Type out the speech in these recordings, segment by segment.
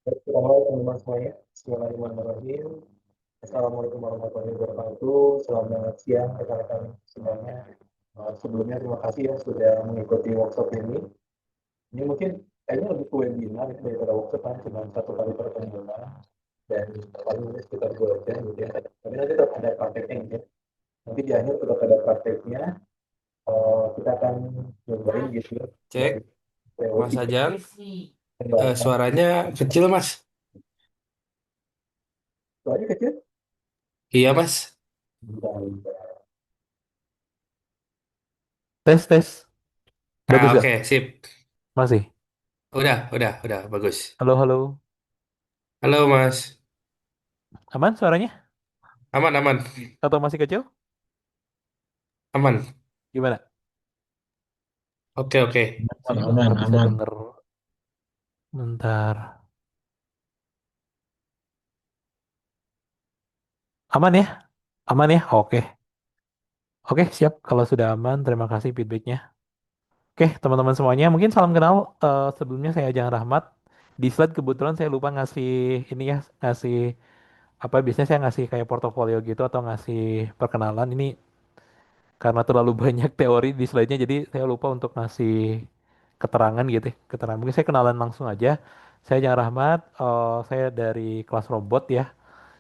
Assalamualaikum teman semuanya. Bismillahirrahmanirrahim. Assalamualaikum warahmatullahi wabarakatuh. Selamat siang rekan-rekan semuanya. Sebelumnya terima kasih ya sudah mengikuti workshop ini. Ini mungkin kayaknya lebih ke webinar ya daripada workshop kan, cuma satu kali pertemuan dan paling ini sekitar 2 jam gitu ya. Tapi nanti tetap ada prakteknya gitu ya. Nanti di akhir tetap ada prakteknya. Kita akan nyobain gitu ya dari Cek, teori Mas ke Ajan. pembahasan. Suaranya kecil, Mas. Soalnya kecil. Iya, Mas. Bentar. Tes, tes. Bagus gak? Oke, sip. Masih. Udah, bagus. Halo, halo. Halo, Mas. Aman suaranya? Aman, aman, Atau masih kecil? aman. Gimana? Oke, oke. Saya Aman, nggak aman, bisa aman. denger. Bentar. Aman ya? Aman ya? Oke. Oke, siap. Kalau sudah aman, terima kasih feedbacknya. Oke, teman-teman semuanya. Mungkin salam kenal. Sebelumnya saya Ajang Rahmat. Di slide kebetulan saya lupa ngasih ini ya, ngasih apa biasanya saya ngasih kayak portofolio gitu atau ngasih perkenalan. Ini karena terlalu banyak teori di slide-nya jadi saya lupa untuk ngasih keterangan gitu ya. Keterangan. Mungkin saya kenalan langsung aja. Saya Jang Rahmat, saya dari kelas robot ya.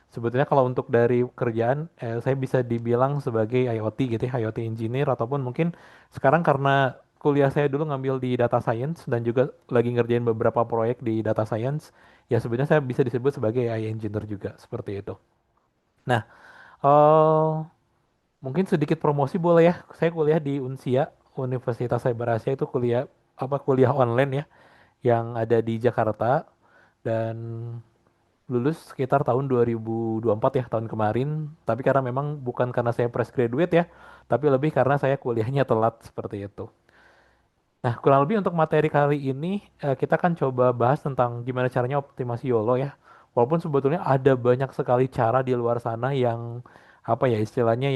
Sebetulnya kalau untuk dari kerjaan, saya bisa dibilang sebagai IoT gitu ya, IoT engineer ataupun mungkin sekarang karena kuliah saya dulu ngambil di data science dan juga lagi ngerjain beberapa proyek di data science, ya sebenarnya saya bisa disebut sebagai AI engineer juga seperti itu. Nah, eh mungkin sedikit promosi boleh ya. Saya kuliah di Unsia, Universitas Cyber Asia itu kuliah online ya yang ada di Jakarta dan lulus sekitar tahun 2024 ya tahun kemarin. Tapi karena memang bukan karena saya fresh graduate ya, tapi lebih karena saya kuliahnya telat seperti itu. Nah, kurang lebih untuk materi kali ini kita kan coba bahas tentang gimana caranya optimasi YOLO ya. Walaupun sebetulnya ada banyak sekali cara di luar sana yang apa ya istilahnya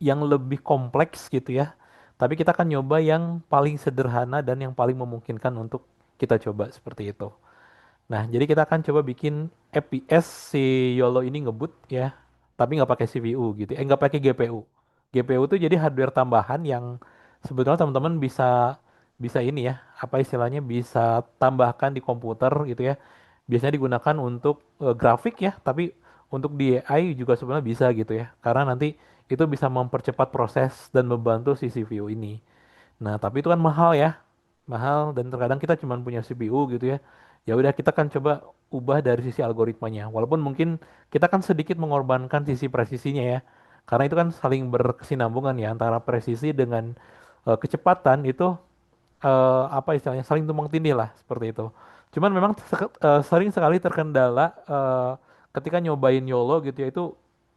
yang lebih kompleks gitu ya. Tapi kita akan nyoba yang paling sederhana dan yang paling memungkinkan untuk kita coba seperti itu. Nah, jadi kita akan coba bikin FPS si YOLO ini ngebut ya, tapi nggak pakai CPU gitu, nggak pakai GPU. GPU itu jadi hardware tambahan yang sebetulnya teman-teman bisa bisa ini ya, apa istilahnya bisa tambahkan di komputer gitu ya. Biasanya digunakan untuk grafik ya, tapi untuk di AI juga sebenarnya bisa gitu ya, karena nanti itu bisa mempercepat proses dan membantu si CPU ini. Nah, tapi itu kan mahal ya. Mahal dan terkadang kita cuma punya CPU gitu ya. Ya udah kita kan coba ubah dari sisi algoritmanya. Walaupun mungkin kita kan sedikit mengorbankan sisi presisinya ya. Karena itu kan saling berkesinambungan ya antara presisi dengan kecepatan itu apa istilahnya saling tumpang tindih lah seperti itu. Cuman memang sering sekali terkendala ketika nyobain YOLO gitu ya itu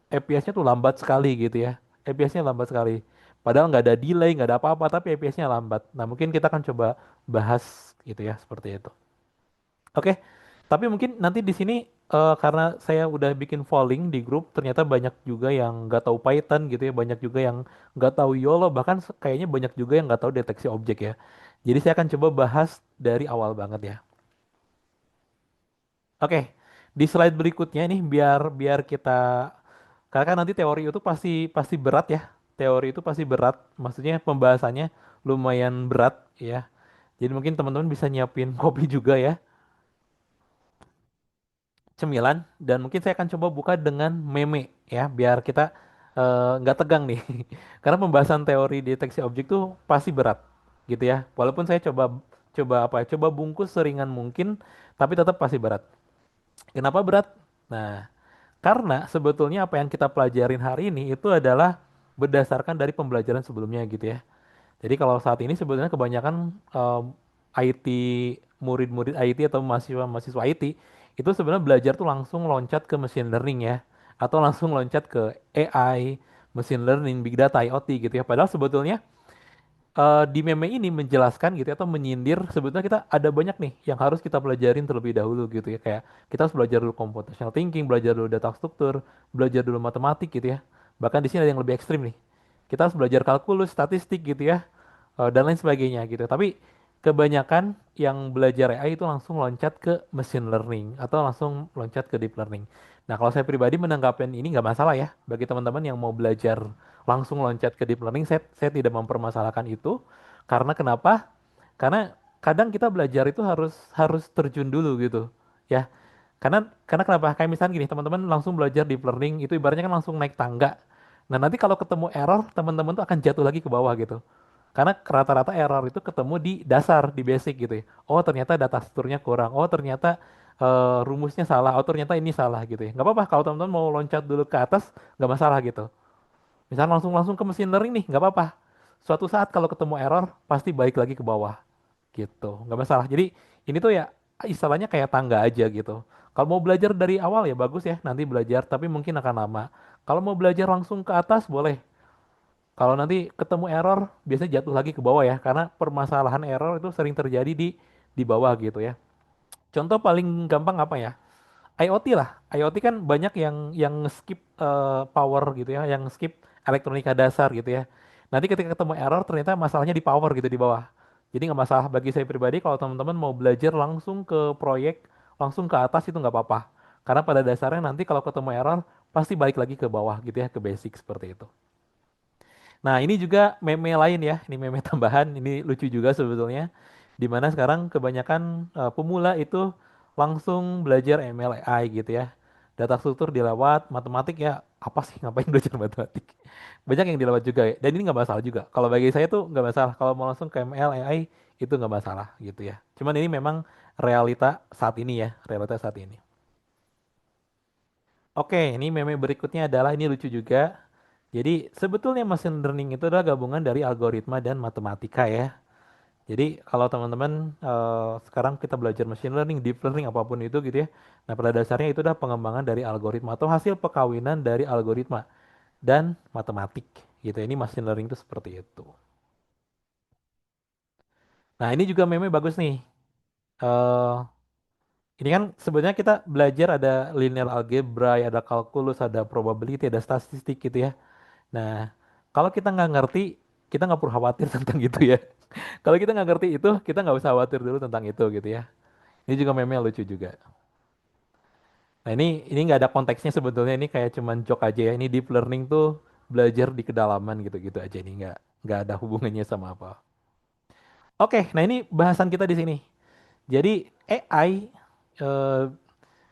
FPS-nya tuh lambat sekali gitu ya. FPS-nya lambat sekali. Padahal nggak ada delay, nggak ada apa-apa, tapi FPS-nya lambat. Nah mungkin kita akan coba bahas gitu ya seperti itu. Oke, tapi mungkin nanti di sini karena saya udah bikin polling di grup, ternyata banyak juga yang nggak tahu Python gitu ya, banyak juga yang nggak tahu YOLO, bahkan kayaknya banyak juga yang nggak tahu deteksi objek ya. Jadi saya akan coba bahas dari awal banget ya. Oke, di slide berikutnya nih biar biar kita karena kan nanti teori itu pasti pasti berat ya. Teori itu pasti berat, maksudnya pembahasannya lumayan berat ya. Jadi mungkin teman-teman bisa nyiapin kopi juga ya. Cemilan dan mungkin saya akan coba buka dengan meme ya biar kita nggak tegang nih karena pembahasan teori deteksi objek tuh pasti berat gitu ya walaupun saya coba coba apa ya coba bungkus seringan mungkin tapi tetap pasti berat. Kenapa berat? Nah, karena sebetulnya apa yang kita pelajarin hari ini itu adalah berdasarkan dari pembelajaran sebelumnya gitu ya. Jadi kalau saat ini sebenarnya kebanyakan IT murid-murid IT atau mahasiswa-mahasiswa IT itu sebenarnya belajar tuh langsung loncat ke machine learning ya atau langsung loncat ke AI, machine learning, big data, IoT gitu ya. Padahal sebetulnya di meme ini menjelaskan gitu ya, atau menyindir sebetulnya kita ada banyak nih yang harus kita pelajarin terlebih dahulu gitu ya. Kayak kita harus belajar dulu computational thinking, belajar dulu data struktur, belajar dulu matematik gitu ya. Bahkan di sini ada yang lebih ekstrim nih. Kita harus belajar kalkulus, statistik gitu ya dan lain sebagainya gitu. Tapi kebanyakan yang belajar AI itu langsung loncat ke machine learning atau langsung loncat ke deep learning. Nah, kalau saya pribadi menanggapi ini nggak masalah ya. Bagi teman-teman yang mau belajar langsung loncat ke deep learning, saya tidak mempermasalahkan itu. Karena kenapa? Karena kadang kita belajar itu harus harus terjun dulu gitu. Ya, karena kenapa? Kayak misalnya gini, teman-teman langsung belajar deep learning itu ibaratnya kan langsung naik tangga. Nah, nanti kalau ketemu error, teman-teman tuh akan jatuh lagi ke bawah gitu. Karena rata-rata error itu ketemu di dasar, di basic gitu ya. Oh, ternyata data strukturnya kurang. Oh, ternyata rumusnya salah. Oh, ternyata ini salah gitu ya. Nggak apa-apa kalau teman-teman mau loncat dulu ke atas, nggak masalah gitu. Misalnya langsung langsung ke mesin learning nih, nggak apa-apa. Suatu saat kalau ketemu error, pasti balik lagi ke bawah gitu, nggak masalah. Jadi ini tuh ya istilahnya kayak tangga aja gitu. Kalau mau belajar dari awal ya bagus ya, nanti belajar, tapi mungkin akan lama. Kalau mau belajar langsung ke atas boleh. Kalau nanti ketemu error, biasanya jatuh lagi ke bawah ya, karena permasalahan error itu sering terjadi di bawah gitu ya. Contoh paling gampang apa ya? IoT lah. IoT kan banyak yang skip power gitu ya, yang skip elektronika dasar gitu ya. Nanti ketika ketemu error ternyata masalahnya di power gitu di bawah. Jadi nggak masalah bagi saya pribadi kalau teman-teman mau belajar langsung ke proyek, langsung ke atas itu nggak apa-apa. Karena pada dasarnya nanti kalau ketemu error pasti balik lagi ke bawah gitu ya, ke basic seperti itu. Nah, ini juga meme lain ya, ini meme tambahan, ini lucu juga sebetulnya. Dimana sekarang kebanyakan pemula itu langsung belajar ML AI gitu ya. Data struktur dilewat, matematik ya apa sih ngapain belajar matematik? Banyak yang dilewat juga ya, dan ini nggak masalah juga. Kalau bagi saya tuh nggak masalah, kalau mau langsung ke ML AI itu nggak masalah gitu ya. Cuman ini memang realita saat ini ya, realita saat ini. Oke, ini meme berikutnya adalah ini lucu juga. Jadi sebetulnya machine learning itu adalah gabungan dari algoritma dan matematika ya. Jadi kalau teman-teman sekarang kita belajar machine learning, deep learning apapun itu gitu ya. Nah pada dasarnya itu adalah pengembangan dari algoritma atau hasil perkawinan dari algoritma dan matematik gitu. Ini machine learning itu seperti itu. Nah ini juga meme bagus nih. Eh ini kan sebenarnya kita belajar ada linear algebra, ada kalkulus, ada probability, ada statistik gitu ya. Nah, kalau kita nggak ngerti, kita nggak perlu khawatir tentang itu ya. Kalau kita nggak ngerti itu, kita nggak usah khawatir dulu tentang itu gitu ya. Ini juga meme lucu juga. Nah ini nggak ada konteksnya sebetulnya, ini kayak cuman joke aja ya. Ini deep learning tuh belajar di kedalaman gitu-gitu aja, ini nggak ada hubungannya sama apa. Oke, nah ini bahasan kita di sini. Jadi AI eh,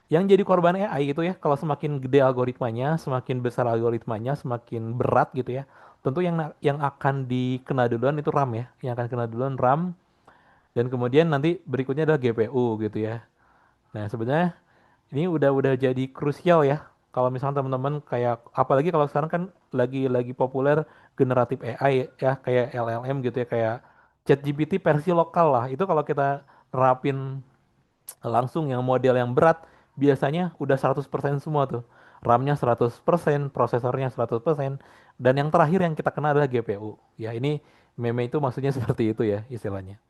yang jadi korban AI itu ya, kalau semakin gede algoritmanya, semakin besar algoritmanya, semakin berat gitu ya. Tentu yang akan dikena duluan itu RAM ya, yang akan kena duluan RAM dan kemudian nanti berikutnya adalah GPU gitu ya. Nah, sebenarnya ini udah jadi krusial ya. Kalau misalnya teman-teman kayak apalagi kalau sekarang kan lagi populer generatif AI ya kayak LLM gitu ya kayak ChatGPT versi lokal lah. Itu kalau kita nerapin langsung yang model yang berat biasanya udah 100% semua tuh. RAM-nya 100%, prosesornya 100%, dan yang terakhir yang kita kenal adalah GPU. Ya, ini meme itu maksudnya seperti itu ya istilahnya.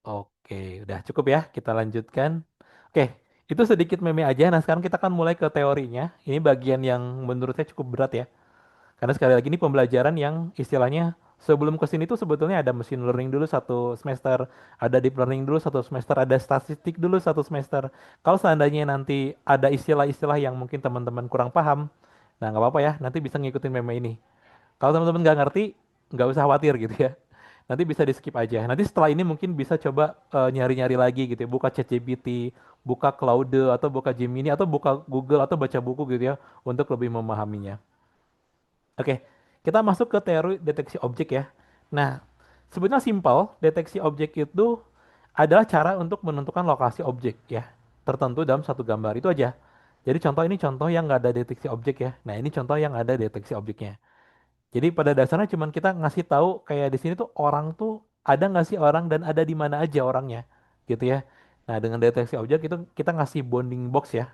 Oke, udah cukup ya, kita lanjutkan. Oke, itu sedikit meme aja. Nah, sekarang kita akan mulai ke teorinya. Ini bagian yang menurut saya cukup berat ya. Karena sekali lagi ini pembelajaran yang istilahnya sebelum ke sini tuh sebetulnya ada machine learning dulu satu semester, ada deep learning dulu satu semester, ada statistik dulu satu semester. Kalau seandainya nanti ada istilah-istilah yang mungkin teman-teman kurang paham, nah nggak apa-apa ya, nanti bisa ngikutin meme ini. Kalau teman-teman nggak ngerti, nggak usah khawatir gitu ya. Nanti bisa di skip aja. Nanti setelah ini mungkin bisa coba nyari-nyari lagi gitu ya. Buka ChatGPT, buka Claude, atau buka Gemini, atau buka Google, atau baca buku gitu ya. Untuk lebih memahaminya. Oke, kita masuk ke teori deteksi objek ya. Nah, sebenarnya simpel, deteksi objek itu adalah cara untuk menentukan lokasi objek ya, tertentu dalam satu gambar itu aja. Jadi contoh ini contoh yang nggak ada deteksi objek ya. Nah, ini contoh yang ada deteksi objeknya. Jadi pada dasarnya cuman kita ngasih tahu kayak di sini tuh orang tuh ada nggak sih orang dan ada di mana aja orangnya, gitu ya. Nah dengan deteksi objek itu kita ngasih bounding box ya,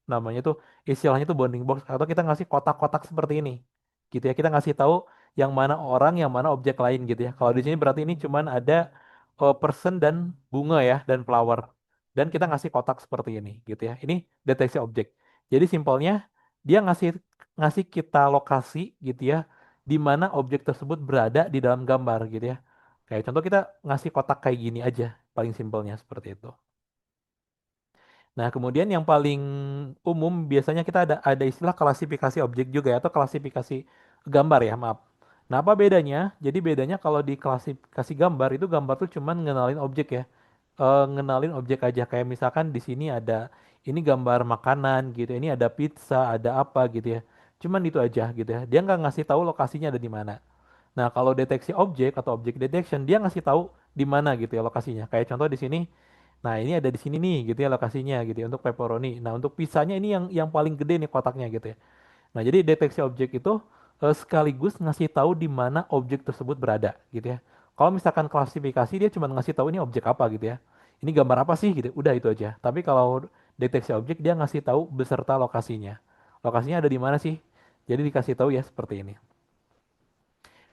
namanya tuh istilahnya tuh bounding box atau kita ngasih kotak-kotak seperti ini, gitu ya. Kita ngasih tahu yang mana orang, yang mana objek lain gitu ya. Kalau di sini berarti ini cuman ada person dan bunga ya dan flower dan kita ngasih kotak seperti ini, gitu ya. Ini deteksi objek. Jadi simpelnya dia ngasih ngasih kita lokasi gitu ya, di mana objek tersebut berada di dalam gambar gitu ya. Kayak contoh kita ngasih kotak kayak gini aja, paling simpelnya seperti itu. Nah, kemudian yang paling umum biasanya kita ada istilah klasifikasi objek juga ya, atau klasifikasi gambar ya, maaf. Nah, apa bedanya? Jadi bedanya kalau di klasifikasi gambar itu gambar tuh cuman ngenalin objek ya. Ngenalin objek aja kayak misalkan di sini ada ini gambar makanan gitu, ini ada pizza, ada apa gitu ya. Cuman itu aja gitu ya. Dia nggak ngasih tahu lokasinya ada di mana. Nah, kalau deteksi objek atau object detection, dia ngasih tahu di mana gitu ya lokasinya. Kayak contoh di sini, nah ini ada di sini nih gitu ya lokasinya gitu ya untuk pepperoni. Nah, untuk pizzanya ini yang paling gede nih kotaknya gitu ya. Nah, jadi deteksi objek itu sekaligus ngasih tahu di mana objek tersebut berada gitu ya. Kalau misalkan klasifikasi dia cuma ngasih tahu ini objek apa gitu ya. Ini gambar apa sih gitu. Udah itu aja. Tapi kalau deteksi objek dia ngasih tahu beserta lokasinya. Lokasinya ada di mana sih? Jadi dikasih tahu ya seperti ini.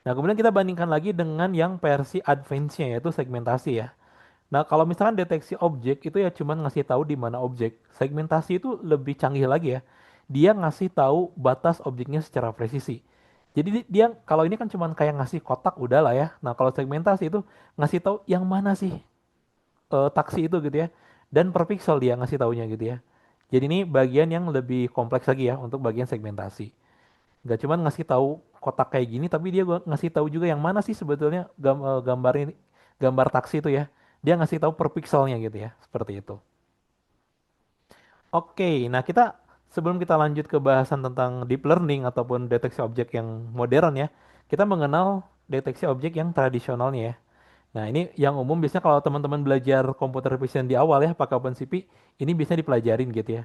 Nah, kemudian kita bandingkan lagi dengan yang versi advance-nya yaitu segmentasi ya. Nah, kalau misalkan deteksi objek itu ya cuman ngasih tahu di mana objek. Segmentasi itu lebih canggih lagi ya. Dia ngasih tahu batas objeknya secara presisi. Jadi dia kalau ini kan cuman kayak ngasih kotak udah lah ya. Nah, kalau segmentasi itu ngasih tahu yang mana sih taksi itu gitu ya. Dan per pixel dia ngasih taunya gitu ya. Jadi ini bagian yang lebih kompleks lagi ya untuk bagian segmentasi. Nggak cuman ngasih tahu kotak kayak gini, tapi dia gua ngasih tahu juga yang mana sih sebetulnya gambar ini, gambar taksi itu ya. Dia ngasih tahu per pixelnya gitu ya, seperti itu. Oke, nah kita sebelum kita lanjut ke bahasan tentang deep learning ataupun deteksi objek yang modern ya, kita mengenal deteksi objek yang tradisionalnya ya. Nah, ini yang umum biasanya kalau teman-teman belajar computer vision di awal ya, pakai OpenCV, ini bisa dipelajarin gitu ya.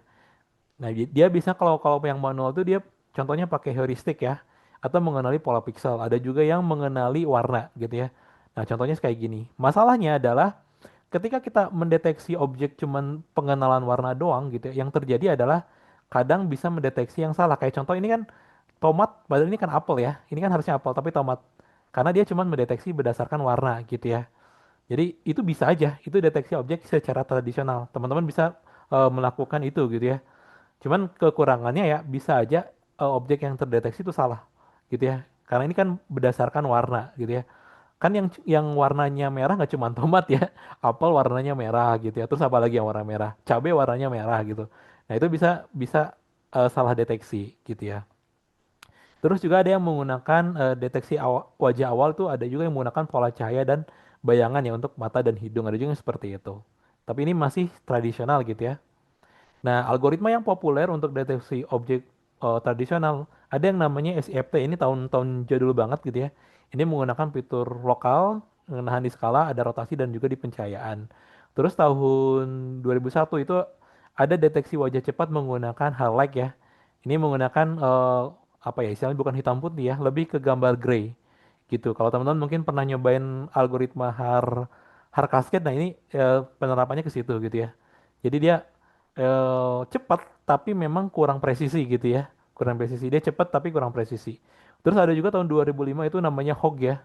Nah, dia bisa kalau kalau yang manual itu dia contohnya pakai heuristik ya, atau mengenali pola pixel. Ada juga yang mengenali warna gitu ya. Nah, contohnya kayak gini. Masalahnya adalah ketika kita mendeteksi objek cuman pengenalan warna doang gitu ya, yang terjadi adalah kadang bisa mendeteksi yang salah. Kayak contoh ini kan tomat, padahal ini kan apel ya. Ini kan harusnya apel tapi tomat. Karena dia cuman mendeteksi berdasarkan warna gitu ya. Jadi itu bisa aja, itu deteksi objek secara tradisional. Teman-teman bisa melakukan itu gitu ya. Cuman kekurangannya ya bisa aja objek yang terdeteksi itu salah gitu ya. Karena ini kan berdasarkan warna gitu ya. Kan yang warnanya merah nggak cuma tomat ya. Apel warnanya merah gitu ya. Terus apa lagi yang warna merah? Cabai warnanya merah gitu. Nah, itu bisa bisa salah deteksi gitu ya. Terus juga ada yang menggunakan deteksi wajah awal tuh ada juga yang menggunakan pola cahaya dan bayangan ya untuk mata dan hidung. Ada juga yang seperti itu. Tapi ini masih tradisional gitu ya. Nah, algoritma yang populer untuk deteksi objek tradisional ada yang namanya SIFT. Ini tahun-tahun jadul banget gitu ya. Ini menggunakan fitur lokal, menahan di skala, ada rotasi dan juga di pencahayaan. Terus tahun 2001 itu ada deteksi wajah cepat menggunakan highlight ya. Ini menggunakan apa ya istilahnya bukan hitam putih ya, lebih ke gambar gray gitu. Kalau teman-teman mungkin pernah nyobain algoritma har cascade, nah ini penerapannya ke situ gitu ya. Jadi dia cepat tapi memang kurang presisi gitu ya. Kurang presisi. Dia cepat tapi kurang presisi. Terus ada juga tahun 2005 itu namanya HOG ya.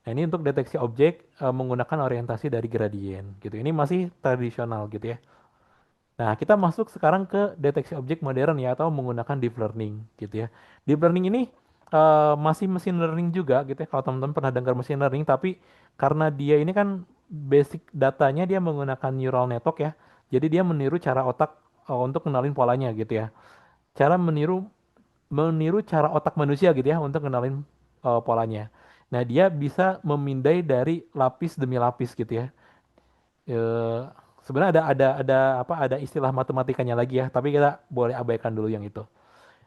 Nah, ini untuk deteksi objek menggunakan orientasi dari gradien gitu. Ini masih tradisional gitu ya. Nah, kita masuk sekarang ke deteksi objek modern ya atau menggunakan deep learning gitu ya. Deep learning ini masih machine learning juga gitu ya. Kalau teman-teman pernah dengar machine learning, tapi karena dia ini kan basic datanya dia menggunakan neural network ya. Jadi dia meniru cara otak untuk kenalin polanya gitu ya. Cara meniru meniru cara otak manusia gitu ya untuk kenalin polanya. Nah, dia bisa memindai dari lapis demi lapis gitu ya. Eh, Sebenarnya ada apa ada istilah matematikanya lagi ya, tapi kita boleh abaikan dulu yang itu.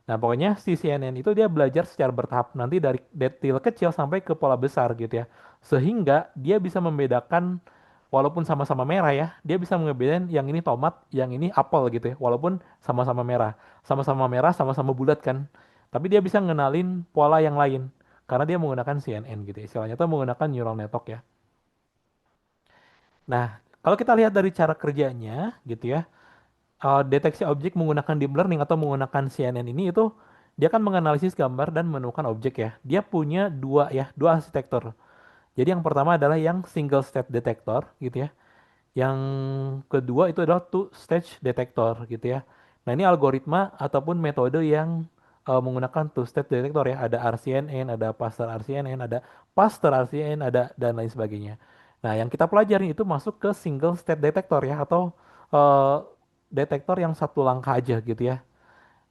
Nah, pokoknya si CNN itu dia belajar secara bertahap nanti dari detail kecil sampai ke pola besar gitu ya. Sehingga dia bisa membedakan walaupun sama-sama merah ya, dia bisa membedakan yang ini tomat, yang ini apel gitu ya. Walaupun sama-sama merah. Sama-sama merah, sama-sama bulat kan. Tapi dia bisa ngenalin pola yang lain karena dia menggunakan CNN gitu ya. Istilahnya itu menggunakan neural network ya. Nah, kalau kita lihat dari cara kerjanya gitu ya, deteksi objek menggunakan deep learning atau menggunakan CNN ini itu dia kan menganalisis gambar dan menemukan objek ya. Dia punya dua arsitektur. Jadi yang pertama adalah yang single state detector gitu ya. Yang kedua itu adalah two stage detector gitu ya. Nah, ini algoritma ataupun metode yang menggunakan two-step detector ya. Ada RCNN, ada Pasteur RCNN, ada Pasteur RCNN, ada dan lain sebagainya. Nah, yang kita pelajari itu masuk ke single step detector ya, atau eh, detektor yang satu langkah aja gitu ya.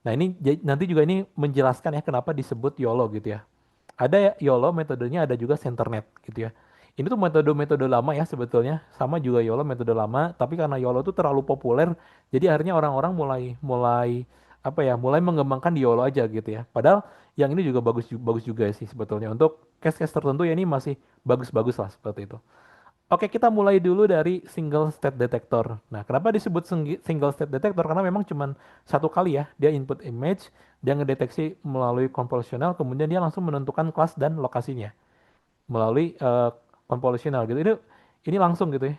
Nah, ini nanti juga ini menjelaskan ya kenapa disebut YOLO gitu ya. Ada YOLO metodenya, ada juga CenterNet gitu ya. Ini tuh metode-metode lama ya sebetulnya, sama juga YOLO metode lama, tapi karena YOLO tuh terlalu populer, jadi akhirnya orang-orang mulai mulai apa ya, mulai mengembangkan di YOLO aja gitu ya. Padahal yang ini juga bagus bagus juga sih sebetulnya. Untuk case-case tertentu ya ini masih bagus-bagus lah seperti itu. Oke, kita mulai dulu dari single state detector. Nah, kenapa disebut single state detector? Karena memang cuma satu kali ya, dia input image, dia ngedeteksi melalui konvolusional, kemudian dia langsung menentukan kelas dan lokasinya melalui konvolusional gitu. Ini langsung gitu ya.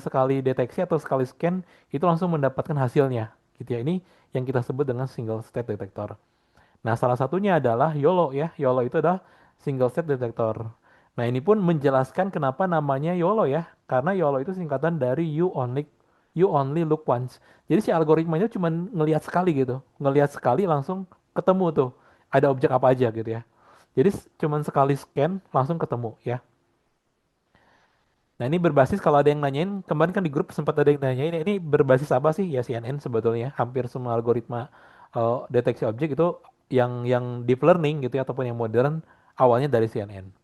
Sekali deteksi atau sekali scan itu langsung mendapatkan hasilnya gitu ya. Ini yang kita sebut dengan single state detector. Nah, salah satunya adalah YOLO ya. YOLO itu adalah single state detector. Nah, ini pun menjelaskan kenapa namanya YOLO ya. Karena YOLO itu singkatan dari you only look once. Jadi si algoritmanya cuma ngelihat sekali gitu. Ngelihat sekali langsung ketemu tuh. Ada objek apa aja gitu ya. Jadi cuma sekali scan langsung ketemu ya. Nah, ini berbasis, kalau ada yang nanyain, kemarin kan di grup sempat ada yang nanyain, ini berbasis apa sih? Ya CNN sebetulnya. Hampir semua algoritma deteksi objek itu yang deep learning gitu ya, ataupun yang modern, awalnya dari CNN.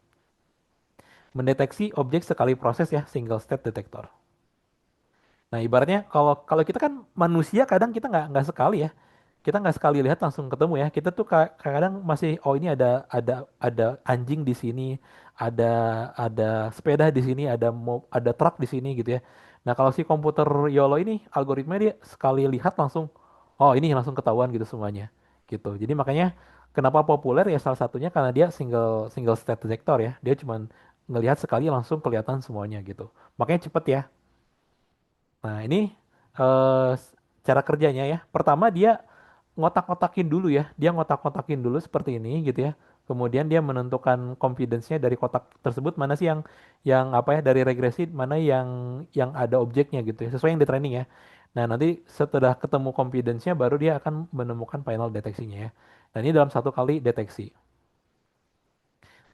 Mendeteksi objek sekali proses ya, single state detector. Nah, ibaratnya kalau kalau kita kan manusia, kadang kita nggak sekali ya. Kita nggak sekali lihat langsung ketemu ya. Kita tuh kadang masih, oh ini ada anjing di sini, ada ada sepeda di sini, ada truk di sini gitu ya. Nah, kalau si komputer YOLO ini algoritma dia sekali lihat langsung, oh ini langsung ketahuan gitu semuanya. Gitu. Jadi makanya kenapa populer ya, salah satunya karena dia single single state detector ya. Dia cuma ngelihat sekali langsung kelihatan semuanya gitu. Makanya cepet ya. Nah, ini eh, cara kerjanya ya. Pertama dia ngotak-ngotakin dulu ya. Dia ngotak-ngotakin dulu seperti ini gitu ya. Kemudian dia menentukan confidence-nya dari kotak tersebut, mana sih yang apa ya, dari regresi mana yang ada objeknya gitu ya. Sesuai yang di training ya. Nah, nanti setelah ketemu confidence-nya baru dia akan menemukan final deteksinya ya. Dan ini dalam satu kali deteksi.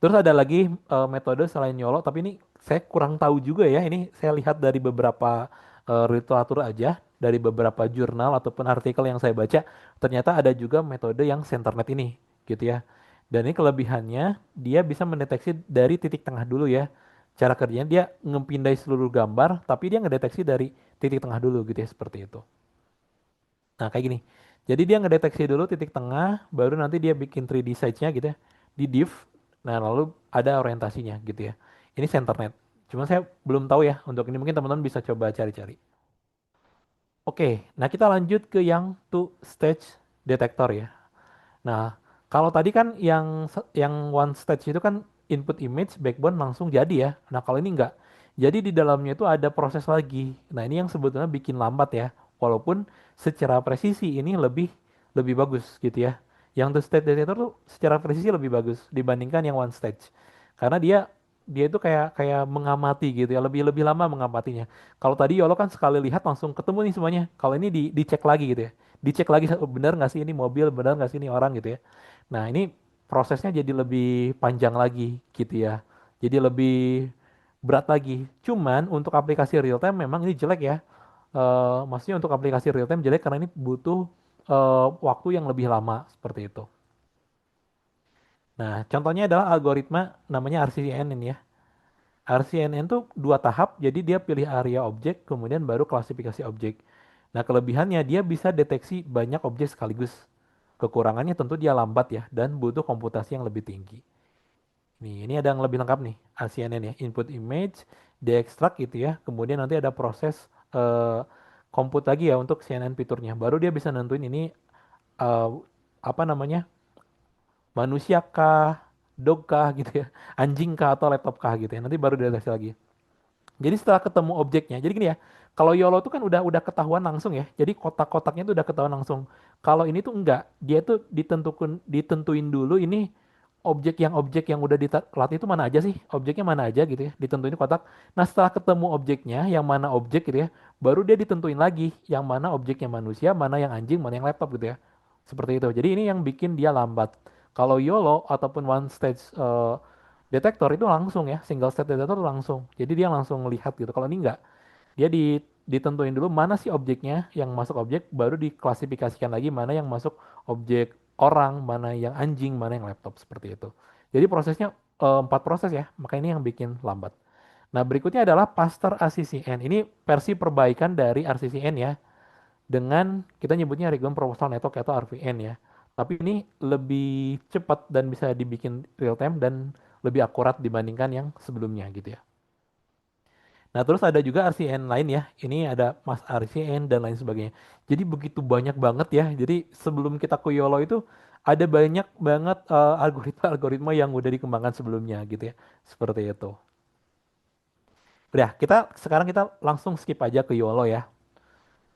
Terus ada lagi metode selain YOLO, tapi ini saya kurang tahu juga ya. Ini saya lihat dari beberapa literatur aja, dari beberapa jurnal ataupun artikel yang saya baca, ternyata ada juga metode yang CenterNet ini, gitu ya. Dan ini kelebihannya, dia bisa mendeteksi dari titik tengah dulu ya. Cara kerjanya dia ngepindai seluruh gambar, tapi dia ngedeteksi dari titik tengah dulu gitu ya, seperti itu. Nah, kayak gini. Jadi dia ngedeteksi dulu titik tengah, baru nanti dia bikin 3D size-nya gitu ya, di div. Nah, lalu ada orientasinya gitu ya. Ini CenterNet. Cuma saya belum tahu ya untuk ini, mungkin teman-teman bisa coba cari-cari. Oke, nah kita lanjut ke yang two stage detector ya. Nah, kalau tadi kan yang one stage itu kan input image backbone langsung jadi ya. Nah, kalau ini enggak. Jadi di dalamnya itu ada proses lagi. Nah, ini yang sebetulnya bikin lambat ya. Walaupun secara presisi ini lebih lebih bagus gitu ya. Yang two stage detector tuh secara presisi lebih bagus dibandingkan yang one stage. Karena dia dia itu kayak kayak mengamati gitu ya, lebih lebih lama mengamatinya. Kalau tadi Yolo kan sekali lihat langsung ketemu nih semuanya. Kalau ini dicek lagi gitu ya, dicek lagi, oh, benar nggak sih ini mobil, benar nggak sih ini orang gitu ya. Nah, ini prosesnya jadi lebih panjang lagi gitu ya. Jadi lebih berat lagi. Cuman untuk aplikasi real time memang ini jelek ya. Maksudnya untuk aplikasi real time jelek karena ini butuh waktu yang lebih lama seperti itu. Nah, contohnya adalah algoritma namanya RCNN ya. RCNN tuh dua tahap, jadi dia pilih area objek, kemudian baru klasifikasi objek. Nah, kelebihannya dia bisa deteksi banyak objek sekaligus. Kekurangannya tentu dia lambat ya, dan butuh komputasi yang lebih tinggi. Nih, ini ada yang lebih lengkap nih, RCNN ya. Input image, diekstrak gitu ya, kemudian nanti ada proses komput lagi ya untuk CNN fiturnya. Baru dia bisa nentuin ini eh, apa namanya, manusia kah, dog kah gitu ya, anjing kah atau laptop kah gitu ya. Nanti baru dideteksi lagi. Jadi setelah ketemu objeknya, jadi gini ya, kalau YOLO itu kan udah ketahuan langsung ya. Jadi kotak-kotaknya itu udah ketahuan langsung. Kalau ini tuh enggak, dia tuh ditentuin dulu ini objek yang udah dilatih itu mana aja sih? Objeknya mana aja gitu ya, ditentuin kotak. Nah, setelah ketemu objeknya, yang mana objek gitu ya, baru dia ditentuin lagi yang mana objeknya manusia, mana yang anjing, mana yang laptop gitu ya. Seperti itu. Jadi ini yang bikin dia lambat. Kalau YOLO ataupun one stage detektor itu langsung ya, single stage detektor langsung. Jadi dia langsung melihat gitu. Kalau ini enggak, dia ditentuin dulu mana sih objeknya yang masuk objek, baru diklasifikasikan lagi mana yang masuk objek orang, mana yang anjing, mana yang laptop seperti itu. Jadi prosesnya 4 proses ya, makanya ini yang bikin lambat. Nah, berikutnya adalah Pastor RCCN. Ini versi perbaikan dari RCCN ya, dengan kita nyebutnya Random Proposal Network atau RPN ya. Tapi ini lebih cepat dan bisa dibikin real time dan lebih akurat dibandingkan yang sebelumnya gitu ya. Nah, terus ada juga RCN lain ya. Ini ada Mas RCN dan lain sebagainya. Jadi begitu banyak banget ya. Jadi sebelum kita ke YOLO itu ada banyak banget algoritma-algoritma yang udah dikembangkan sebelumnya gitu ya. Seperti itu. Udah, sekarang kita langsung skip aja ke YOLO ya.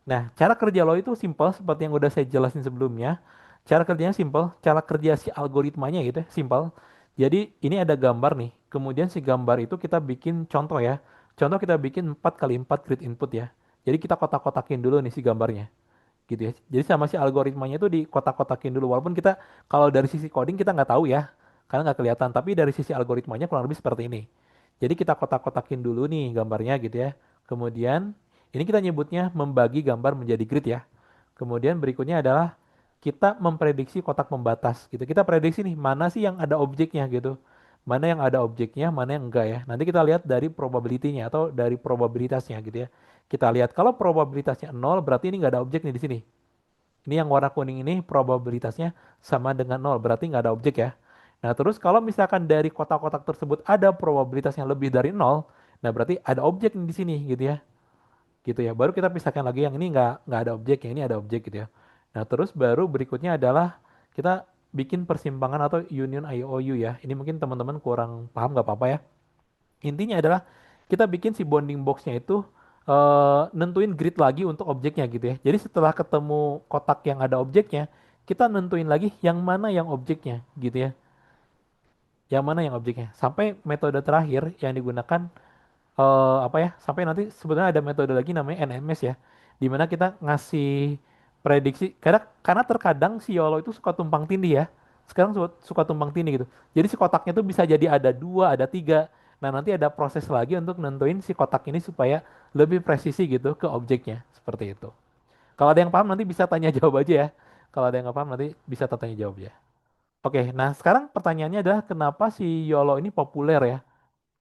Nah, cara kerja lo itu simple seperti yang udah saya jelasin sebelumnya. Cara kerjanya simple, cara kerja si algoritmanya gitu ya, simple. Jadi ini ada gambar nih, kemudian si gambar itu kita bikin contoh ya. Contoh kita bikin 4x4 grid input ya. Jadi kita kotak-kotakin dulu nih si gambarnya gitu ya. Jadi sama si algoritmanya itu di kotak-kotakin dulu. Walaupun kita kalau dari sisi coding kita nggak tahu ya, karena nggak kelihatan. Tapi dari sisi algoritmanya kurang lebih seperti ini. Jadi kita kotak-kotakin dulu nih gambarnya gitu ya. Kemudian ini kita nyebutnya membagi gambar menjadi grid ya. Kemudian berikutnya adalah kita memprediksi kotak pembatas gitu. Kita prediksi nih mana sih yang ada objeknya gitu. Mana yang ada objeknya, mana yang enggak ya. Nanti kita lihat dari probability-nya atau dari probabilitasnya gitu ya. Kita lihat kalau probabilitasnya 0 berarti ini nggak ada objek nih di sini. Ini yang warna kuning ini probabilitasnya sama dengan 0 berarti nggak ada objek ya. Nah terus kalau misalkan dari kotak-kotak tersebut ada probabilitas yang lebih dari 0, nah berarti ada objek nih di sini gitu ya. Gitu ya. Baru kita pisahkan lagi yang ini nggak ada objek, yang ini ada objek gitu ya. Nah terus baru berikutnya adalah kita bikin persimpangan atau union IOU ya. Ini mungkin teman-teman kurang paham nggak apa-apa ya. Intinya adalah kita bikin si bounding boxnya itu nentuin grid lagi untuk objeknya gitu ya. Jadi setelah ketemu kotak yang ada objeknya, kita nentuin lagi yang mana yang objeknya gitu ya. Yang mana yang objeknya. Sampai metode terakhir yang digunakan apa ya? Sampai nanti sebenarnya ada metode lagi namanya NMS ya. Di mana kita ngasih prediksi karena terkadang si YOLO itu suka tumpang tindih ya. Sekarang suka tumpang tindih gitu. Jadi si kotaknya tuh bisa jadi ada dua, ada tiga. Nah nanti ada proses lagi untuk nentuin si kotak ini supaya lebih presisi gitu ke objeknya. Seperti itu. Kalau ada yang paham nanti bisa tanya jawab aja ya. Kalau ada yang nggak paham nanti bisa tanya jawab ya. Oke, nah sekarang pertanyaannya adalah kenapa si YOLO ini populer ya?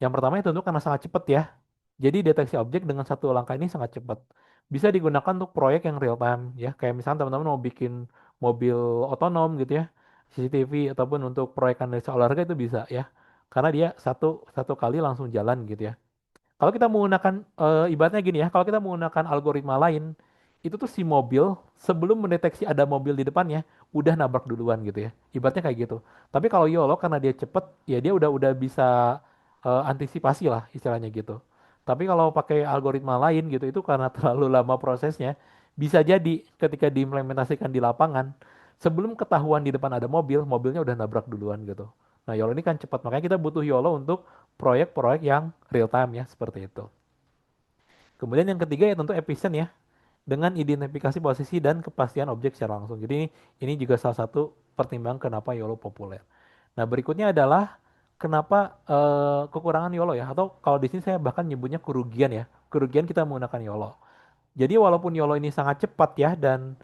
Yang pertama itu tentu karena sangat cepat ya. Jadi deteksi objek dengan satu langkah ini sangat cepat. Bisa digunakan untuk proyek yang real time ya. Kayak misalnya teman-teman mau bikin mobil otonom gitu ya, CCTV ataupun untuk proyek analisa olahraga itu bisa ya. Karena dia satu satu kali langsung jalan gitu ya. Kalau kita menggunakan ibaratnya gini ya, kalau kita menggunakan algoritma lain, itu tuh si mobil sebelum mendeteksi ada mobil di depannya udah nabrak duluan gitu ya. Ibaratnya kayak gitu. Tapi kalau YOLO karena dia cepet, ya dia udah bisa antisipasi lah istilahnya gitu. Tapi kalau pakai algoritma lain gitu itu karena terlalu lama prosesnya, bisa jadi ketika diimplementasikan di lapangan, sebelum ketahuan di depan ada mobil, mobilnya udah nabrak duluan gitu. Nah, YOLO ini kan cepat, makanya kita butuh YOLO untuk proyek-proyek yang real time ya, seperti itu. Kemudian yang ketiga ya tentu efisien ya, dengan identifikasi posisi dan kepastian objek secara langsung. Jadi ini juga salah satu pertimbangan kenapa YOLO populer. Nah, berikutnya adalah kenapa kekurangan YOLO ya, atau kalau di sini saya bahkan nyebutnya kerugian ya. Kerugian kita menggunakan YOLO. Jadi walaupun YOLO ini sangat cepat ya dan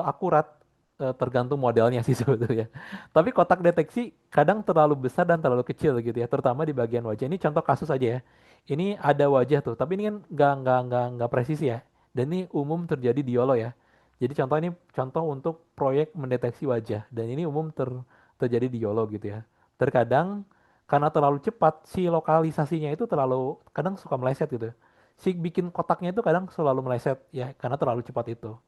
akurat, tergantung modelnya sih sebetulnya. Tapi kotak deteksi kadang terlalu besar dan terlalu kecil gitu ya, terutama di bagian wajah. Ini contoh kasus aja ya. Ini ada wajah tuh, tapi ini kan nggak presisi ya. Dan ini umum terjadi di YOLO ya. Jadi ini contoh untuk proyek mendeteksi wajah dan ini umum terjadi di YOLO gitu ya. Terkadang karena terlalu cepat si lokalisasinya itu terlalu kadang suka meleset gitu. Si bikin kotaknya itu kadang selalu meleset ya karena terlalu cepat itu.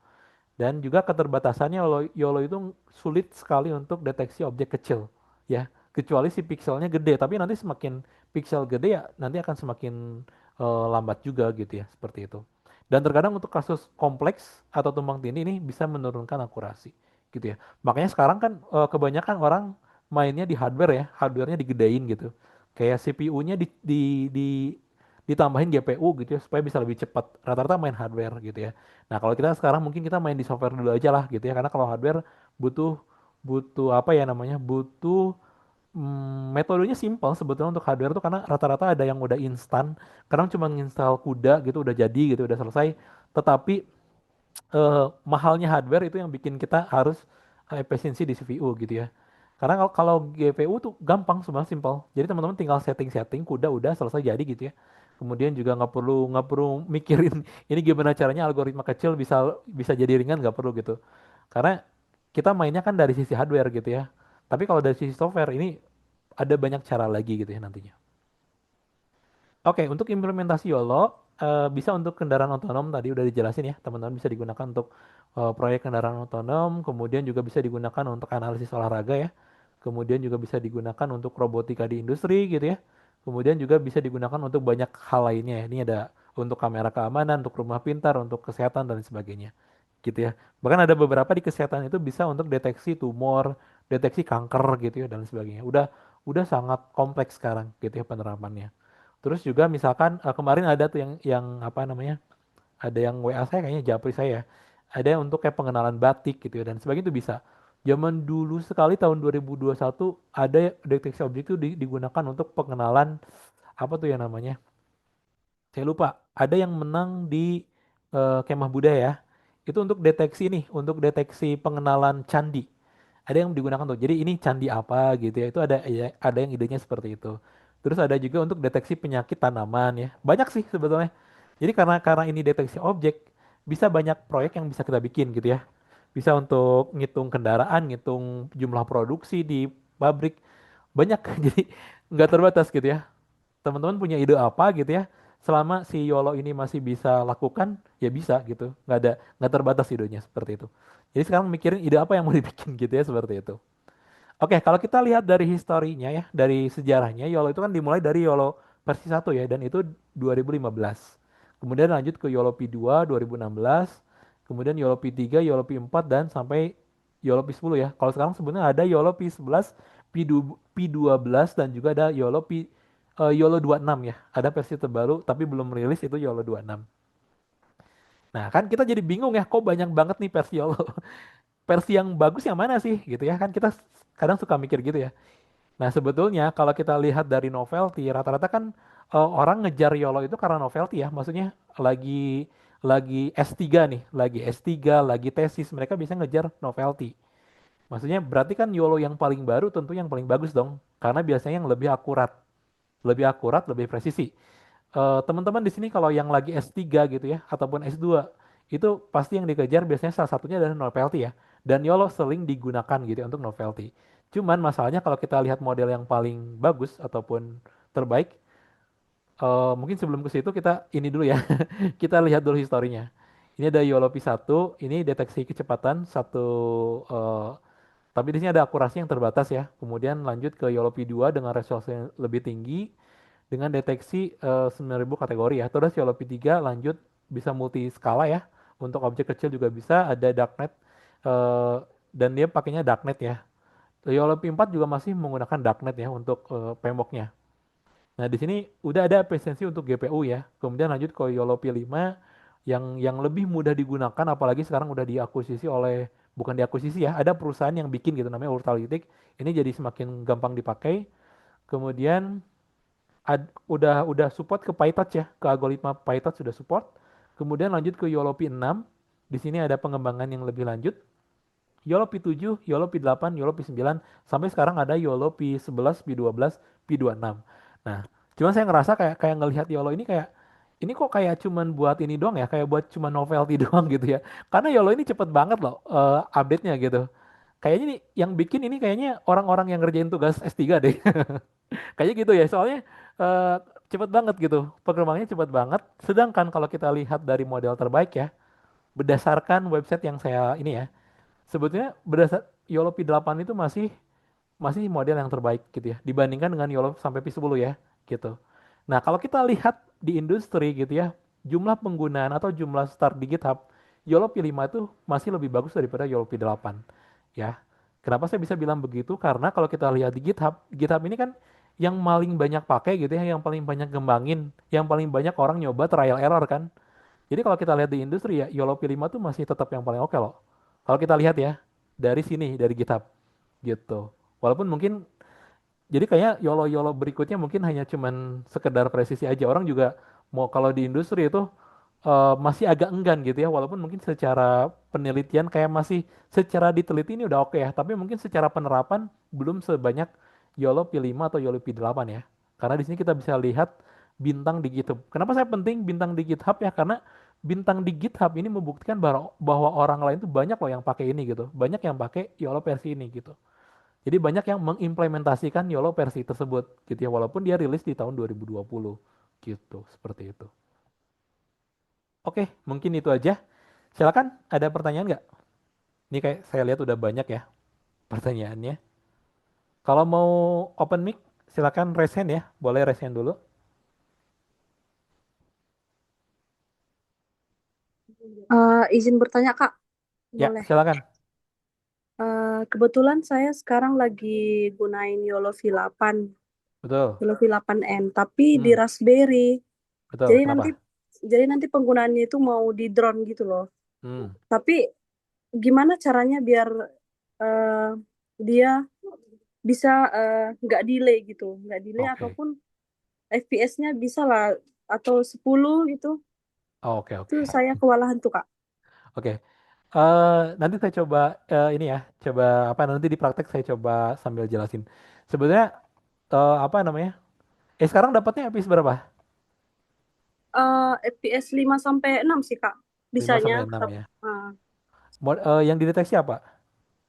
Dan juga keterbatasannya YOLO itu sulit sekali untuk deteksi objek kecil, ya. Kecuali si pixelnya gede, tapi nanti semakin pixel gede ya nanti akan semakin lambat juga gitu ya, seperti itu. Dan terkadang untuk kasus kompleks atau tumpang tindih ini bisa menurunkan akurasi, gitu ya. Makanya sekarang kan kebanyakan orang mainnya di hardware ya, hardwarenya digedein gitu. Kayak CPU-nya ditambahin GPU gitu ya supaya bisa lebih cepat. Rata-rata main hardware gitu ya. Nah, kalau kita sekarang mungkin kita main di software dulu aja lah gitu ya. Karena kalau hardware butuh butuh apa ya namanya? Butuh metodenya simpel sebetulnya untuk hardware tuh karena rata-rata ada yang udah instan. Kadang cuma install CUDA gitu udah jadi gitu udah selesai. Tetapi mahalnya hardware itu yang bikin kita harus efisiensi di CPU gitu ya. Karena kalau GPU tuh gampang sebenarnya simpel. Jadi teman-teman tinggal setting-setting, kuda udah selesai jadi gitu ya. Kemudian juga nggak perlu mikirin ini gimana caranya algoritma kecil bisa bisa jadi ringan nggak perlu gitu. Karena kita mainnya kan dari sisi hardware gitu ya. Tapi kalau dari sisi software ini ada banyak cara lagi gitu ya nantinya. Oke, untuk implementasi YOLO bisa untuk kendaraan otonom tadi udah dijelasin ya, teman-teman bisa digunakan untuk proyek kendaraan otonom, kemudian juga bisa digunakan untuk analisis olahraga ya, kemudian juga bisa digunakan untuk robotika di industri gitu ya, kemudian juga bisa digunakan untuk banyak hal lainnya ya. Ini ada untuk kamera keamanan, untuk rumah pintar, untuk kesehatan dan sebagainya, gitu ya. Bahkan ada beberapa di kesehatan itu bisa untuk deteksi tumor, deteksi kanker gitu ya dan sebagainya. Udah sangat kompleks sekarang gitu ya penerapannya. Terus juga misalkan kemarin ada tuh yang apa namanya? Ada yang WA saya kayaknya japri saya. Ada yang untuk kayak pengenalan batik gitu ya dan sebagainya itu bisa. Zaman dulu sekali tahun 2021 ada deteksi objek itu digunakan untuk pengenalan apa tuh ya namanya? Saya lupa. Ada yang menang di Kemah Budaya. Itu untuk deteksi nih, untuk deteksi pengenalan candi. Ada yang digunakan tuh. Jadi ini candi apa gitu ya. Itu ada ya, ada yang idenya seperti itu. Terus ada juga untuk deteksi penyakit tanaman ya. Banyak sih sebetulnya. Jadi karena ini deteksi objek, bisa banyak proyek yang bisa kita bikin gitu ya. Bisa untuk ngitung kendaraan, ngitung jumlah produksi di pabrik. Banyak. Jadi nggak terbatas gitu ya. Teman-teman punya ide apa gitu ya. Selama si YOLO ini masih bisa lakukan, ya bisa gitu. Nggak terbatas idenya seperti itu. Jadi sekarang mikirin ide apa yang mau dibikin gitu ya seperti itu. Oke, kalau kita lihat dari historinya ya, dari sejarahnya, YOLO itu kan dimulai dari YOLO versi 1 ya, dan itu 2015. Kemudian lanjut ke YOLO P2 2016, kemudian YOLO P3, YOLO P4, dan sampai YOLO P10 ya. Kalau sekarang sebenarnya ada YOLO P11, P12, dan juga ada YOLO 26 ya. Ada versi terbaru, tapi belum rilis itu YOLO 26. Nah, kan kita jadi bingung ya, kok banyak banget nih versi YOLO. Versi yang bagus yang mana sih gitu ya, kan kita kadang suka mikir gitu ya. Nah, sebetulnya kalau kita lihat dari novelty, rata-rata kan orang ngejar YOLO itu karena novelty ya. Maksudnya lagi S3 nih, lagi S3, lagi tesis, mereka bisa ngejar novelty. Maksudnya berarti kan YOLO yang paling baru tentu yang paling bagus dong. Karena biasanya yang lebih akurat, lebih presisi. Teman-teman di sini kalau yang lagi S3 gitu ya, ataupun S2, itu pasti yang dikejar biasanya salah satunya adalah novelty ya. Dan YOLO sering digunakan gitu ya untuk novelty. Cuman masalahnya kalau kita lihat model yang paling bagus ataupun terbaik, mungkin sebelum ke situ kita ini dulu ya. Kita lihat dulu historinya. Ini ada YOLO P1, ini deteksi kecepatan satu, eh, tapi di sini ada akurasi yang terbatas ya. Kemudian lanjut ke YOLO P2 dengan resolusi yang lebih tinggi, dengan deteksi 9.000 kategori ya. Terus YOLO P3 lanjut bisa multi skala ya. Untuk objek kecil juga bisa, ada darknet, eh, dan dia pakainya darknet ya. YOLO P4 juga masih menggunakan darknet ya untuk PMOK-nya. Nah, di sini udah ada presensi untuk GPU ya. Kemudian lanjut ke YOLO P5 yang lebih mudah digunakan, apalagi sekarang udah diakuisisi oleh, bukan diakuisisi ya, ada perusahaan yang bikin gitu namanya Urtalytic. Ini jadi semakin gampang dipakai. Kemudian udah support ke PyTorch ya, ke algoritma PyTorch sudah support. Kemudian lanjut ke YOLO P6. Di sini ada pengembangan yang lebih lanjut. YOLO P7, YOLO P8, YOLO P9, sampai sekarang ada YOLO P11, P12, P26. Nah, cuman saya ngerasa kayak kayak ngelihat YOLO ini kayak ini kok kayak cuman buat ini doang ya, kayak buat cuma novelty doang gitu ya. Karena YOLO ini cepet banget loh update-nya gitu. Kayaknya nih yang bikin ini kayaknya orang-orang yang ngerjain tugas S3 deh. Kayaknya gitu ya, soalnya eh, cepet banget gitu. Perkembangannya cepet banget. Sedangkan kalau kita lihat dari model terbaik ya, berdasarkan website yang saya ini ya, sebetulnya berdasar YOLO P8 itu masih masih model yang terbaik gitu ya dibandingkan dengan YOLO sampai P10 ya gitu. Nah, kalau kita lihat di industri gitu ya, jumlah penggunaan atau jumlah start di GitHub, YOLO P5 itu masih lebih bagus daripada YOLO P8 ya. Kenapa saya bisa bilang begitu? Karena kalau kita lihat di GitHub, GitHub ini kan yang paling banyak pakai gitu ya, yang paling banyak kembangin, yang paling banyak orang nyoba trial error kan. Jadi kalau kita lihat di industri ya, YOLO P5 tuh masih tetap yang paling oke loh. Kalau kita lihat ya, dari sini, dari GitHub gitu. Walaupun mungkin, jadi kayak YOLO-YOLO berikutnya mungkin hanya cuman sekedar presisi aja. Orang juga mau kalau di industri itu masih agak enggan gitu ya. Walaupun mungkin secara penelitian kayak masih secara diteliti ini udah oke ya. Tapi mungkin secara penerapan belum sebanyak YOLO P5 atau YOLO P8 ya. Karena di sini kita bisa lihat bintang di GitHub. Kenapa saya penting bintang di GitHub ya? Karena bintang di GitHub ini membuktikan bahwa orang lain tuh banyak loh yang pakai ini gitu. Banyak yang pakai YOLO versi ini gitu. Jadi banyak yang mengimplementasikan YOLO versi tersebut gitu ya, walaupun dia rilis di tahun 2020 gitu, seperti itu. Oke, mungkin itu aja. Silakan, ada pertanyaan nggak? Ini kayak saya lihat udah banyak ya pertanyaannya. Kalau mau open mic, silakan raise hand ya. Boleh raise hand dulu. Izin bertanya Kak, Ya, boleh. silakan. Kebetulan saya sekarang lagi gunain YOLO V8, Betul. YOLO V8N, tapi di Hmm, Raspberry. betul. Jadi nanti, Kenapa? jadi nanti penggunaannya itu mau di drone gitu loh. Hmm, Tapi gimana caranya biar eh, dia bisa nggak delay gitu, nggak delay oke. ataupun FPS-nya bisa lah atau 10 gitu. Oke, Itu oke. saya kewalahan tuh Kak. Oke. Nanti saya coba ini ya, coba apa nanti di praktek saya coba sambil jelasin. Sebenarnya apa namanya? Sekarang dapatnya episode berapa? FPS 5 sampai 6 sih Kak. 5 Bisanya. sampai 6 ya. eh, Yang dideteksi apa?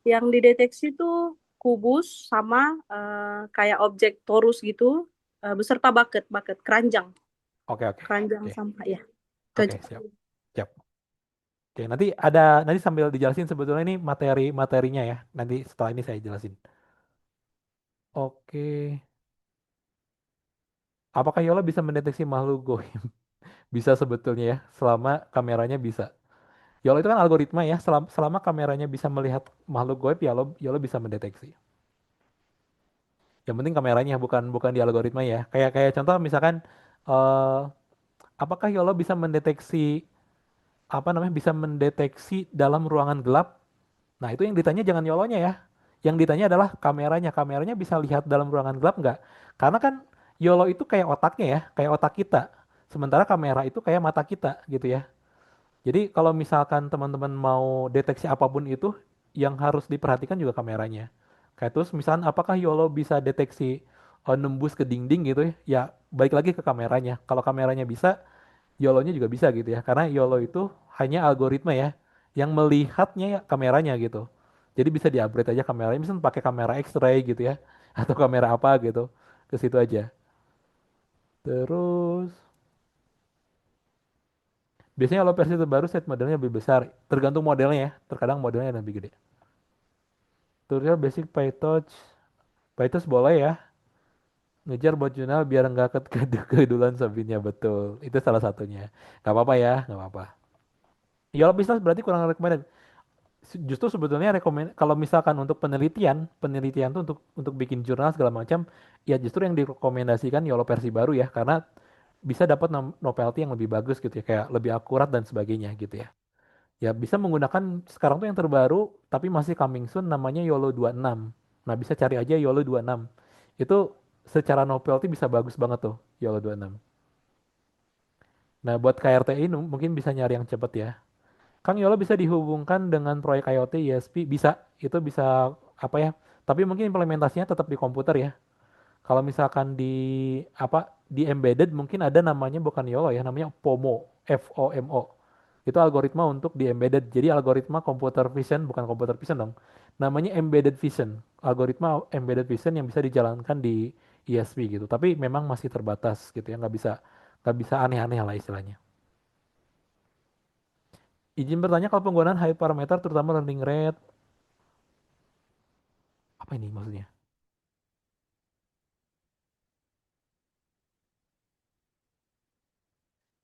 Yang dideteksi tuh kubus sama kayak objek torus gitu, beserta bucket, bucket, keranjang, Oke, oke. keranjang Oke, sampah ya. Itu oke, aja. siap. Siap. Oke, nanti sambil dijelasin sebetulnya ini materinya ya. Nanti setelah ini saya jelasin. Oke. Apakah Yola bisa mendeteksi makhluk goib? Bisa sebetulnya ya, selama kameranya bisa. Yola itu kan algoritma ya, selama kameranya bisa melihat makhluk goib, Yola bisa mendeteksi. Yang penting kameranya bukan bukan di algoritma ya. Kayak kayak contoh misalkan eh apakah Yola bisa mendeteksi apa namanya bisa mendeteksi dalam ruangan gelap. Nah, itu yang ditanya jangan YOLO-nya ya. Yang ditanya adalah kameranya. Kameranya bisa lihat dalam ruangan gelap nggak? Karena kan YOLO itu kayak otaknya ya, kayak otak kita. Sementara kamera itu kayak mata kita gitu ya. Jadi kalau misalkan teman-teman mau deteksi apapun itu, yang harus diperhatikan juga kameranya. Kayak terus misalkan apakah YOLO bisa deteksi nembus ke dinding gitu ya? Ya balik lagi ke kameranya. Kalau kameranya bisa, YOLO-nya juga bisa gitu ya. Karena YOLO itu hanya algoritma ya yang melihatnya ya kameranya gitu. Jadi bisa di-upgrade aja kameranya, misalnya pakai kamera X-ray gitu ya atau kamera apa gitu. Ke situ aja. Terus biasanya kalau versi terbaru set modelnya lebih besar, tergantung modelnya ya. Terkadang modelnya lebih gede. Tutorial basic PyTorch, PyTorch boleh ya. Ngejar bot jurnal biar nggak kedulan sabinnya betul. Itu salah satunya. Gak apa-apa ya, gak apa-apa. YOLO business berarti kurang recommended. Justru sebetulnya kalau misalkan untuk penelitian tuh untuk bikin jurnal segala macam, ya justru yang direkomendasikan YOLO versi baru ya, karena bisa dapat novelty yang lebih bagus gitu ya, kayak lebih akurat dan sebagainya gitu ya. Ya bisa menggunakan sekarang tuh yang terbaru, tapi masih coming soon namanya YOLO 26. Nah bisa cari aja YOLO 26. Itu secara novelty bisa bagus banget tuh YOLO 26. Nah buat KRTI mungkin bisa nyari yang cepet ya. Kang Yola bisa dihubungkan dengan proyek IoT ISP bisa itu bisa apa ya? Tapi mungkin implementasinya tetap di komputer ya. Kalau misalkan di apa di embedded mungkin ada namanya bukan Yola ya, namanya FOMO, FOMO. Itu algoritma untuk di embedded. Jadi algoritma computer vision bukan computer vision dong. Namanya embedded vision. Algoritma embedded vision yang bisa dijalankan di ISP gitu. Tapi memang masih terbatas gitu ya, nggak bisa aneh-aneh lah istilahnya. Izin bertanya kalau penggunaan hyperparameter terutama learning rate, apa ini maksudnya?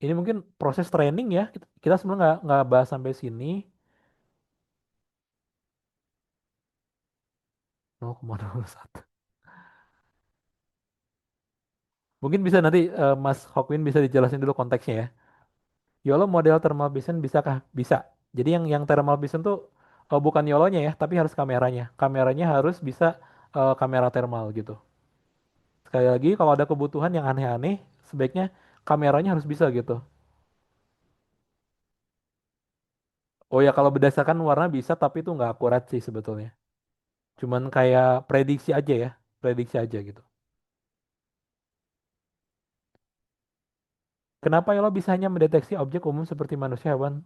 Ini mungkin proses training ya. Kita sebenarnya nggak bahas sampai sini. 0,01. Mungkin bisa nanti Mas Hokwin bisa dijelasin dulu konteksnya ya. YOLO model thermal vision bisakah? Bisa. Jadi yang thermal vision tuh bukan YOLO-nya ya, tapi harus kameranya. Kameranya harus bisa kamera thermal gitu. Sekali lagi, kalau ada kebutuhan yang aneh-aneh, sebaiknya kameranya harus bisa gitu. Oh ya, kalau berdasarkan warna bisa, tapi itu nggak akurat sih sebetulnya. Cuman kayak prediksi aja ya, prediksi aja gitu. Kenapa YOLO bisa hanya mendeteksi objek umum seperti manusia, hewan?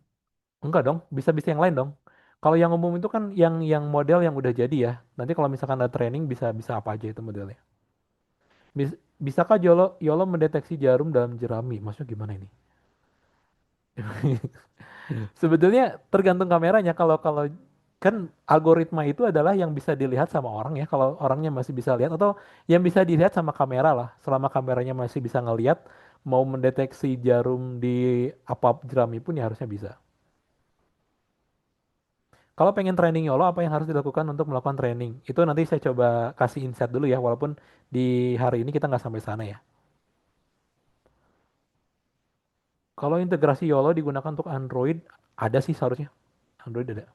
Enggak dong, bisa-bisa yang lain dong. Kalau yang umum itu kan yang model yang udah jadi ya. Nanti kalau misalkan ada training bisa bisa apa aja itu modelnya. Bisakah YOLO mendeteksi jarum dalam jerami? Maksudnya gimana ini? Sebetulnya tergantung kameranya. Kalau kalau kan algoritma itu adalah yang bisa dilihat sama orang ya. Kalau orangnya masih bisa lihat atau yang bisa dilihat sama kamera lah. Selama kameranya masih bisa ngelihat, mau mendeteksi jarum di apa jerami pun ya harusnya bisa. Kalau pengen training YOLO, apa yang harus dilakukan untuk melakukan training? Itu nanti saya coba kasih insight dulu ya, walaupun di hari ini kita nggak sampai sana ya. Kalau integrasi YOLO digunakan untuk Android, ada sih seharusnya. Android ada.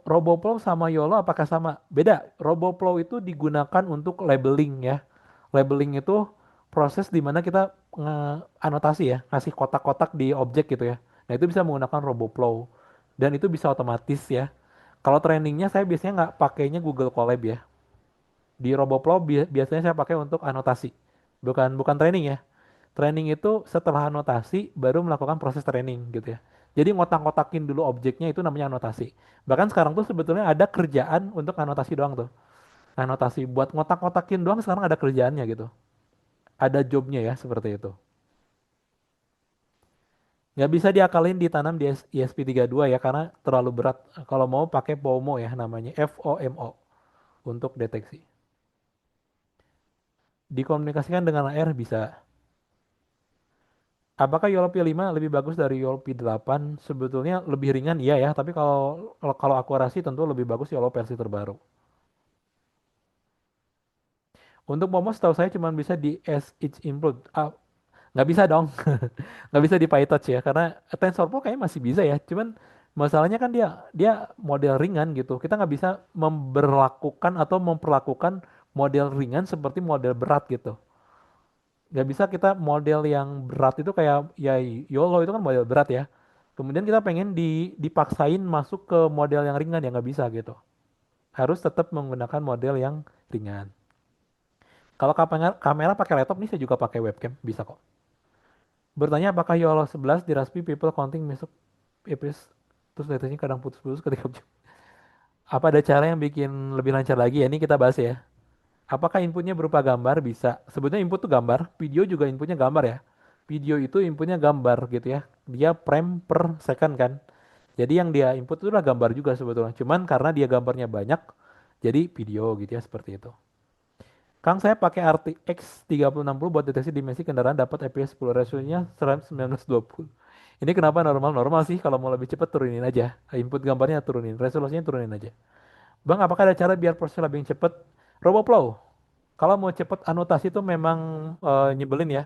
RoboFlow sama YOLO apakah sama? Beda. RoboFlow itu digunakan untuk labeling ya. Labeling itu proses di mana kita anotasi ya, ngasih kotak-kotak di objek gitu ya. Nah itu bisa menggunakan RoboFlow. Dan itu bisa otomatis ya. Kalau trainingnya saya biasanya nggak pakainya Google Colab ya. Di RoboFlow biasanya saya pakai untuk anotasi. Bukan bukan training ya. Training itu setelah anotasi baru melakukan proses training gitu ya. Jadi ngotak-ngotakin dulu objeknya itu namanya anotasi. Bahkan sekarang tuh sebetulnya ada kerjaan untuk anotasi doang tuh. Anotasi buat ngotak-ngotakin doang sekarang ada kerjaannya gitu. Ada jobnya ya seperti itu. Nggak bisa diakalin ditanam di ESP32 ya karena terlalu berat. Kalau mau pakai FOMO ya namanya FOMO untuk deteksi. Dikomunikasikan dengan AR bisa. Apakah YOLO P5 lebih bagus dari YOLO P8? Sebetulnya lebih ringan iya ya, tapi kalau kalau akurasi tentu lebih bagus YOLO versi terbaru. Untuk Momo setahu saya cuma bisa di as it's input. Ah, nggak bisa dong, nggak bisa di PyTorch ya, karena TensorFlow kayaknya masih bisa ya. Cuman masalahnya kan dia dia model ringan gitu. Kita nggak bisa memberlakukan atau memperlakukan model ringan seperti model berat gitu. Nggak bisa kita model yang berat itu kayak ya YOLO itu kan model berat ya. Kemudian kita pengen dipaksain masuk ke model yang ringan ya nggak bisa gitu. Harus tetap menggunakan model yang ringan. Kalau kamera pakai laptop nih saya juga pakai webcam bisa kok. Bertanya apakah YOLO 11 di Raspi people counting masuk EPS terus deteksinya kadang putus-putus ketika apa ada cara yang bikin lebih lancar lagi ya ini kita bahas ya. Apakah inputnya berupa gambar? Bisa. Sebetulnya input tuh gambar, video juga inputnya gambar ya. Video itu inputnya gambar gitu ya. Dia frame per second kan. Jadi yang dia input itu adalah gambar juga sebetulnya. Cuman karena dia gambarnya banyak, jadi video gitu ya seperti itu. Kang saya pakai RTX 3060 buat deteksi dimensi kendaraan dapat FPS 10 resolusinya 1920. Ini kenapa normal-normal sih kalau mau lebih cepat turunin aja. Input gambarnya turunin, resolusinya turunin aja. Bang, apakah ada cara biar prosesnya lebih cepat? RoboFlow. Kalau mau cepet anotasi itu memang nyebelin ya.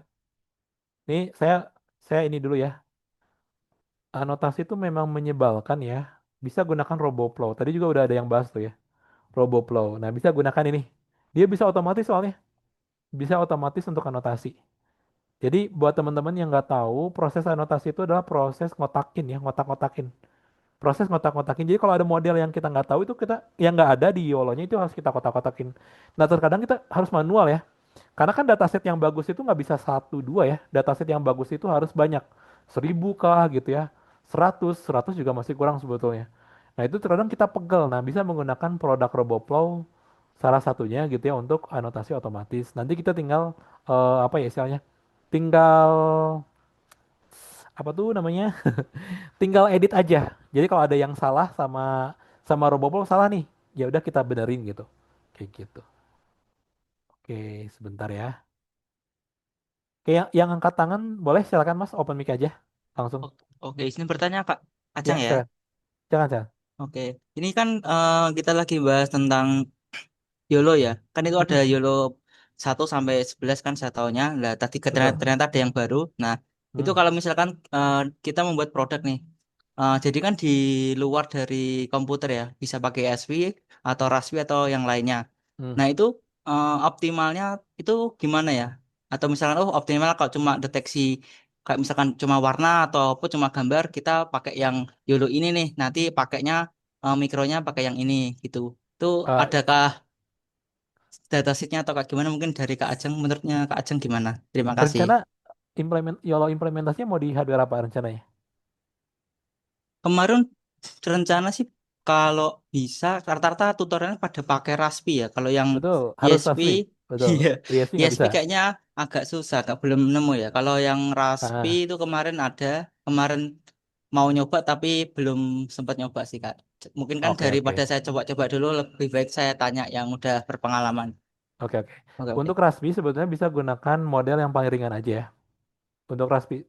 Nih saya ini dulu ya. Anotasi itu memang menyebalkan ya. Bisa gunakan RoboFlow. Tadi juga udah ada yang bahas tuh ya. RoboFlow. Nah, bisa gunakan ini. Dia bisa otomatis soalnya. Bisa otomatis untuk anotasi. Jadi buat teman-teman yang nggak tahu, proses anotasi itu adalah proses ngotakin ya, ngotak-ngotakin. Proses ngotak-ngotakin. Jadi kalau ada model yang kita nggak tahu itu kita yang nggak ada di YOLO-nya itu harus kita kotak-kotakin. Nah terkadang kita harus manual ya. Karena kan dataset yang bagus itu nggak bisa satu dua ya. Dataset yang bagus itu harus banyak. 1000 kah gitu ya. 100 juga masih kurang sebetulnya. Nah itu terkadang kita pegel. Nah bisa menggunakan produk RoboFlow salah satunya gitu ya untuk anotasi otomatis. Nanti kita tinggal apa ya istilahnya? Tinggal apa tuh namanya? Tinggal edit aja. Jadi kalau ada yang salah sama sama RoboFlow salah nih, ya udah kita benerin gitu. Kayak gitu. Oke, sebentar ya. Oke, yang angkat tangan boleh silakan Mas, open mic aja. Langsung. Oke, izin bertanya Kak Ya, Acang ya. silakan. Jangan, jangan. Oke, ini kan kita lagi bahas tentang YOLO ya. Kan itu ada Mm-mm. YOLO 1 sampai 11 kan saya tahunya. Lah tadi ternyata, Betul. ternyata ada yang baru. Nah, itu Hmm. kalau misalkan kita membuat produk nih. Jadi kan di luar dari komputer ya, bisa pakai SV atau Raspberry atau yang lainnya. Hmm. Nah, itu optimalnya itu gimana ya? Atau misalkan optimal kalau cuma deteksi kayak misalkan cuma warna atau apa cuma gambar, kita pakai yang YOLO ini nih. Nanti pakainya mikronya pakai yang ini gitu. Itu Eh, adakah datasheetnya atau kayak gimana mungkin dari Kak Ajeng, menurutnya Kak Ajeng gimana? Terima kasih. rencana YOLO implementasinya mau di hardware apa rencananya? Kemarin rencana sih kalau bisa rata-rata tutorialnya pada pakai Raspi ya. Kalau yang Betul, harus ESP, Raspberry. Betul. iya, ISP nggak ESP bisa. kayaknya agak susah, belum nemu ya. Kalau yang Raspi Ah, itu kemarin ada, kemarin mau nyoba tapi belum sempat nyoba sih Kak. Mungkin kan oke oke. daripada saya coba-coba dulu, lebih baik saya tanya yang udah berpengalaman. Oke oke. Oke, oke. Untuk Raspberry sebetulnya bisa gunakan model yang paling ringan aja ya. Untuk Raspberry.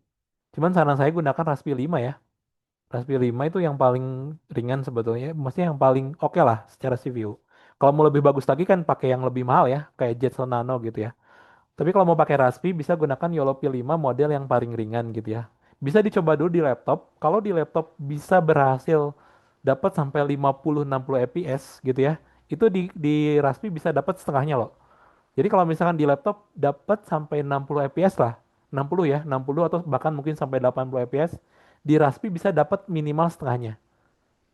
Cuman saran saya gunakan Raspberry 5 ya. Raspberry 5 itu yang paling ringan sebetulnya. Maksudnya yang paling oke lah secara CPU. Kalau mau lebih bagus lagi kan pakai yang lebih mahal ya. Kayak Jetson Nano gitu ya. Tapi kalau mau pakai Raspi bisa gunakan YOLO P5 model yang paling ringan gitu ya. Bisa dicoba dulu di laptop. Kalau di laptop bisa berhasil dapat sampai 50-60 fps gitu ya. Itu di Raspi bisa dapat setengahnya loh. Jadi kalau misalkan di laptop dapat sampai 60 fps lah. 60 ya, 60 atau bahkan mungkin sampai 80 fps. Di Raspi bisa dapat minimal setengahnya.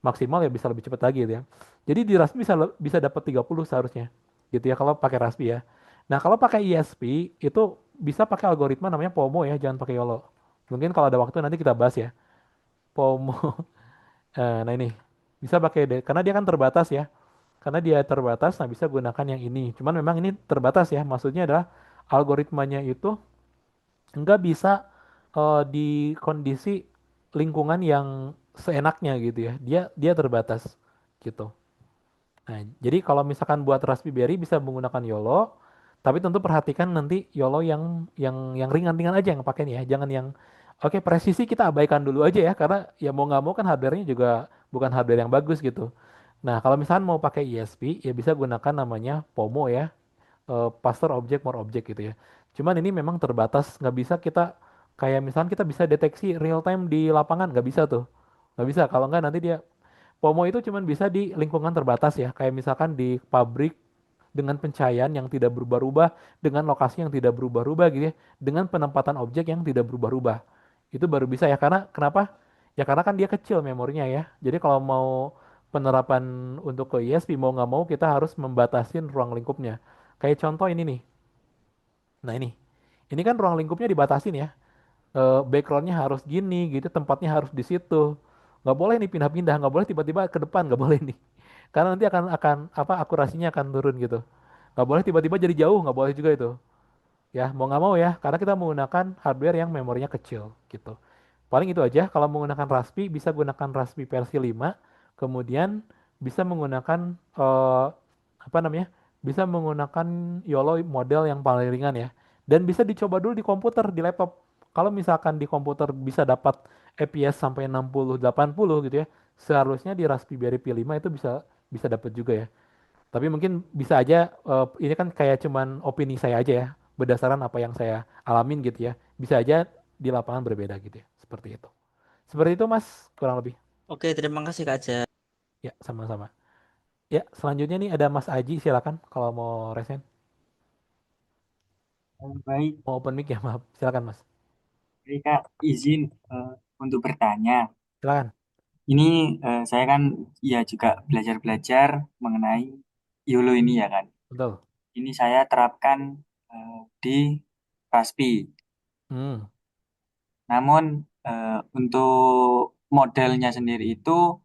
Maksimal ya bisa lebih cepat lagi gitu ya. Jadi di Raspi bisa dapat 30 seharusnya. Gitu ya kalau pakai Raspi ya. Nah, kalau pakai ISP itu bisa pakai algoritma namanya POMO ya, jangan pakai YOLO. Mungkin kalau ada waktu nanti kita bahas ya. POMO. Nah ini bisa pakai karena dia kan terbatas ya. Karena dia terbatas, nah bisa gunakan yang ini. Cuman memang ini terbatas ya. Maksudnya adalah algoritmanya itu nggak bisa di kondisi lingkungan yang seenaknya gitu ya. Dia dia terbatas gitu. Nah, jadi kalau misalkan buat Raspberry bisa menggunakan YOLO, tapi tentu perhatikan nanti YOLO yang ringan-ringan aja yang pakai ya. Jangan yang oke presisi kita abaikan dulu aja ya karena ya mau nggak mau kan hardware-nya juga bukan hardware yang bagus gitu. Nah, kalau misalkan mau pakai ESP ya bisa gunakan namanya POMO ya, faster object more object gitu ya. Cuman ini memang terbatas, nggak bisa kita kayak misalkan kita bisa deteksi real time di lapangan nggak bisa tuh, nggak bisa. Kalau nggak nanti dia FOMO itu cuman bisa di lingkungan terbatas ya, kayak misalkan di pabrik dengan pencahayaan yang tidak berubah-ubah, dengan lokasi yang tidak berubah-ubah gitu ya, dengan penempatan objek yang tidak berubah-ubah. Itu baru bisa ya, karena kenapa? Ya karena kan dia kecil memorinya ya. Jadi kalau mau penerapan untuk ke ISP mau nggak mau kita harus membatasin ruang lingkupnya. Kayak contoh ini nih. Nah ini kan ruang lingkupnya dibatasin ya. Backgroundnya harus gini gitu, tempatnya harus di situ. Nggak boleh nih pindah-pindah, nggak boleh tiba-tiba ke depan, nggak boleh nih. Karena nanti akan apa akurasinya akan turun gitu. Nggak boleh tiba-tiba jadi jauh, nggak boleh juga itu. Ya mau nggak mau ya, karena kita menggunakan hardware yang memorinya kecil gitu. Paling itu aja. Kalau menggunakan Raspi bisa gunakan Raspi versi 5. Kemudian bisa menggunakan apa namanya? Bisa menggunakan YOLO model yang paling ringan ya. Dan bisa dicoba dulu di komputer, di laptop. Kalau misalkan di komputer bisa dapat FPS sampai 60 80 gitu ya. Seharusnya di Raspberry Pi 5 itu bisa bisa dapat juga ya. Tapi mungkin bisa aja ini kan kayak cuman opini saya aja ya, berdasarkan apa yang saya alamin gitu ya. Bisa aja di lapangan berbeda gitu ya. Seperti itu. Seperti itu Mas, kurang lebih. Oke, terima kasih Kak Ajeng. Ya, sama-sama. Ya, selanjutnya nih ada Mas Aji, silakan kalau mau resen. Baik, Mau open mic ya, maaf. Silakan Mas. jadi Kak izin untuk bertanya. Silakan. Ini saya kan ya juga belajar-belajar mengenai YOLO ini ya kan. Betul. Ini saya terapkan di Raspi. Hmm, Namun untuk modelnya sendiri itu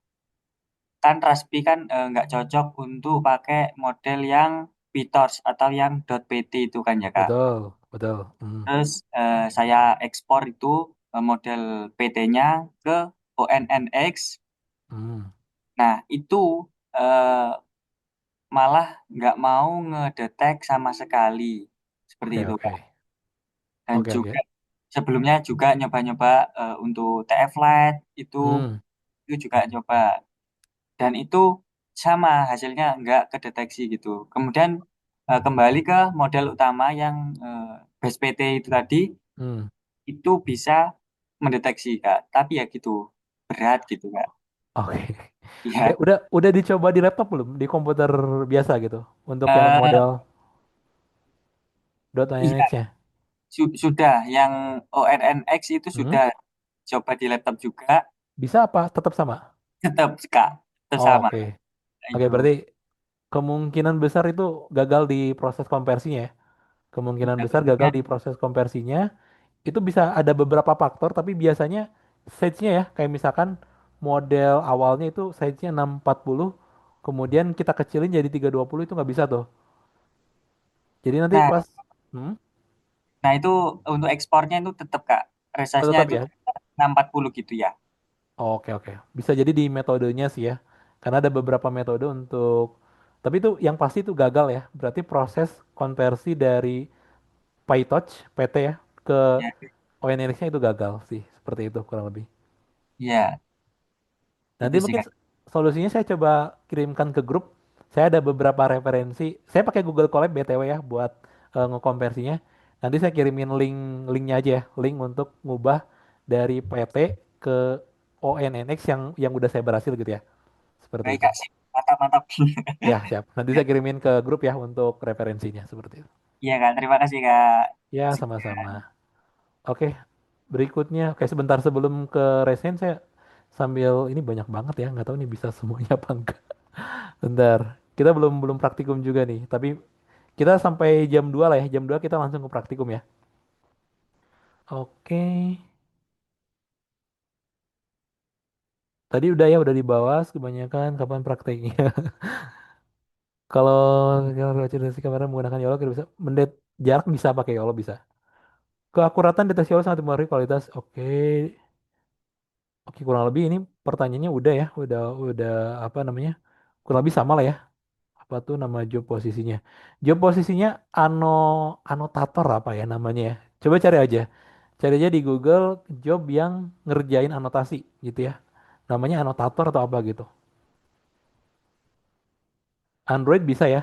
kan Raspi kan nggak cocok untuk pakai model yang PTORS atau yang .pt itu kan ya Kak. betul, betul. Terus saya ekspor itu model PT-nya ke ONNX. Hmm. Nah, itu eh, malah nggak mau ngedetek sama sekali. Seperti Oke, itu, oke. Kak. Dan Oke, oke. juga sebelumnya juga nyoba-nyoba untuk TF Lite Hmm. itu juga nyoba. Dan itu sama hasilnya nggak kedeteksi gitu. Kemudian kembali ke model utama yang base PT itu tadi, Hmm, itu bisa mendeteksi Kak. Tapi ya gitu, berat gitu Kak. oke. Oke, Ya, udah dicoba di laptop belum? Di komputer biasa gitu untuk yang eh, model iya .NX-nya. sudah yang ONNX itu Hmm? sudah coba di laptop juga, Bisa apa? Tetap sama? tetap Kak, tetap Oh, sama oke. Oke, itu. berarti kemungkinan besar itu gagal di proses konversinya ya. Kemungkinan besar gagal Iya, di proses konversinya. Itu bisa ada beberapa faktor, tapi biasanya size-nya ya, kayak misalkan model awalnya itu size-nya 640, kemudian kita kecilin jadi 320 itu nggak bisa tuh. Jadi nanti nah, pas, hmm, nah itu untuk ekspornya itu tetap Kak, oh, resizenya tetap itu ya. 640 gitu ya. Oh, oke oke. Bisa jadi di metodenya sih ya. Karena ada beberapa metode untuk, tapi itu yang pasti itu gagal ya. Berarti proses konversi dari PyTorch, PT ya, ke Ya, ONNX-nya itu gagal sih. Seperti itu kurang lebih. ya Nanti itu sih mungkin Kak. solusinya saya coba kirimkan ke grup. Saya ada beberapa referensi. Saya pakai Google Colab BTW ya buat ngekonversinya. Nanti saya kirimin linknya aja ya, link untuk ngubah dari PT ke ONNX yang udah saya berhasil gitu ya. Seperti Baik itu. Kak, sip. Mantap, mantap. Ya, siap. Nanti saya kirimin ke grup ya untuk referensinya seperti itu. Iya Kak, terima kasih Kak. Ya, sama-sama. Oke, berikutnya. Oke, sebentar sebelum ke resen saya sambil ini banyak banget ya, nggak tahu nih bisa semuanya apa enggak. Bentar, kita belum belum praktikum juga nih, tapi kita sampai jam 2 lah ya. Jam 2 kita langsung ke praktikum ya. Oke. Tadi udah ya, udah dibahas kebanyakan kapan prakteknya. Kalau dari kamera menggunakan YOLO kita bisa mendet jarak bisa pakai YOLO bisa. Keakuratan deteksi YOLO sangat mempengaruhi kualitas. Oke. Oke, kurang lebih ini pertanyaannya udah ya, udah apa namanya? Kurang lebih sama lah ya. Apa tuh nama job posisinya? Job posisinya anotator apa ya namanya ya? Coba cari aja. Cari aja di Google job yang ngerjain anotasi gitu ya. Namanya anotator atau apa gitu. Android bisa ya.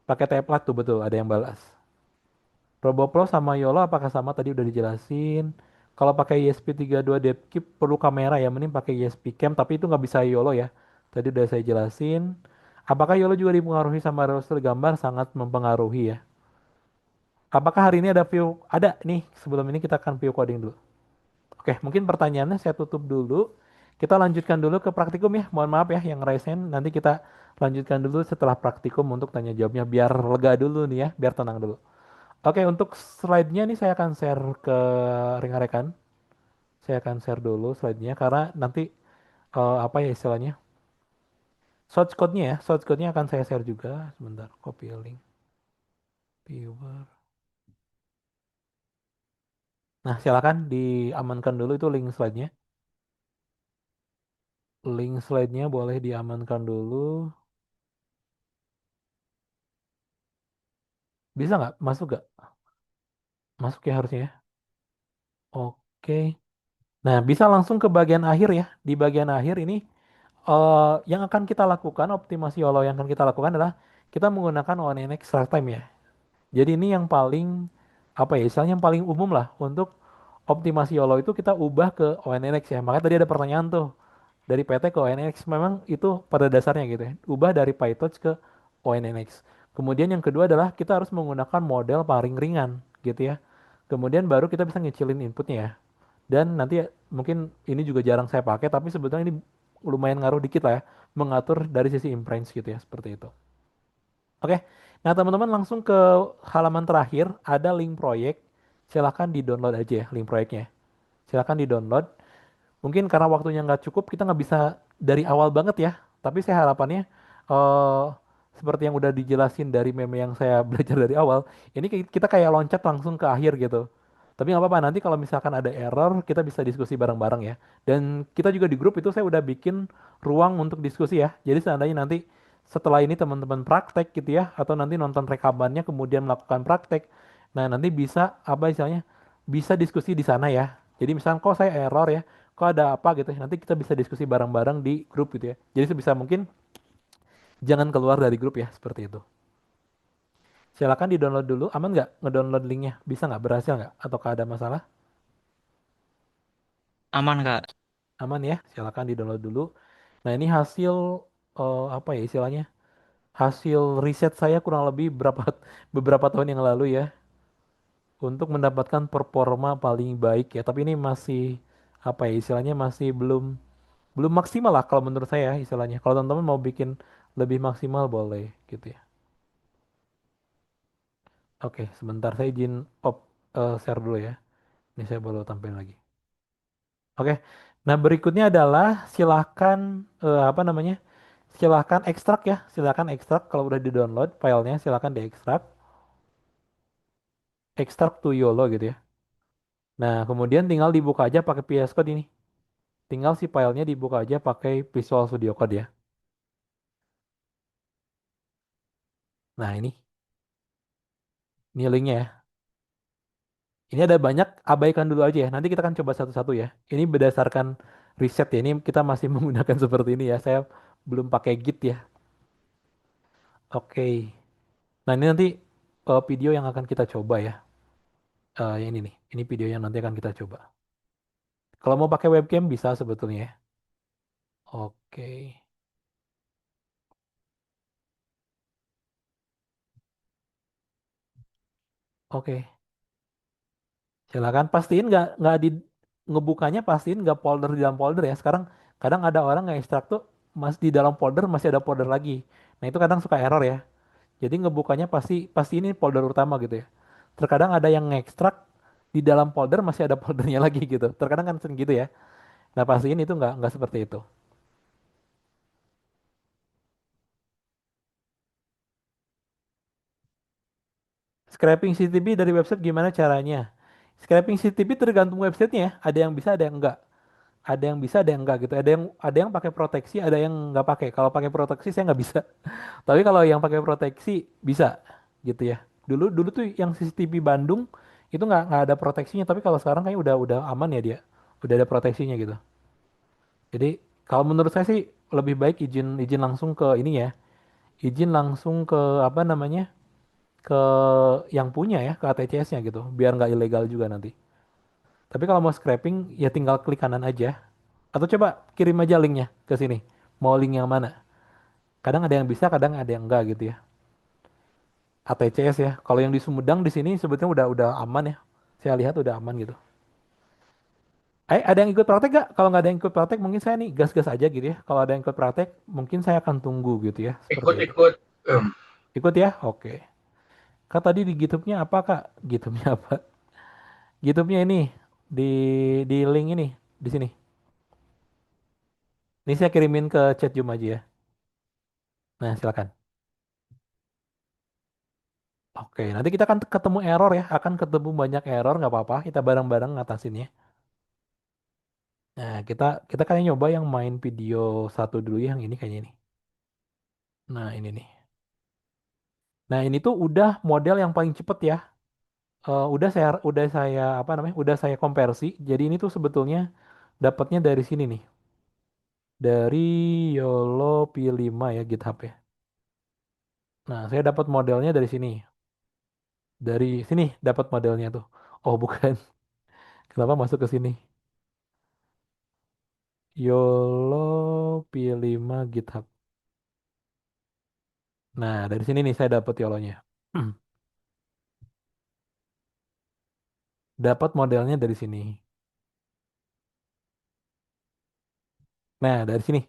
Pakai template tuh betul, ada yang balas. Roboplo sama YOLO apakah sama tadi udah dijelasin. Kalau pakai ESP32 DeepKeep perlu kamera ya, mending pakai ESP Cam tapi itu nggak bisa YOLO ya. Tadi udah saya jelasin. Apakah YOLO juga dipengaruhi sama roster gambar? Sangat mempengaruhi ya. Apakah hari ini ada view? Ada nih, sebelum ini kita akan view coding dulu. Oke, mungkin pertanyaannya saya tutup dulu. Kita lanjutkan dulu ke praktikum ya. Mohon maaf ya yang resen. Nanti kita lanjutkan dulu setelah praktikum untuk tanya jawabnya. Biar lega dulu nih ya, biar tenang dulu. Oke, untuk slide-nya nih saya akan share ke rekan-rekan. Saya akan share dulu slide-nya karena nanti apa ya istilahnya? Source code-nya ya, source code-nya akan saya share juga. Sebentar, copy link, viewer. Nah, silakan diamankan dulu itu link slide-nya. Link slide-nya boleh diamankan dulu. Bisa nggak? Masuk nggak? Masuk ya harusnya ya. Oke. Nah, bisa langsung ke bagian akhir ya. Di bagian akhir ini yang akan kita lakukan, optimasi YOLO yang akan kita lakukan adalah kita menggunakan ONNX Runtime ya. Jadi ini yang paling apa ya, istilahnya yang paling umum lah untuk optimasi YOLO itu kita ubah ke ONNX ya. Makanya tadi ada pertanyaan tuh dari PT ke ONNX memang itu pada dasarnya gitu ya. Ubah dari PyTorch ke ONNX. Kemudian yang kedua adalah kita harus menggunakan model paling ringan gitu ya. Kemudian baru kita bisa ngecilin inputnya ya. Dan nanti mungkin ini juga jarang saya pakai tapi sebetulnya ini lumayan ngaruh dikit lah ya. Mengatur dari sisi inference gitu ya seperti itu. Oke, nah teman-teman langsung ke halaman terakhir, ada link proyek. Silahkan di-download aja ya link proyeknya. Silahkan di-download. Mungkin karena waktunya nggak cukup, kita nggak bisa dari awal banget ya. Tapi saya harapannya eh seperti yang udah dijelasin dari meme yang saya belajar dari awal, ini kita kayak loncat langsung ke akhir gitu. Tapi nggak apa-apa, nanti kalau misalkan ada error, kita bisa diskusi bareng-bareng ya. Dan kita juga di grup itu saya udah bikin ruang untuk diskusi ya. Jadi seandainya nanti setelah ini teman-teman praktek gitu ya, atau nanti nonton rekamannya kemudian melakukan praktek, nah nanti bisa apa istilahnya, bisa diskusi di sana ya. Jadi misalkan kok saya error ya, kok ada apa gitu ya. Nanti kita bisa diskusi bareng-bareng di grup gitu ya. Jadi sebisa mungkin jangan keluar dari grup ya, seperti itu. Silakan di-download dulu. Aman nggak ngedownload linknya? Bisa nggak? Berhasil nggak? Ataukah ada masalah? Aman, Kak. Aman ya. Silakan di-download dulu. Nah ini hasil apa ya istilahnya? Hasil riset saya kurang lebih beberapa tahun yang lalu ya untuk mendapatkan performa paling baik ya. Tapi ini masih apa ya istilahnya masih belum belum maksimal lah kalau menurut saya istilahnya. Kalau teman-teman mau bikin lebih maksimal boleh gitu ya. Oke, sebentar saya izin share dulu ya. Ini saya baru tampilin lagi. Oke. Nah, berikutnya adalah silahkan apa namanya? Silahkan ekstrak ya. Silahkan ekstrak kalau udah di-download filenya silahkan diekstrak. Ekstrak to YOLO gitu ya. Nah, kemudian tinggal dibuka aja pakai VS Code ini. Tinggal si filenya dibuka aja pakai Visual Studio Code ya. Nah, ini linknya ya. Ini ada banyak, abaikan dulu aja ya. Nanti kita akan coba satu-satu ya. Ini berdasarkan riset ya. Ini kita masih menggunakan seperti ini ya. Saya belum pakai Git ya. Oke. Nah, ini nanti video yang akan kita coba ya. Yang ini nih. Ini video yang nanti akan kita coba. Kalau mau pakai webcam bisa sebetulnya ya. Oke. Oke. Silakan pastiin nggak di ngebukanya pastiin nggak folder di dalam folder ya. Sekarang kadang ada orang nggak ekstrak tuh di dalam folder masih ada folder lagi. Nah itu kadang suka error ya. Jadi ngebukanya pasti pasti ini folder utama gitu ya. Terkadang ada yang ngekstrak di dalam folder masih ada foldernya lagi gitu. Terkadang kan sering gitu ya. Nah pastiin itu nggak seperti itu. Scraping CTB dari website gimana caranya? Scraping CTB tergantung websitenya ya. Ada yang bisa, ada yang enggak. Ada yang bisa, ada yang enggak gitu. Ada yang pakai proteksi, ada yang nggak pakai. Kalau pakai proteksi saya nggak bisa. Tapi kalau yang pakai proteksi bisa gitu ya. Dulu dulu tuh yang CCTV Bandung itu nggak ada proteksinya. Tapi kalau sekarang kayaknya udah aman ya dia. Udah ada proteksinya gitu. Jadi kalau menurut saya sih lebih baik izin izin langsung ke ini ya. Izin langsung ke apa namanya? Ke yang punya ya, ke ATCS-nya gitu. Biar nggak ilegal juga nanti. Tapi kalau mau scraping ya tinggal klik kanan aja. Atau coba kirim aja linknya ke sini. Mau link yang mana? Kadang ada yang bisa, kadang ada yang enggak gitu ya. ATCS ya. Kalau yang di Sumedang di sini sebetulnya udah aman ya. Saya lihat udah aman gitu. Ada yang ikut praktek gak? Kalau nggak ada yang ikut praktek, mungkin saya nih gas-gas aja gitu ya. Kalau ada yang ikut praktek, mungkin saya akan tunggu gitu ya. Seperti itu. Ikut-ikut. Ikut ya? Oke. Kak tadi di GitHub-nya apa Kak? GitHub-nya apa? GitHub-nya ini di link ini di sini. Ini saya kirimin ke chat Zoom aja ya. Nah, silakan. Oke, nanti kita akan ketemu error ya. Akan ketemu banyak error, nggak apa-apa. Kita bareng-bareng ngatasinnya. Nah, kita kita kayaknya nyoba yang main video satu dulu ya, yang ini kayaknya ini. Nah, ini nih. Nah, ini tuh udah model yang paling cepet ya. Udah saya apa namanya? Udah saya konversi. Jadi ini tuh sebetulnya dapatnya dari sini nih. Dari YOLO P5 ya GitHub ya. Nah, saya dapat modelnya dari sini. Dari sini dapat modelnya tuh. Oh, bukan. Kenapa masuk ke sini? YOLO P5 GitHub. Nah, dari sini nih saya dapat YOLO-nya. Dapat modelnya dari sini. Nah, dari sini.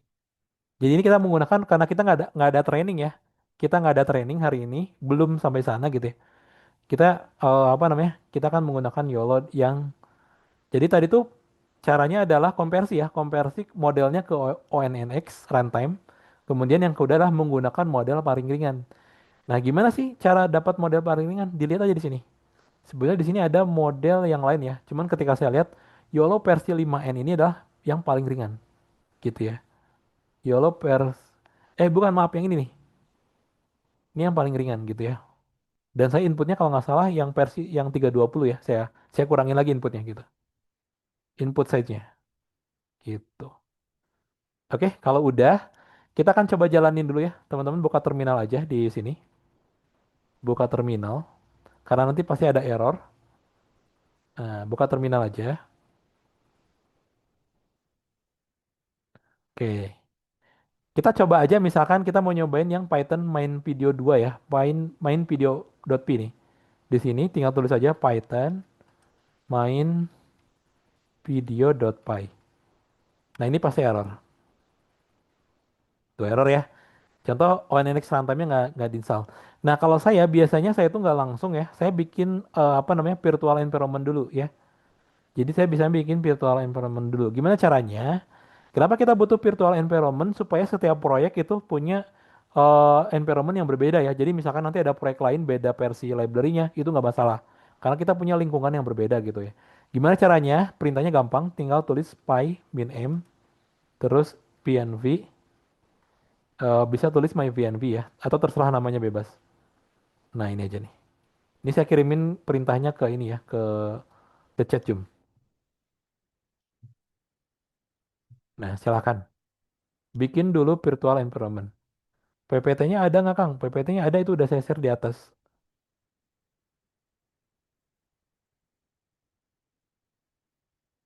Jadi ini kita menggunakan karena kita nggak ada training ya. Kita nggak ada training hari ini, belum sampai sana gitu ya. Kita apa namanya? Kita akan menggunakan YOLO yang jadi tadi tuh caranya adalah konversi ya, konversi modelnya ke ONNX runtime. Kemudian yang kedua adalah menggunakan model paling ringan. Nah, gimana sih cara dapat model paling ringan? Dilihat aja di sini. Sebenarnya di sini ada model yang lain ya. Cuman ketika saya lihat YOLO versi 5N ini adalah yang paling ringan gitu ya. YOLO bukan maaf yang ini nih. Ini yang paling ringan gitu ya. Dan saya inputnya kalau nggak salah yang versi yang 320 ya. Saya kurangin lagi inputnya gitu. Input size-nya gitu. Oke, kalau udah kita akan coba jalanin dulu ya. Teman-teman buka terminal aja di sini. buka terminal, karena nanti pasti ada error. Nah, buka terminal aja. Oke. Kita coba aja misalkan kita mau nyobain yang Python main video 2 ya. Main video.py nih. Di sini tinggal tulis aja Python main video.py. Nah, ini pasti error. Tuh error ya. Contoh ONNX runtime-nya nggak diinstal. Nah, kalau saya biasanya saya tuh nggak langsung ya. Saya bikin apa namanya virtual environment dulu ya. Jadi saya bisa bikin virtual environment dulu. Gimana caranya? Kenapa kita butuh virtual environment supaya setiap proyek itu punya environment yang berbeda ya. Jadi misalkan nanti ada proyek lain beda versi library-nya, itu nggak masalah. Karena kita punya lingkungan yang berbeda gitu ya. Gimana caranya? Perintahnya gampang, tinggal tulis py min m, terus pnv, bisa tulis my pnv ya, atau terserah namanya bebas. Nah ini aja nih. Ini saya kirimin perintahnya ke ini ya, ke chat Zoom. Nah silakan, bikin dulu virtual environment. PPT-nya ada nggak Kang? PPT-nya ada, itu udah saya share di atas.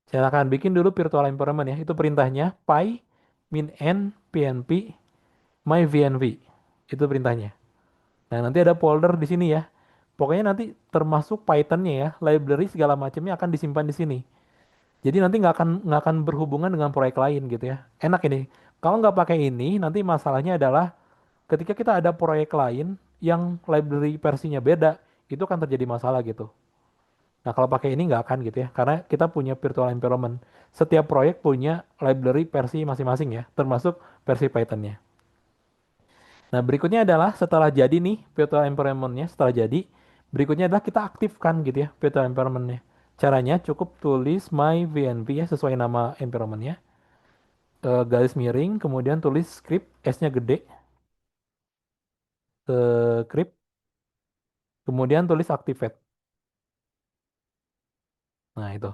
Silakan bikin dulu virtual environment ya. Itu perintahnya py min n pnp my vnv. Itu perintahnya. Nah, nanti ada folder di sini ya. Pokoknya nanti termasuk Python-nya ya, library segala macamnya akan disimpan di sini. Jadi nanti nggak akan berhubungan dengan proyek lain gitu ya. Enak ini. Kalau nggak pakai ini, nanti masalahnya adalah ketika kita ada proyek lain yang library versinya beda, itu akan terjadi masalah gitu. Nah, kalau pakai ini nggak akan gitu ya, karena kita punya virtual environment. Setiap proyek punya library versi masing-masing ya, termasuk versi Python-nya. Nah, berikutnya adalah setelah jadi nih virtual environment-nya, setelah jadi, berikutnya adalah kita aktifkan gitu ya virtual environment-nya. Caranya cukup tulis my VNV ya, sesuai nama environment-nya. Garis miring, kemudian tulis script, S-nya gede, script, kemudian tulis activate. Nah, itu.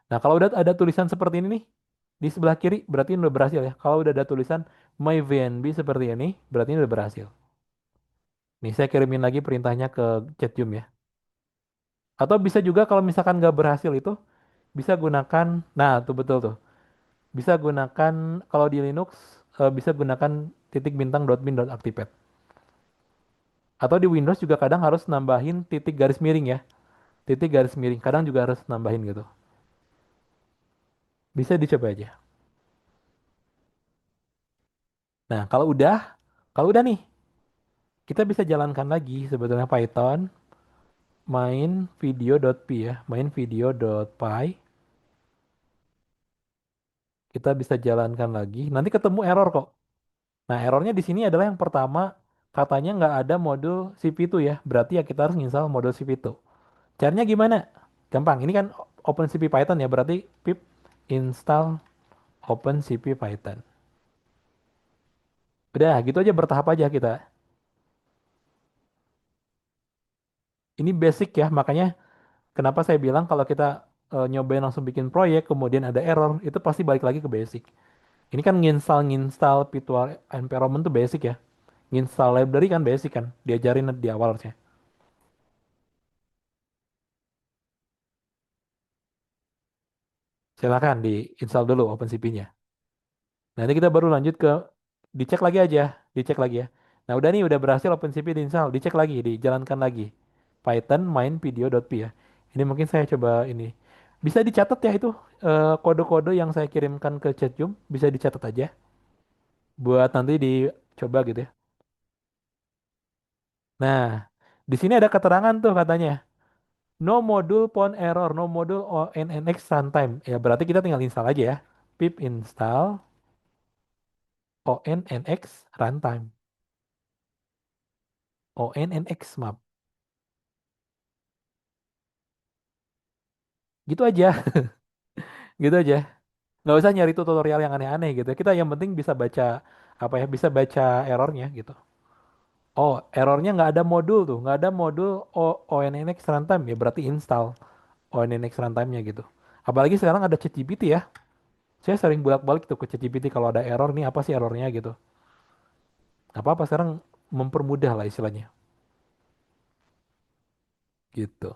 Nah, kalau udah ada tulisan seperti ini nih, di sebelah kiri berarti ini udah berhasil ya. Kalau udah ada tulisan my VNB seperti ini, berarti ini udah berhasil. Nih, saya kirimin lagi perintahnya ke chat Zoom ya. Atau bisa juga kalau misalkan nggak berhasil itu, bisa gunakan, nah tuh betul tuh. Bisa gunakan, kalau di Linux, bisa gunakan titik bintang dot bin dot activate. Atau di Windows juga kadang harus nambahin titik garis miring ya. Titik garis miring, kadang juga harus nambahin gitu. Bisa dicoba aja. Nah, kalau udah nih, kita bisa jalankan lagi sebetulnya Python main video.py ya, main video.py. Kita bisa jalankan lagi. Nanti ketemu error kok. Nah, errornya di sini adalah yang pertama, katanya nggak ada modul CP2 ya. Berarti ya kita harus install modul CP2. Caranya gimana? Gampang. Ini kan OpenCP Python ya. Berarti pip install OpenCP Python. Udah, gitu aja, bertahap aja kita. Ini basic ya, makanya kenapa saya bilang kalau kita nyobain langsung bikin proyek, kemudian ada error, itu pasti balik lagi ke basic. Ini kan nginstal virtual environment tuh basic ya. Nginstal library kan basic kan, diajarin di awal harusnya. Silakan di install dulu OpenCP-nya. Nanti kita baru lanjut ke dicek lagi aja, dicek lagi ya. Nah udah nih, udah berhasil OpenCP diinstal, dicek lagi, dijalankan lagi. Python main video.py ya. Ini mungkin saya coba ini. Bisa dicatat ya itu kode-kode yang saya kirimkan ke chat Zoom, bisa dicatat aja buat nanti dicoba gitu ya. Nah, di sini ada keterangan tuh katanya. No module found error, no module ONNX runtime. Ya berarti kita tinggal install aja ya. Pip install ONNX runtime. ONNX map. Gitu aja, gitu aja. Nggak usah nyari tutorial yang aneh-aneh gitu. Kita yang penting bisa baca apa ya, bisa baca errornya gitu. Oh, errornya nggak ada modul tuh, nggak ada modul ONNX runtime ya, berarti install ONNX runtime-nya gitu. Apalagi sekarang ada ChatGPT ya. Saya sering bolak-balik tuh ke ChatGPT kalau ada error nih, apa sih errornya gitu. Apa-apa sekarang mempermudah lah istilahnya. gitu.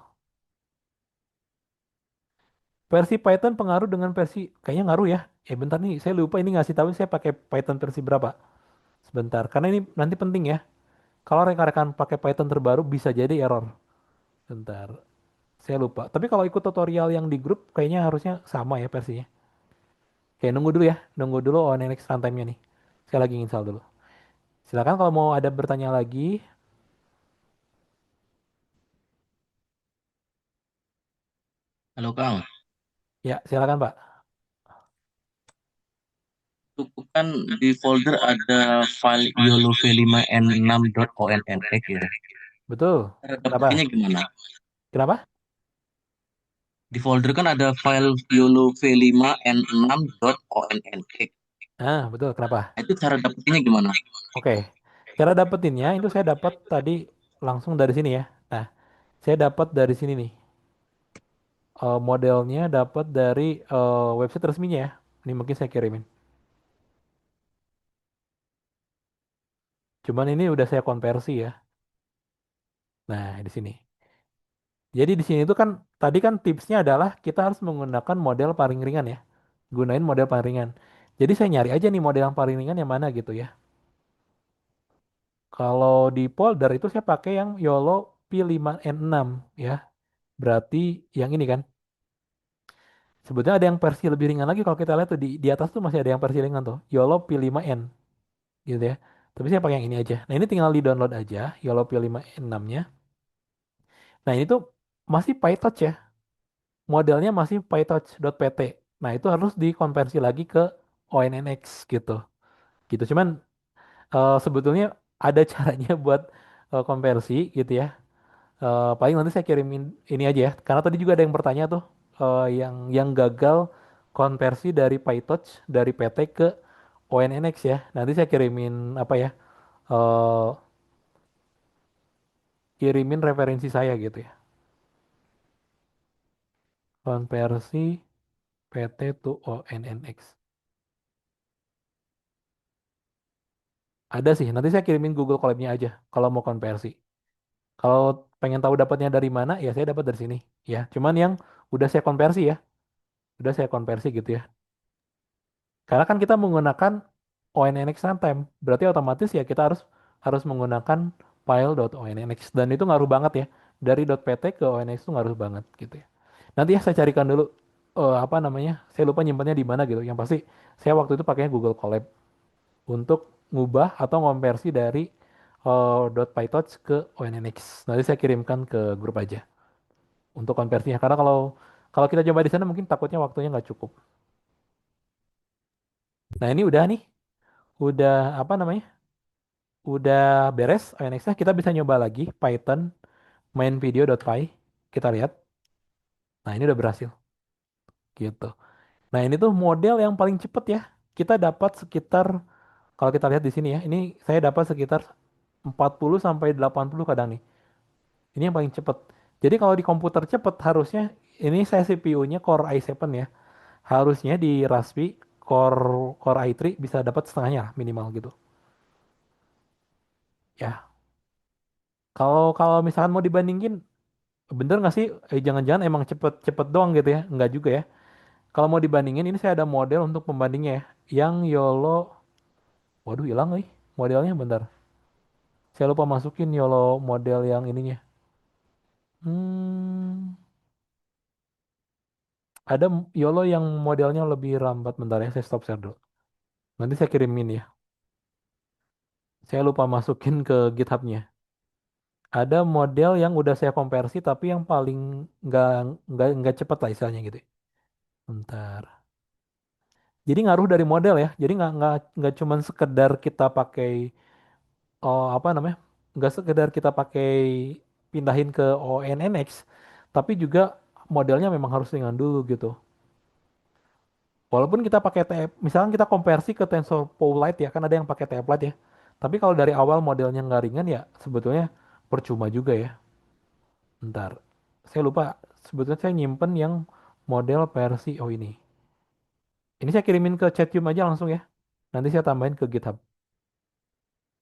Versi Python pengaruh dengan versi, kayaknya ngaruh ya. Bentar nih, saya lupa ini ngasih tahu saya pakai Python versi berapa. Sebentar, karena ini nanti penting ya. Kalau rekan-rekan pakai Python terbaru bisa jadi error. Bentar, saya lupa. Tapi kalau ikut tutorial yang di grup kayaknya harusnya sama ya versinya. Oke, nunggu dulu ya. Nunggu dulu ONNX runtime-nya nih. Saya lagi install dulu. Silakan kalau mau ada bertanya lagi. Halo Kang, Ya, silakan Pak. itu kan di folder ada file YOLOv5n6.onn ya. Betul. Cara Kenapa? dapetinnya gimana? Kenapa? Di folder kan ada file YOLOv5n6.onn. Ah, betul. Kenapa? Nah, itu cara dapetinnya gimana? Oke. Cara dapetinnya itu saya dapat tadi langsung dari sini ya. Nah, saya dapat dari sini nih. Modelnya dapat dari website resminya ya. Ini mungkin saya kirimin. Cuman ini udah saya konversi ya. Nah, di sini. Jadi di sini itu kan tadi kan tipsnya adalah kita harus menggunakan model paling ringan ya. Gunain model paling ringan. Jadi saya nyari aja nih model yang paling ringan yang mana gitu ya. Kalau di folder itu saya pakai yang YOLO P5N6 ya. Berarti yang ini kan. Sebetulnya ada yang versi lebih ringan lagi kalau kita lihat tuh di atas tuh masih ada yang versi ringan tuh. YOLO P5N gitu ya. Tapi saya pakai yang ini aja. Nah ini tinggal di download aja YOLO P5N6-nya. Nah ini tuh masih PyTorch ya. Modelnya masih PyTorch.pt. Nah itu harus dikonversi lagi ke ONNX gitu. Gitu. Cuman sebetulnya ada caranya buat konversi gitu ya. Paling nanti saya kirimin ini aja ya. Karena tadi juga ada yang bertanya tuh yang gagal konversi dari PyTorch dari PT ke ONNX ya. Nanti saya kirimin apa ya? eh, Kirimin referensi saya gitu ya. Konversi PT to ONNX. Ada sih. Nanti saya kirimin Google Colab-nya aja kalau mau konversi. Kalau pengen tahu dapatnya dari mana, ya saya dapat dari sini. Ya, cuman yang udah saya konversi ya. Udah saya konversi gitu ya. Karena kan kita menggunakan ONNX runtime, berarti otomatis ya kita harus harus menggunakan file.onnx dan itu ngaruh banget ya. Dari .pt ke ONNX itu ngaruh banget gitu ya. Nanti ya saya carikan dulu apa namanya? Saya lupa nyimpannya di mana gitu. Yang pasti saya waktu itu pakainya Google Colab untuk ngubah atau konversi dari .pytorch ke ONNX. Nanti saya kirimkan ke grup aja untuk konversinya. Karena kalau kalau kita coba di sana mungkin takutnya waktunya nggak cukup. Nah ini udah nih, udah apa namanya? Udah beres ONX-nya, kita bisa nyoba lagi Python main video.py. Kita lihat. Nah, ini udah berhasil gitu. Nah, ini tuh model yang paling cepet ya. Kita dapat sekitar kalau kita lihat di sini ya, ini saya dapat sekitar 40 sampai 80 kadang nih. Ini yang paling cepet. Jadi kalau di komputer cepet harusnya ini saya CPU-nya Core i7 ya. Harusnya di Raspi Core Core i3 bisa dapat setengahnya lah, minimal gitu. Ya, kalau kalau misalkan mau dibandingin bener nggak sih? Jangan-jangan emang cepet-cepet doang gitu ya? Nggak juga ya. Kalau mau dibandingin, ini saya ada model untuk pembandingnya ya. Yang YOLO, waduh hilang nih modelnya bentar. Saya lupa masukin YOLO model yang ininya. Hmm, ada YOLO yang modelnya lebih lambat bentar ya. Saya stop share dulu. Nanti saya kirimin ya. Saya lupa masukin ke GitHub-nya. Ada model yang udah saya konversi tapi yang paling nggak nggak cepat lah istilahnya gitu. Bentar. Jadi ngaruh dari model ya. Jadi nggak cuman sekedar kita pakai apa namanya? Nggak sekedar kita pakai pindahin ke ONNX, tapi juga modelnya memang harus ringan dulu gitu. Walaupun kita pakai misalkan kita konversi ke TensorFlow Lite ya, kan ada yang pakai template ya. Tapi kalau dari awal modelnya nggak ringan ya sebetulnya percuma juga ya. Bentar, saya lupa. Sebetulnya saya nyimpen yang model versi oh ini. Ini saya kirimin ke Chatroom aja langsung ya. Nanti saya tambahin ke GitHub.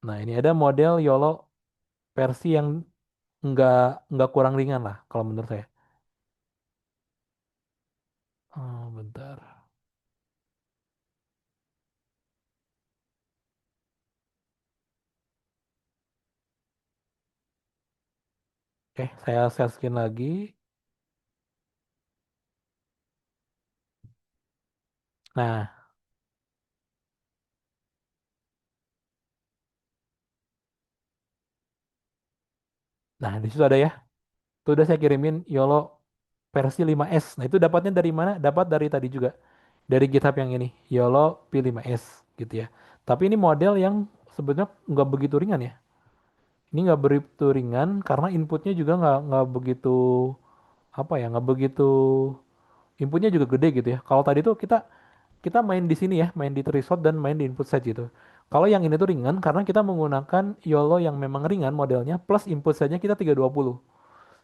Nah, ini ada model YOLO versi yang nggak nggak kurang ringan lah kalau menurut saya. Oh, bentar. Oke, saya share screen lagi. Nah, nah di situ ada ya. Itu udah saya kirimin YOLO versi 5S. Nah, itu dapatnya dari mana? Dapat dari tadi juga. Dari GitHub yang ini, YOLO P5S gitu ya. Tapi ini model yang sebenarnya nggak begitu ringan ya. Ini nggak begitu ringan karena inputnya juga nggak begitu apa ya, nggak begitu inputnya juga gede gitu ya. Kalau tadi tuh kita kita main di sini ya, main di threshold dan main di input set gitu. Kalau yang ini tuh ringan karena kita menggunakan YOLO yang memang ringan modelnya plus input setnya kita 320.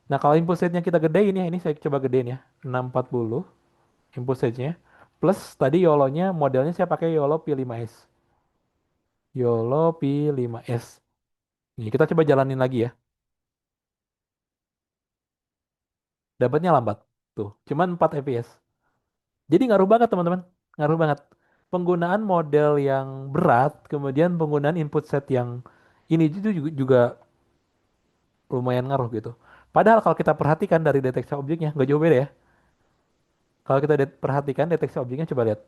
Nah, kalau input setnya kita gedein ya, ini saya coba gedein ya, 640 input setnya. Plus tadi YOLO-nya modelnya saya pakai YOLO P5S. YOLO P5S. Ini kita coba jalanin lagi ya. Dapatnya lambat. Tuh, cuman 4 fps. Jadi ngaruh banget teman-teman. Ngaruh banget. Penggunaan model yang berat, kemudian penggunaan input set yang ini itu juga lumayan ngaruh gitu. Padahal kalau kita perhatikan dari deteksi objeknya, nggak jauh beda ya. Kalau kita perhatikan deteksi objeknya, coba lihat.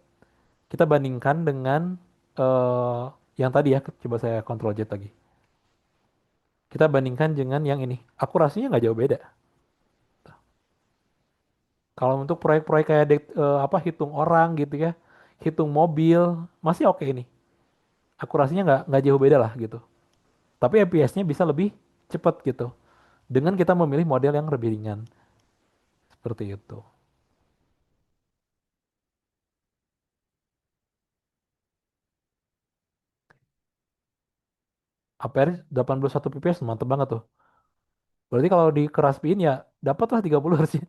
Kita bandingkan dengan eh yang tadi ya, coba saya Ctrl Z lagi. Kita bandingkan dengan yang ini. Akurasinya nggak jauh beda. Kalau untuk proyek-proyek kayak apa hitung orang gitu ya, hitung mobil, masih oke ini. Akurasinya nggak jauh beda lah gitu. Tapi FPS-nya bisa lebih cepat gitu. Dengan kita memilih model yang lebih ringan. Seperti itu. APR 81 fps mantep banget tuh. Berarti kalau di keras-piin ya dapatlah 30 harusnya.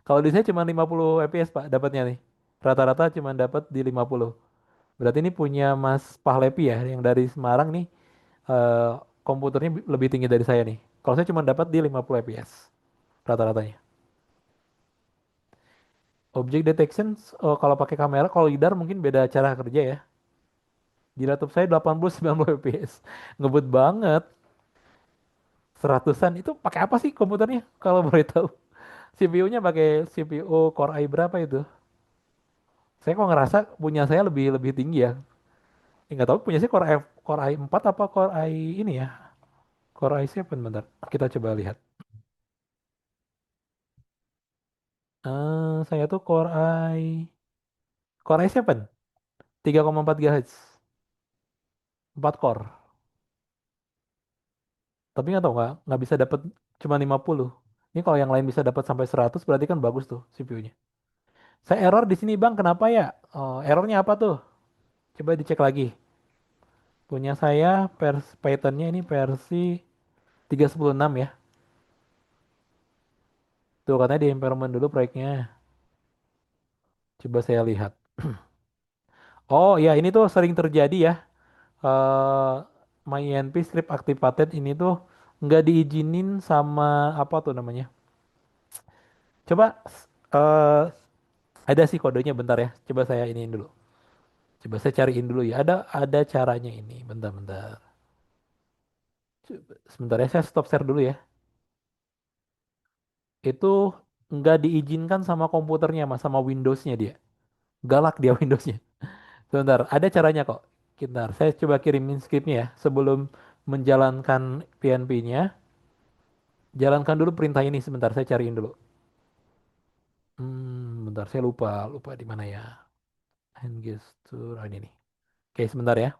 Kalau di saya cuma 50 fps Pak dapatnya nih. Rata-rata cuma dapat di 50. Berarti ini punya Mas Pahlepi ya yang dari Semarang nih eh, komputernya lebih tinggi dari saya nih. Kalau saya cuma dapat di 50 fps rata-ratanya. Object detection kalau pakai kamera, kalau lidar mungkin beda cara kerja ya. Di laptop saya 80 90 fps. Ngebut banget. Seratusan itu pakai apa sih komputernya kalau boleh tahu? CPU-nya pakai CPU Core i berapa itu? Saya kok ngerasa punya saya lebih lebih tinggi ya. Nggak tahu punya saya Core i4 apa Core i ini ya? Core i7 bentar. Kita coba lihat. Saya tuh Core i7 3,4 GHz. 4 core. Tapi nggak tahu nggak bisa dapat cuma 50. Ini kalau yang lain bisa dapat sampai 100 berarti kan bagus tuh CPU-nya. Saya error di sini Bang, kenapa ya? Oh, errornya apa tuh? Coba dicek lagi. Punya saya Python-nya ini versi 3.10.6 ya. Tuh katanya di environment dulu proyeknya. Coba saya lihat. Oh ya ini tuh sering terjadi ya. Eh MyINP script activated ini tuh nggak diizinin sama apa tuh namanya. Coba eh ada sih kodenya bentar ya. Coba saya iniin dulu. Coba saya cariin dulu ya. Ada caranya ini. Bentar-bentar. Sebentar ya saya stop share dulu ya. Itu nggak diizinkan sama komputernya mas, sama Windowsnya dia. Galak dia Windowsnya. Sebentar, ada caranya kok. Bentar, saya coba kirimin scriptnya ya. Sebelum menjalankan PNP-nya, jalankan dulu perintah ini sebentar. Saya cariin dulu. Bentar, saya lupa di mana ya. And gesture, ini nih. Oke, sebentar ya.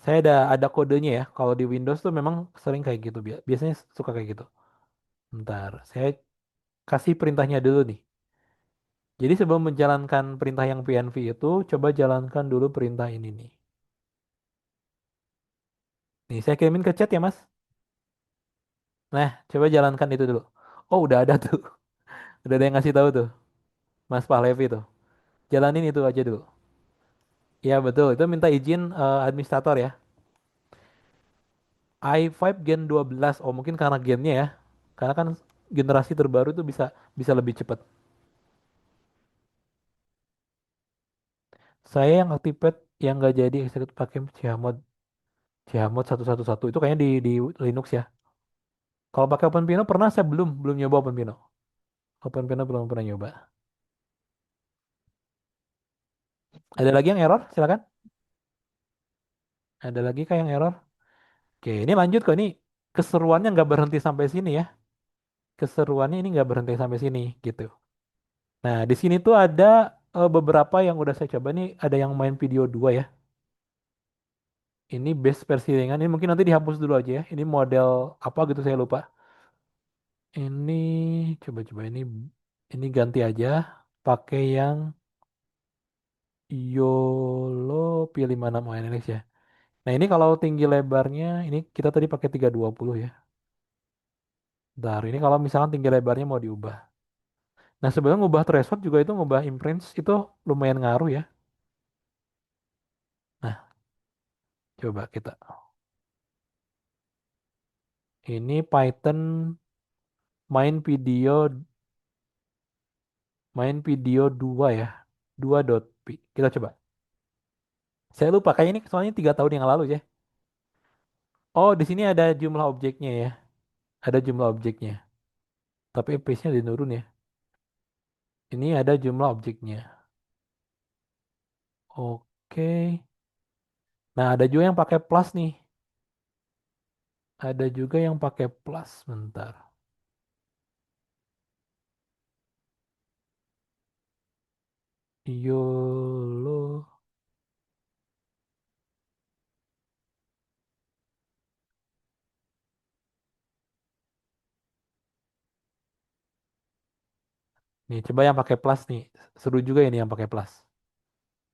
Saya ada kodenya ya. Kalau di Windows tuh memang sering kayak gitu. Biasanya suka kayak gitu. Bentar, saya kasih perintahnya dulu nih. Jadi sebelum menjalankan perintah yang PNV itu, coba jalankan dulu perintah ini nih. Nih, saya kirimin ke chat ya, Mas. Nah, coba jalankan itu dulu. Oh, udah ada tuh. Udah ada yang ngasih tahu tuh, Mas Pahlevi tuh. Jalanin itu aja dulu. Ya, betul. Itu minta izin administrator ya. i5 Gen 12. Oh, mungkin karena gennya ya. Karena kan generasi terbaru itu bisa bisa lebih cepat. Saya yang Activate yang nggak jadi execute pakai Chmod 111 itu kayaknya di Linux ya. Kalau pakai OpenPino pernah, saya belum nyoba OpenPino. OpenPino belum pernah nyoba. Ada lagi yang error? Silakan. Ada lagi kayak yang error? Oke, ini lanjut kok. Ini keseruannya nggak berhenti sampai sini ya. Keseruannya ini nggak berhenti sampai sini gitu. Nah, di sini tuh ada beberapa yang udah saya coba nih. Ada yang main video 2 ya. Ini base versi ringan. Ini mungkin nanti dihapus dulu aja ya. Ini model apa gitu saya lupa. Ini coba-coba ini ganti aja. Pakai yang YOLO P56 ONLX ya. Nah, ini kalau tinggi lebarnya ini kita tadi pakai 320 ya. Bentar, ini kalau misalkan tinggi lebarnya mau diubah. Nah, sebenarnya ngubah threshold juga itu ngubah imprints itu lumayan ngaruh ya. Nah, coba kita. Ini Python main video 2 ya. 2.p. Kita coba. Saya lupa kayak ini soalnya 3 tahun yang lalu ya. Oh, di sini ada jumlah objeknya ya. Ada jumlah objeknya. Tapi FPS-nya dinurun ya. Ini ada jumlah objeknya. Oke. Nah, ada juga yang pakai plus nih. Ada juga yang pakai plus. Bentar. YOLO. Nih, coba yang pakai plus nih. Seru juga ini yang pakai plus.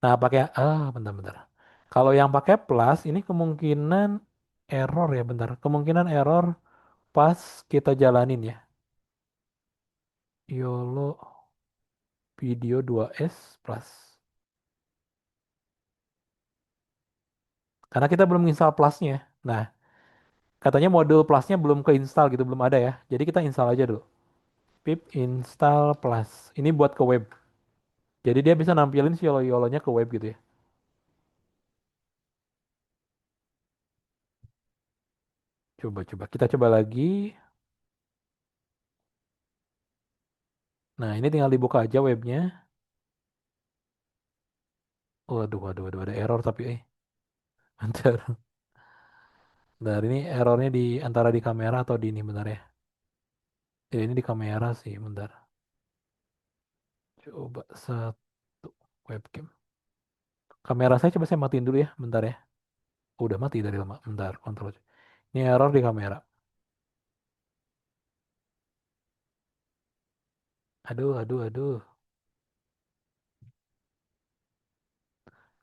Nah, bentar-bentar. Kalau yang pakai plus, ini kemungkinan error ya, bentar. Kemungkinan error pas kita jalanin ya. YOLO video 2S plus. Karena kita belum install plusnya. Nah, katanya modul plusnya belum keinstall gitu, belum ada ya. Jadi kita install aja dulu. Pip install plus. Ini buat ke web. Jadi dia bisa nampilin si YOLO-YOLO-nya ke web gitu ya. Coba-coba. Kita coba lagi. Nah, ini tinggal dibuka aja webnya. Waduh, waduh, waduh, ada error tapi bentar. Bentar, ini errornya di antara di kamera atau di ini bentar ya. Ya, ini di kamera sih, bentar. Coba satu webcam. Kamera saya coba saya matiin dulu ya, bentar ya. Oh, udah mati dari lama. Bentar, kontrol. Ini error di kamera. Aduh, aduh, aduh.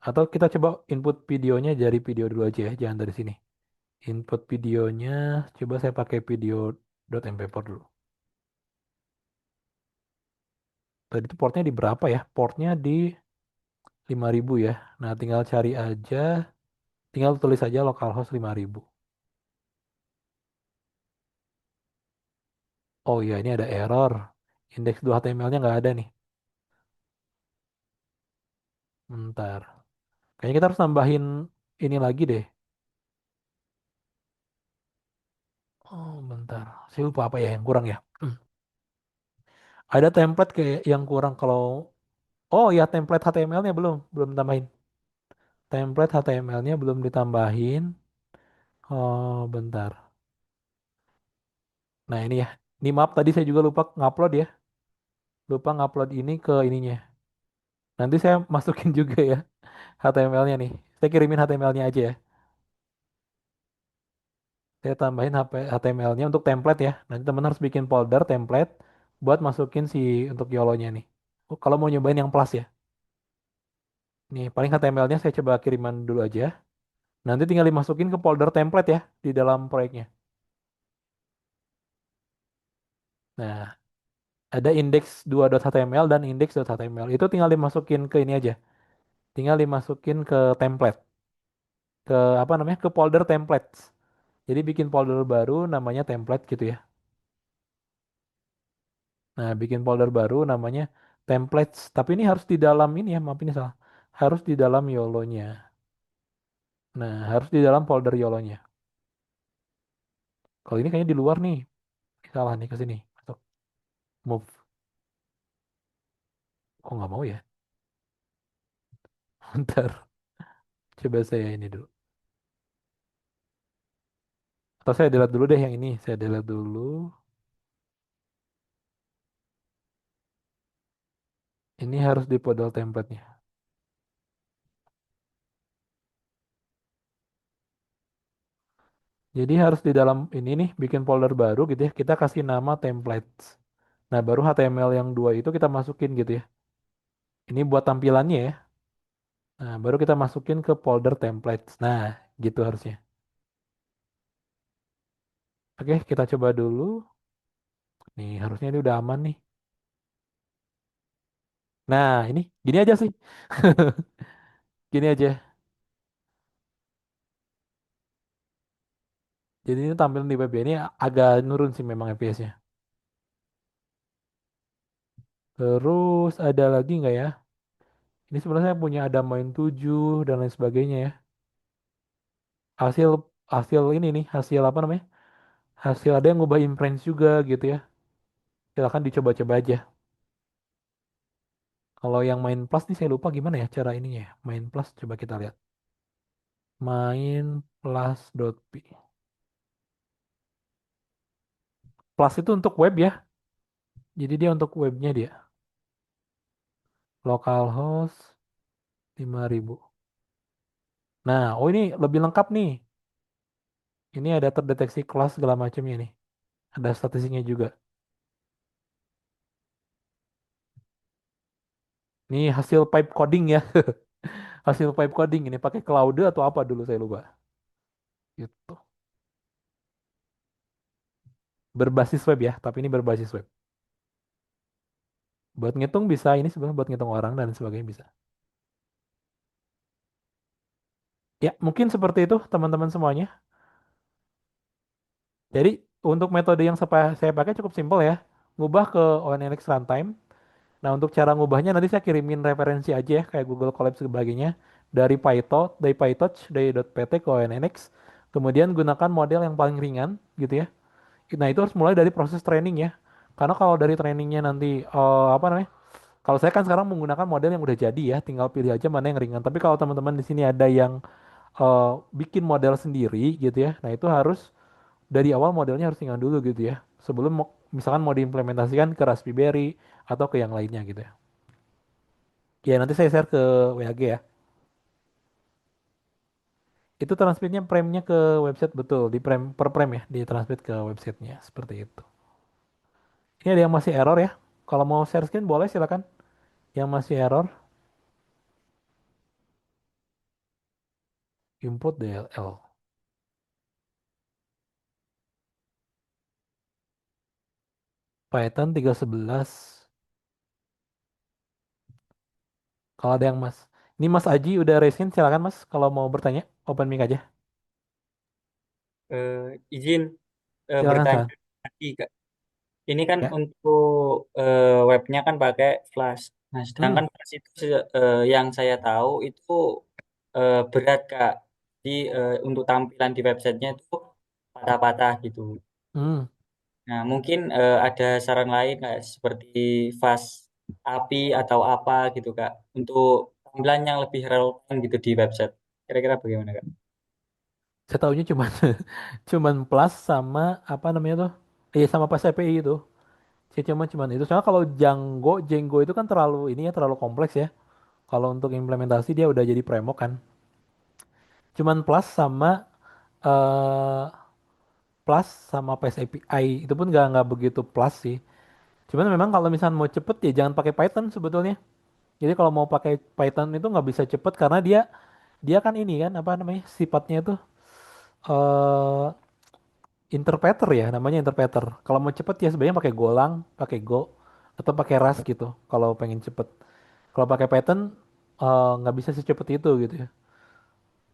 Atau kita coba input videonya dari video dulu aja ya, jangan dari sini. Input videonya, coba saya pakai video.mp4 dulu. Tadi itu portnya di berapa ya? Portnya di 5000 ya. Nah, tinggal cari aja, tinggal tulis aja localhost 5000. Oh iya, ini ada error. Indeks 2 HTML-nya nggak ada nih. Bentar. Kayaknya kita harus nambahin ini lagi deh. Oh, bentar. Saya lupa apa ya yang kurang ya. Ada template kayak yang kurang kalau... Oh ya, template HTML-nya belum tambahin. Template HTML-nya belum ditambahin. Oh, bentar. Nah, ini ya. Ini maaf tadi saya juga lupa ngupload ya. Lupa ngupload ini ke ininya. Nanti saya masukin juga ya HTML-nya nih. Saya kirimin HTML-nya aja ya. Saya tambahin HTML-nya untuk template ya. Nanti teman harus bikin folder template buat masukin si untuk YOLO-nya nih. Oh, kalau mau nyobain yang plus ya. Nih, paling HTML-nya saya coba kiriman dulu aja. Nanti tinggal dimasukin ke folder template ya di dalam proyeknya. Nah, ada index2.html dan index.html. Itu tinggal dimasukin ke ini aja. Tinggal dimasukin ke template. Ke apa namanya? Ke folder templates. Jadi bikin folder baru namanya template gitu ya. Nah, bikin folder baru namanya templates. Tapi ini harus di dalam ini ya, maaf ini salah. Harus di dalam YOLO-nya. Nah, harus di dalam folder YOLO-nya. Kalau ini kayaknya di luar nih. Salah nih ke sini. Masuk. Move. Kok nggak mau ya? Bentar. Coba saya ini dulu. Atau saya delete dulu deh yang ini. Saya delete dulu. Ini harus di folder template-nya. Jadi harus di dalam ini nih, bikin folder baru gitu ya. Kita kasih nama templates. Nah, baru HTML yang dua itu kita masukin gitu ya. Ini buat tampilannya ya. Nah, baru kita masukin ke folder templates. Nah, gitu harusnya. Oke, kita coba dulu. Nih, harusnya ini udah aman nih. Nah, ini gini aja sih. Gini aja. Jadi ini tampilan di web ini agak nurun sih memang FPS-nya. Terus ada lagi nggak ya? Ini sebenarnya saya punya ada main 7 dan lain sebagainya ya. Hasil hasil ini nih, hasil apa namanya? Hasil ada yang ngubah imprint juga gitu ya. Silahkan dicoba-coba aja. Kalau yang main plus nih saya lupa gimana ya cara ininya ya. Main plus coba kita lihat. Main plus.p. Plus itu untuk web ya. Jadi dia untuk webnya dia. Localhost 5000. Nah, oh ini lebih lengkap nih. Ini ada terdeteksi kelas segala macamnya nih. Ada statistiknya juga. Ini hasil pipe coding ya. Hasil pipe coding ini pakai Cloud atau apa dulu saya lupa. Gitu. Berbasis web ya, tapi ini berbasis web. Buat ngitung bisa, ini sebenarnya buat ngitung orang dan sebagainya bisa. Ya, mungkin seperti itu teman-teman semuanya. Jadi untuk metode yang saya pakai cukup simpel ya. Ngubah ke ONNX runtime. Nah, untuk cara ngubahnya nanti saya kirimin referensi aja ya, kayak Google Colab sebagainya. Dari PyTorch, dari .pt ke ONNX. Kemudian gunakan model yang paling ringan gitu ya. Nah, itu harus mulai dari proses training ya. Karena kalau dari trainingnya nanti, apa namanya? Kalau saya kan sekarang menggunakan model yang udah jadi ya, tinggal pilih aja mana yang ringan. Tapi kalau teman-teman di sini ada yang bikin model sendiri gitu ya, nah itu harus dari awal modelnya harus ringan dulu gitu ya. Sebelum misalkan mau diimplementasikan ke Raspberry Pi atau ke yang lainnya gitu ya. Ya nanti saya share ke WAG ya. Itu transmitnya premnya ke website betul, di prem per prem ya, di transmit ke websitenya seperti itu. Ini ada yang masih error ya. Kalau mau share screen boleh silakan. Yang masih error, input DLL. Python 311. Kalau ada yang Mas. Ini Mas Aji udah raise hand, silakan Mas. Kalau mau bertanya, open mic aja. Eh, izin Silakan, bertanya silakan. lagi, Kak. Ini kan Ya. untuk webnya kan pakai Flash. Nah, Hmm, sedangkan Flash itu yang saya tahu itu berat, Kak. Jadi untuk tampilan di websitenya itu patah-patah gitu. hmm. Nah, mungkin ada saran lain kayak seperti Fast API atau apa gitu, Kak, untuk tampilan yang lebih relevan gitu di website. Kira-kira bagaimana, Kak? Saya tahunya cuman cuman plus sama apa namanya tuh? Sama pas API itu. Saya cuman itu. Soalnya kalau Django itu kan terlalu ini ya terlalu kompleks ya. Kalau untuk implementasi dia udah jadi framework kan. Cuman eh plus sama PES API itu pun nggak begitu plus sih. Cuman memang kalau misalnya mau cepet ya jangan pakai Python sebetulnya. Jadi kalau mau pakai Python itu nggak bisa cepet karena dia dia kan ini kan apa namanya sifatnya itu eh interpreter ya namanya interpreter. Kalau mau cepet ya sebenarnya pakai Golang, pakai Go atau pakai Rust gitu. Kalau pengen cepet. Kalau pakai Python nggak bisa secepat itu gitu ya.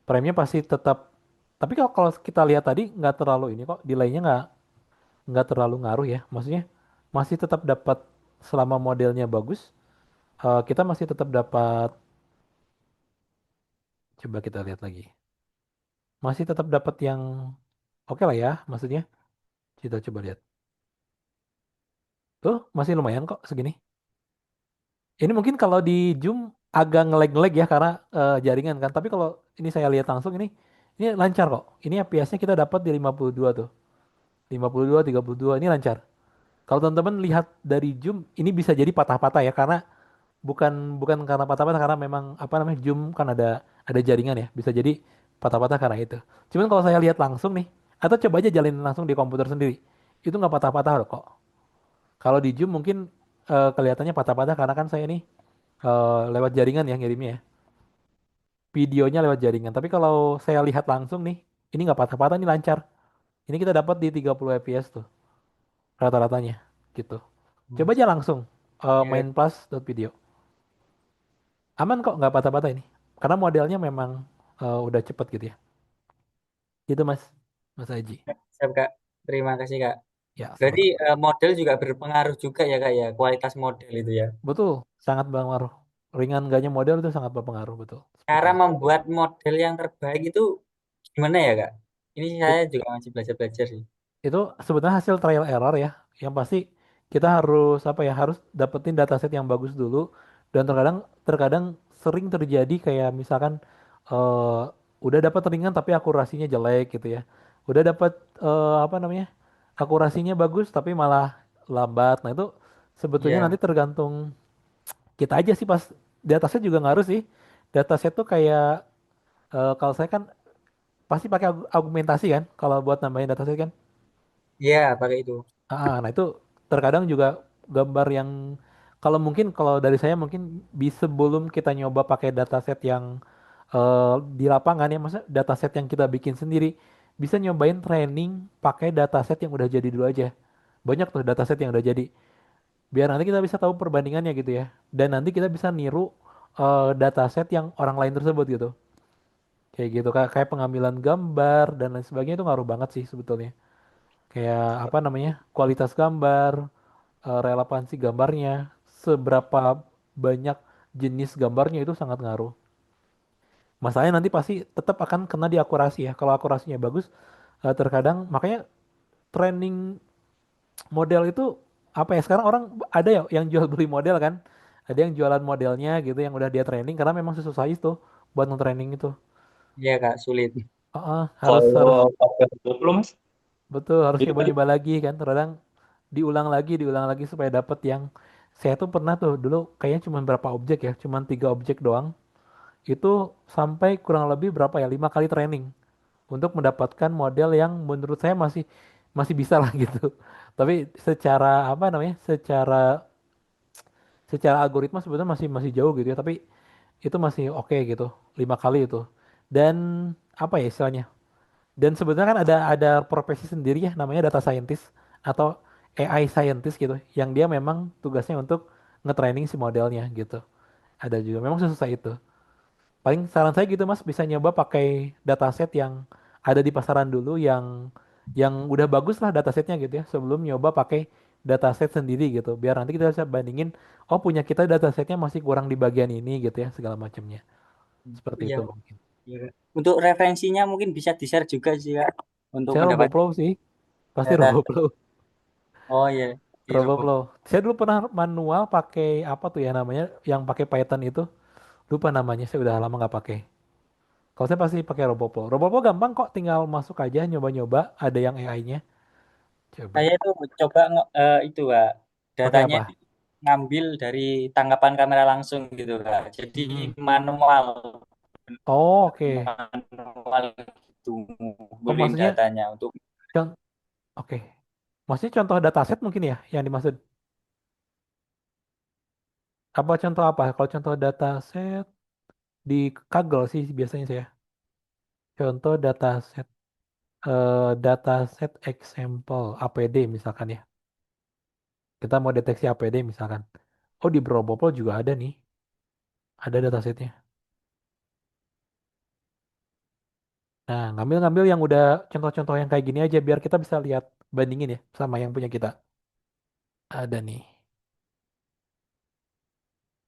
Prime-nya pasti tetap Tapi kalau kita lihat tadi nggak terlalu ini kok, delaynya nggak terlalu ngaruh ya. Maksudnya masih tetap dapat selama modelnya bagus, kita masih tetap dapat. Coba kita lihat lagi. Masih tetap dapat yang oke lah ya, maksudnya. Kita coba lihat. Tuh, masih lumayan kok segini. Ini mungkin kalau di Zoom agak ngelag-ngelag ya karena jaringan kan. Tapi kalau ini saya lihat langsung ini lancar kok. Ini FPS-nya kita dapat di 52 tuh. 52, 32 ini lancar. Kalau teman-teman lihat dari Zoom ini bisa jadi patah-patah ya karena bukan bukan karena patah-patah karena memang apa namanya Zoom kan ada jaringan ya. Bisa jadi patah-patah karena itu. Cuman kalau saya lihat langsung nih atau coba aja jalin langsung di komputer sendiri. Itu nggak patah-patah kok. Kalau di Zoom mungkin kelihatannya patah-patah karena kan saya nih lewat jaringan ya ngirimnya ya. Videonya lewat jaringan. Tapi kalau saya lihat langsung nih, ini nggak patah-patah, ini lancar. Ini kita dapat di 30 fps tuh rata-ratanya gitu. Coba aja langsung Ya, main plus.video. Aman kok nggak patah-patah ini. Karena modelnya memang udah cepet gitu ya. Gitu Mas, Mas Aji. siap Kak. Terima kasih Kak. Ya Berarti sama-sama. model juga berpengaruh juga ya Kak ya, kualitas model itu ya. Betul, sangat berpengaruh. Ringan enggaknya model itu sangat berpengaruh betul. Seperti Cara itu. membuat model yang terbaik itu gimana ya Kak? Ini saya juga masih belajar-belajar sih. Itu sebenarnya hasil trial error ya. Yang pasti kita harus apa ya, harus dapetin dataset yang bagus dulu dan terkadang terkadang sering terjadi kayak misalkan eh, udah dapat ringan tapi akurasinya jelek gitu ya. Udah dapat apa namanya? Akurasinya bagus tapi malah lambat. Nah, itu sebetulnya nanti Iya, tergantung kita aja sih pas dataset juga ngaruh sih. Dataset tuh kayak kalau saya kan pasti pakai argumentasi kan kalau buat nambahin dataset kan. iya pakai itu. Nah itu terkadang juga gambar yang kalau dari saya mungkin sebelum kita nyoba pakai dataset yang di lapangan ya, masa dataset yang kita bikin sendiri bisa nyobain training pakai dataset yang udah jadi dulu aja. Banyak tuh dataset yang udah jadi. Biar nanti kita bisa tahu perbandingannya gitu ya. Dan nanti kita bisa niru dataset yang orang lain tersebut gitu. Kayak gitu, kayak pengambilan gambar dan lain sebagainya itu ngaruh banget sih sebetulnya. Kayak apa namanya? Kualitas gambar, relevansi gambarnya, seberapa banyak jenis gambarnya itu sangat ngaruh. Masalahnya nanti pasti tetap akan kena di akurasi ya. Kalau akurasinya bagus, terkadang makanya training model itu apa ya? Sekarang orang ada ya yang jual beli model kan? Ada yang jualan modelnya gitu yang udah dia training karena memang sesusah itu buat nge-training itu. Iya Kak, sulit. Harus Kalau pakai 20 Mas, betul harus itu kan nyoba-nyoba lagi kan. Terkadang diulang lagi supaya dapet yang saya tuh pernah tuh dulu kayaknya cuma berapa objek ya, cuma 3 objek doang. Itu sampai kurang lebih berapa ya, 5 kali training untuk mendapatkan model yang menurut saya masih masih bisa lah gitu. Tapi secara apa namanya, secara algoritma sebetulnya masih masih jauh gitu ya. Tapi itu masih oke gitu, 5 kali itu. Dan apa ya istilahnya? Dan sebetulnya kan ada profesi sendiri ya namanya data scientist atau AI scientist gitu yang dia memang tugasnya untuk nge-training si modelnya gitu. Ada juga memang sesusah itu. Paling saran saya gitu Mas bisa nyoba pakai dataset yang ada di pasaran dulu yang udah bagus lah datasetnya gitu ya sebelum nyoba pakai dataset sendiri gitu. Biar nanti kita bisa bandingin oh punya kita datasetnya masih kurang di bagian ini gitu ya segala macamnya. Seperti Iya, itu mungkin. iya, Kak. Untuk referensinya mungkin bisa di-share juga sih Kak untuk Saya mendapat RoboFlow sih, pasti data. RoboFlow. Oh iya, di Robo. RoboFlow. Saya dulu pernah manual pakai apa tuh ya namanya, yang pakai Python itu. Lupa namanya, saya udah lama nggak pakai. Kalau saya pasti pakai RoboFlow. RoboFlow gampang kok, tinggal masuk aja nyoba-nyoba. Ada yang AI-nya. Coba. Saya itu coba itu Kak, Pakai datanya apa? ngambil dari tangkapan kamera langsung gitu Kak. Jadi Mm-mm. manual, Oh, oke. manual itu Oh, ngumpulin maksudnya, datanya untuk con- oke. Maksudnya contoh dataset mungkin ya, yang dimaksud. Apa contoh apa? Kalau contoh dataset di Kaggle sih biasanya saya. Contoh dataset, dataset example APD misalkan ya. Kita mau deteksi APD misalkan. Oh di Probopol juga ada nih. Ada datasetnya. Nah, ngambil-ngambil yang udah contoh-contoh yang kayak gini aja biar kita bisa lihat bandingin ya sama yang punya kita. Ada nih.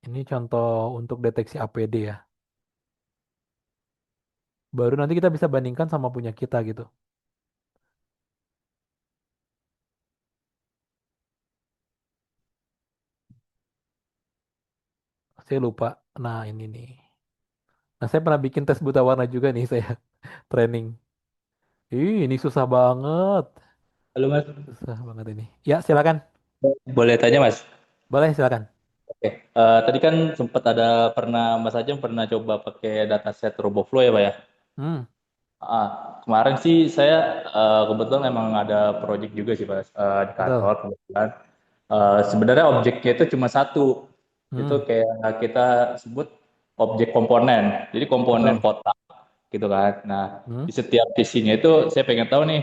Ini contoh untuk deteksi APD ya. Baru nanti kita bisa bandingkan sama punya kita gitu. Saya lupa. Nah, ini nih. Nah, saya pernah bikin tes buta warna juga nih saya training. Ini susah banget. Halo Mas, Susah banget ini. Ya, silakan. boleh tanya Mas? Boleh, silakan. Oke, tadi kan sempat ada Mas Ajeng pernah coba pakai dataset RoboFlow ya Pak ya? Hmm, Kemarin sih saya kebetulan memang ada project juga sih Mas di betul. kantor kebetulan. Sebenarnya objeknya itu cuma satu, itu Hmm, kayak kita sebut objek komponen. Jadi komponen betul. kotak gitu kan. Nah, Hmm, di setiap sisinya itu saya pengen tahu nih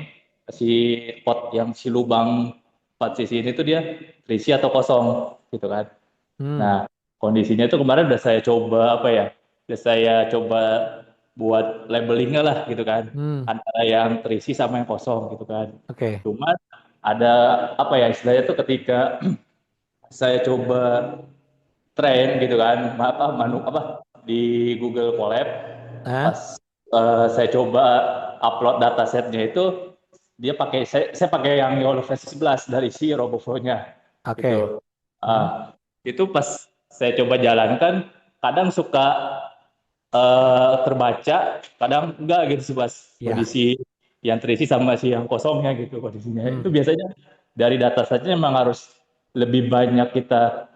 si si lubang 4 sisi ini tuh dia terisi atau kosong gitu kan. hmm, Nah, kondisinya itu kemarin udah saya coba apa ya? Udah saya coba buat labelingnya lah gitu kan. hmm. Antara yang terisi sama yang kosong gitu kan. Oke. Cuma ada apa ya istilahnya tuh ketika saya coba train gitu kan, apa Hmm. apa di Google Colab Ah, pas saya coba upload datasetnya itu dia pakai saya pakai yang YOLO versi 11 dari si RoboFlow-nya oke. gitu. Hmm, Itu pas saya coba jalankan kadang suka terbaca, kadang enggak gitu sih pas ya. kondisi yang terisi sama si yang kosongnya gitu kondisinya. Itu Hmm. biasanya dari data saja memang harus lebih banyak kita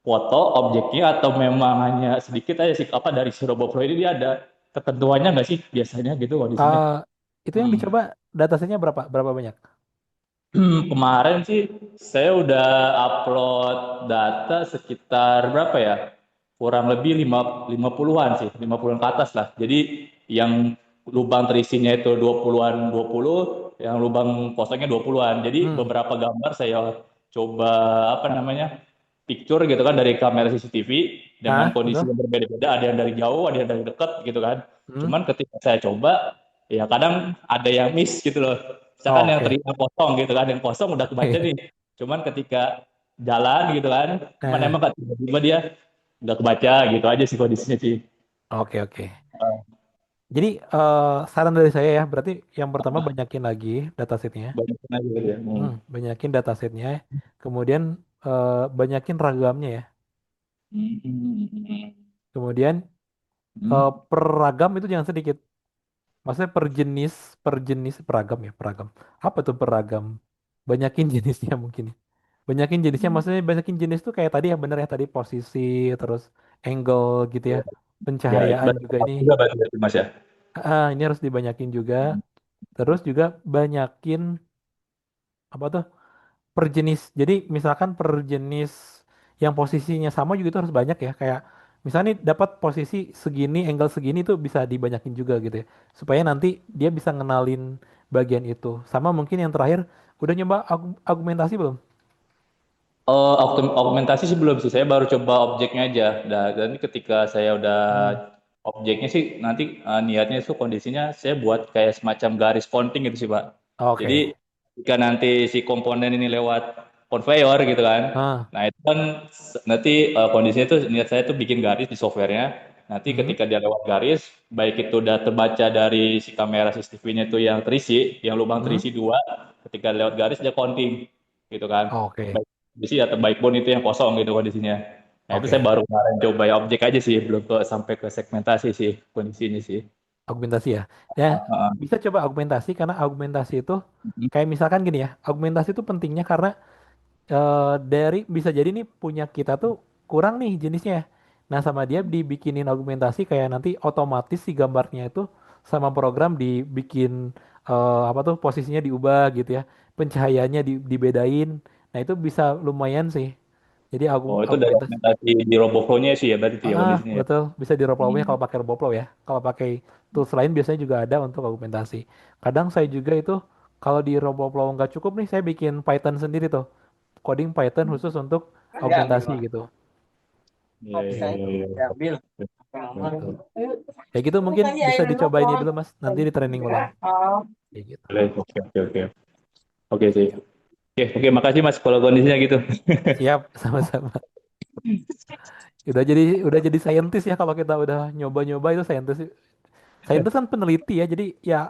foto objeknya atau memang hanya sedikit aja sih apa dari si RoboFlow ini dia ada ketentuannya nggak sih biasanya gitu kondisinya? Eh, itu yang Hmm. dicoba datasetnya berapa? Berapa banyak? Kemarin sih saya udah upload data sekitar berapa ya? Kurang lebih 50-an sih, 50-an ke atas lah. Jadi yang lubang terisinya itu 20-an 20, yang lubang kosongnya 20-an. Jadi Hmm, beberapa gambar saya coba apa namanya? Picture gitu kan dari kamera CCTV dengan ah, kondisi betul. yang berbeda-beda, ada yang dari jauh, ada yang dari dekat gitu kan. Hmm. Cuman ketika saya coba ya kadang ada yang miss gitu loh. Misalkan Oh, yang oke. terima kosong gitu kan, yang kosong udah kebaca nih. Cuman ketika jalan gitu kan, cuman Nah, emang kan tiba-tiba dia nggak kebaca gitu aja sih kondisinya sih. oke, oke. Jadi saran dari saya ya, berarti yang pertama banyakin lagi datasetnya. Banyak aja gitu ya. Banyakin datasetnya. Kemudian banyakin ragamnya ya. Kemudian per ragam itu jangan sedikit. Maksudnya per jenis peragam ya, peragam. Apa tuh peragam? Banyakin jenisnya mungkin ya. Banyakin jenisnya maksudnya banyakin jenis tuh kayak tadi ya bener ya tadi posisi terus angle gitu ya. Ya, Pencahayaan juga ini. juga berarti Mas ya. Ini harus dibanyakin juga. Terus juga banyakin apa tuh? Per jenis. Jadi misalkan per jenis yang posisinya sama juga itu harus banyak ya. Kayak misalnya nih dapat posisi segini, angle segini tuh bisa dibanyakin juga gitu ya. Supaya nanti dia bisa ngenalin bagian itu. Sama mungkin yang terakhir, udah nyoba argumentasi belum? Oh, augmentasi sih belum sih. Saya baru coba objeknya aja. Dan ketika saya udah Hmm, objeknya sih nanti niatnya itu kondisinya saya buat kayak semacam garis counting gitu sih, Pak. Jadi oke. jika nanti si komponen ini lewat conveyor gitu kan. Ah, Nah, itu kan nanti kondisinya itu niat saya tuh bikin garis di softwarenya. Nanti hmm, ketika dia lewat garis, baik itu udah terbaca dari si kamera CCTV-nya itu yang terisi, yang lubang hmm, terisi dua, ketika lewat garis dia counting gitu kan oke. kondisi atau backbone itu yang kosong gitu kondisinya. Nah itu saya Oke. baru kemarin coba ya objek aja sih, belum ke sampai ke segmentasi sih kondisinya sih. Augmentasi ya. Ya, Heeh. bisa coba augmentasi karena augmentasi itu kayak misalkan gini ya. Augmentasi itu pentingnya karena dari bisa jadi nih punya kita tuh kurang nih jenisnya. Nah, sama dia dibikinin augmentasi kayak nanti otomatis si gambarnya itu sama program dibikin apa tuh posisinya diubah gitu ya. Pencahayaannya dibedain. Nah, itu bisa lumayan sih. Jadi Oh itu dari augmentasi. segmentasi di RoboFlow-nya sih ya berarti itu ya kondisinya ya. Betul, bisa di Hmm. RoboFlow-nya kalau pakai RoboFlow ya. Kalau pakai tools lain biasanya juga ada untuk augmentasi. Kadang saya juga itu kalau di RoboFlow nggak cukup nih, saya bikin Python sendiri tuh. Coding Python khusus untuk augmentasi gitu. Iya, iya, iya, iya. Diambil. Betul. Kayak gitu mungkin bisa dicoba ini dulu Mas, nanti di training ulang. Kayak gitu. Boleh. Oke, oke, oke. Oke sih. Oke, oke, makasih Mas kalau kondisinya gitu. Siap, sama-sama. Udah jadi scientist ya kalau kita udah nyoba-nyoba itu scientist. Scientist kan peneliti ya, jadi ya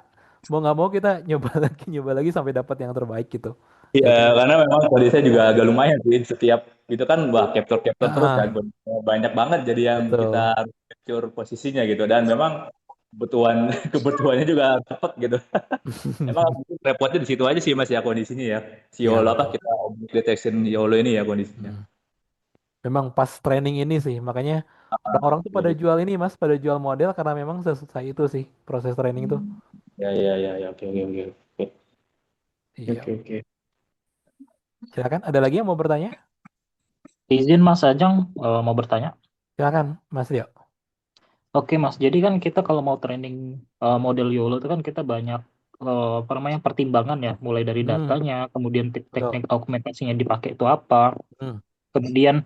mau nggak mau kita nyoba lagi sampai dapat yang terbaik gitu. Iya, Gitu Mas. karena memang kondisinya juga agak lumayan sih. Setiap itu kan wah capture-capture terus kan. Ah, Banyak banget jadi yang kita betul. harus capture posisinya gitu. Dan memang kebutuhan kebutuhannya juga dapat gitu. Emang mungkin repotnya di situ aja sih Mas ya kondisinya ya. Si Ya YOLO apa betul. kita object detection YOLO ini ya kondisinya. Hmm. Memang pas training ini sih, makanya orang-orang tuh pada Iya. jual ini Mas, pada jual model karena memang sesusah itu sih proses training tuh. Ya, ya, ya, ya. Oke, oke, oke. Oke, Iya. oke, oke. Silakan, ada lagi yang mau bertanya? Izin Mas Ajeng mau bertanya. Silakan Mas Rio. Oke Mas, jadi kan kita kalau mau training model YOLO itu kan kita banyak apa namanya pertimbangan ya, mulai dari Hmm, datanya, kemudian betul. teknik augmentasinya dipakai itu apa, Hmm. kemudian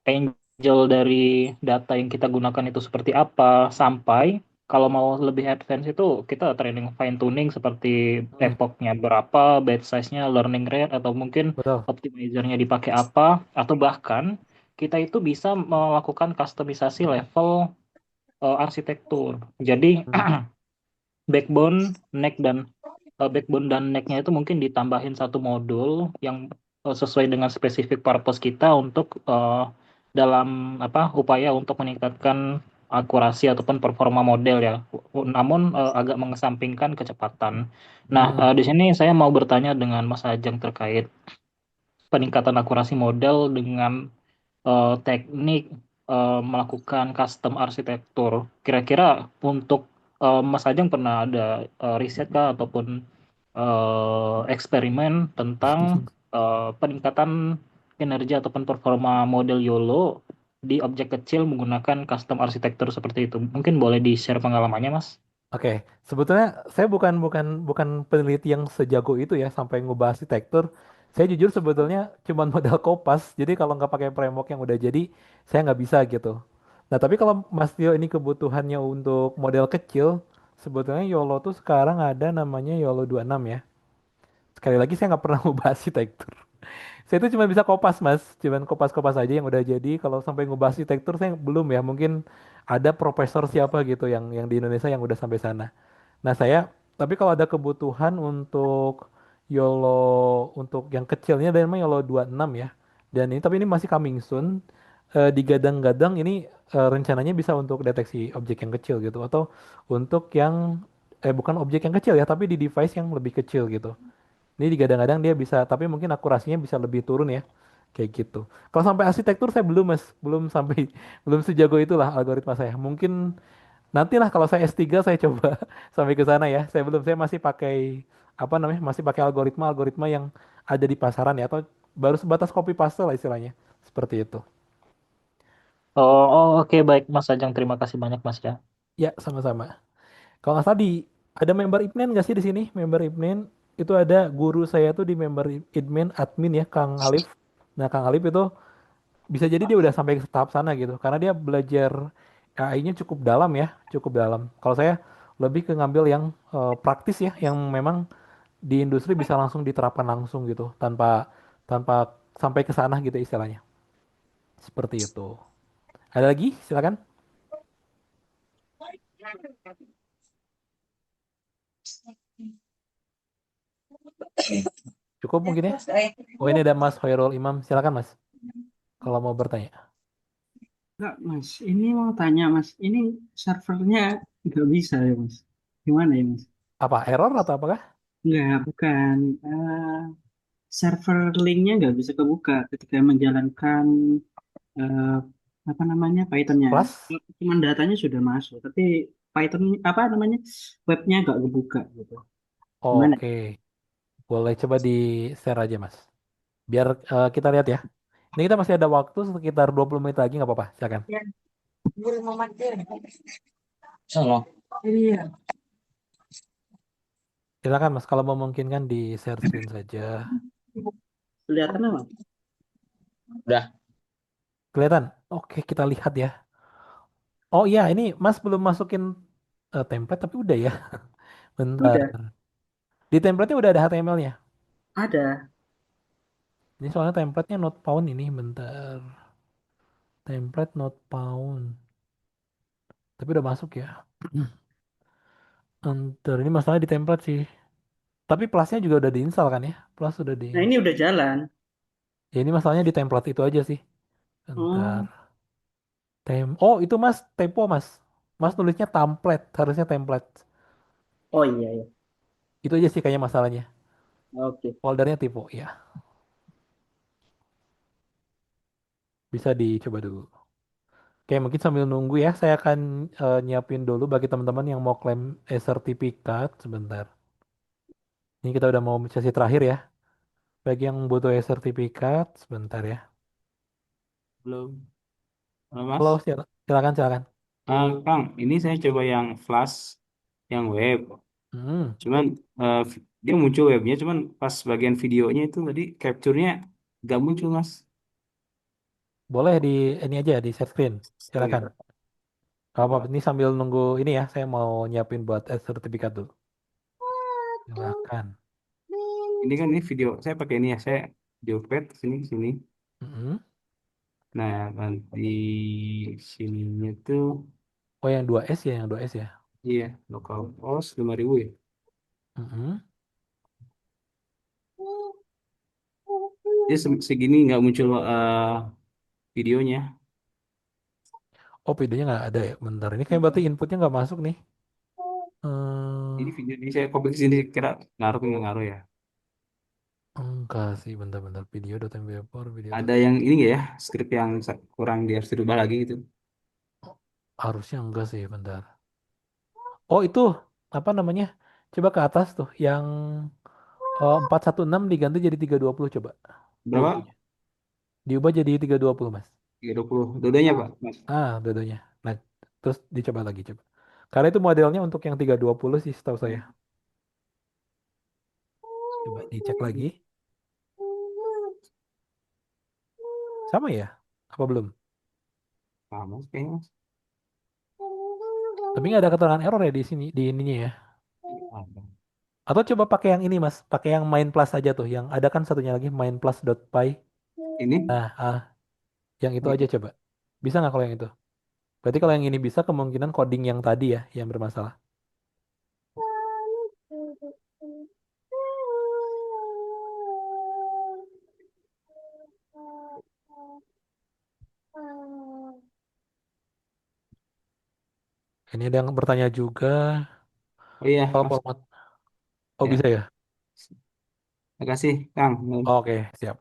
angel dari data yang kita gunakan itu seperti apa, sampai kalau mau lebih advance itu kita training fine tuning seperti Hmm, epochnya berapa, batch size-nya, learning rate, atau mungkin betul. optimizer-nya dipakai apa, atau bahkan kita itu bisa melakukan customisasi level arsitektur. Jadi Hmm. backbone, neck dan backbone dan necknya itu mungkin ditambahin satu modul yang sesuai dengan spesifik purpose kita untuk dalam apa upaya untuk meningkatkan akurasi ataupun performa model ya. Namun agak mengesampingkan kecepatan. Nah, Hmm. di sini saya mau bertanya dengan Mas Ajeng terkait peningkatan akurasi model dengan teknik melakukan custom arsitektur. Kira-kira untuk Mas Ajeng pernah ada riset kah ataupun eksperimen tentang peningkatan kinerja ataupun performa model YOLO di objek kecil menggunakan custom arsitektur seperti itu. Mungkin boleh di-share pengalamannya, Mas? Oke, sebetulnya saya bukan peneliti yang sejago itu ya sampai ngubah arsitektur. Saya jujur sebetulnya cuma modal kopas. Jadi kalau nggak pakai framework yang udah jadi, saya nggak bisa gitu. Nah, tapi kalau Mas Tio ini kebutuhannya untuk model kecil, sebetulnya YOLO tuh sekarang ada namanya YOLO 26 ya. Sekali lagi saya nggak pernah ngubah arsitektur. Saya itu cuma bisa kopas mas, cuman kopas-kopas aja yang udah jadi. Kalau sampai ngubah arsitektur saya belum ya. Mungkin ada profesor siapa gitu yang di Indonesia yang udah sampai sana. Nah saya, tapi kalau ada kebutuhan untuk YOLO untuk yang kecilnya dan memang YOLO 26 ya. Dan ini tapi ini masih coming soon. Digadang-gadang ini rencananya bisa untuk deteksi objek yang kecil gitu atau untuk yang bukan objek yang kecil ya, tapi di device yang lebih kecil gitu. Ini digadang-gadang dia bisa, tapi mungkin akurasinya bisa lebih turun ya. Kayak gitu. Kalau sampai arsitektur saya belum mas, belum sampai, belum sejago itulah algoritma saya. Mungkin nantilah kalau saya S3 saya coba sampai ke sana ya. Saya masih pakai apa namanya? Masih pakai algoritma yang ada di pasaran ya atau baru sebatas copy paste lah istilahnya. Seperti itu. Oke baik Mas Ajeng, terima kasih banyak Mas ya. Ya, sama-sama. Kalau nggak salah ada member IPNEN nggak sih di sini? Member IPNEN itu ada guru saya tuh di member IPNEN admin ya Kang Alif. Nah Kang Alif itu bisa jadi dia udah sampai ke tahap sana gitu karena dia belajar AI-nya cukup dalam ya, cukup dalam. Kalau saya lebih ke ngambil yang praktis ya, yang memang di industri bisa langsung diterapkan langsung gitu tanpa tanpa sampai ke sana gitu istilahnya. Seperti itu. Ada lagi? Silakan. Cukup mungkin ya. Oh ini ada Mas Hoirul Imam. Silakan Mas kalau mau bertanya. Enggak, Mas. Ini mau tanya, Mas. Ini servernya nggak bisa ya, Mas. Gimana ya, Mas? Apa error atau apakah? Enggak, bukan. Server linknya nggak bisa kebuka ketika menjalankan eh, apa namanya Pythonnya. Kelas? Cuman datanya sudah masuk, tapi Python apa namanya webnya nggak kebuka gitu. Gimana? Oke. Boleh coba di share aja Mas. Biar kita lihat ya. Ini kita masih ada waktu sekitar 20 menit lagi nggak apa-apa. Silakan. Ya, belum mau mati. Salah. Iya. Silakan Mas kalau memungkinkan di share screen saja. Kelihatan apa? Udah. Kelihatan? Oke, kita lihat ya. Oh iya, ini Mas belum masukin template tapi udah ya. Bentar. Udah, Di template-nya udah ada HTML-nya. ada. Ini soalnya template-nya not found ini, bentar. Template not found. Tapi udah masuk ya. Bentar, ini masalah di template sih. Tapi plusnya juga udah diinstal kan ya? Plus udah di... Nah, ini udah jalan. Ya ini masalahnya di template itu aja sih. Bentar. Oh, Oh itu mas, typo mas. Mas nulisnya template, harusnya template. oh iya ya. Itu aja sih kayaknya masalahnya. Oke. Foldernya typo, ya. Bisa dicoba dulu. Oke, mungkin sambil nunggu ya, saya akan nyiapin dulu bagi teman-teman yang mau klaim e-sertifikat. Sebentar. Ini kita udah mau sesi terakhir ya. Bagi yang butuh e-sertifikat, sebentar ya. Belum. Halo Mas. Halo, silakan, silakan. Kang, ini saya coba yang flash, yang web. Hmm, Cuman dia muncul webnya, cuman pas bagian videonya itu tadi capture-nya gak muncul Mas. boleh di ini aja di share screen. Oh ya. Silakan. Apa Coba. ini sambil nunggu ini ya, saya mau nyiapin buat e-sertifikat dulu. Silakan. Ini kan ini video, saya pakai ini ya, saya Jopet sini sini. Mm-mm. Nah, nanti sininya tuh Oh yang 2S ya, yang 2S ya. iya local host 5.000 ya. Mm-mm. Dia segini nggak muncul videonya. Oh videonya nggak ada ya. Bentar, ini kayak berarti inputnya nggak masuk nih. Ini Hmm, video ini saya copy ke sini kira ngaruh nggak ngaruh ya. enggak sih, bentar-bentar. Video.mp4, video. Ada yang ini nggak ya, skrip yang kurang dia harus dirubah lagi gitu. Harusnya enggak sih, bentar. Oh itu apa namanya? Coba ke atas tuh, yang 416 diganti jadi 320 coba. Berapa? Dua-duanya. Diubah jadi 320 mas. 320. Dodanya Pak, Mas. Dua-duanya. Nah, terus dicoba lagi coba. Karena itu modelnya untuk yang 320 sih setahu saya. Coba dicek lagi. Sama ya? Apa belum? Sama kayaknya Mas. Tapi nggak ada keterangan error ya di sini, di ininya ya. Ada. Atau coba pakai yang ini mas, pakai yang main plus aja tuh. Yang ada kan satunya lagi main plus.py. Ini Nah, yang itu aja coba. Bisa nggak kalau yang itu? Berarti kalau yang ini bisa kemungkinan coding yang tadi ya yang bermasalah. Ini ada yang bertanya juga oh iya soal Mas. format. Oh Ya, bisa ya? makasih Kang. Oke, siap.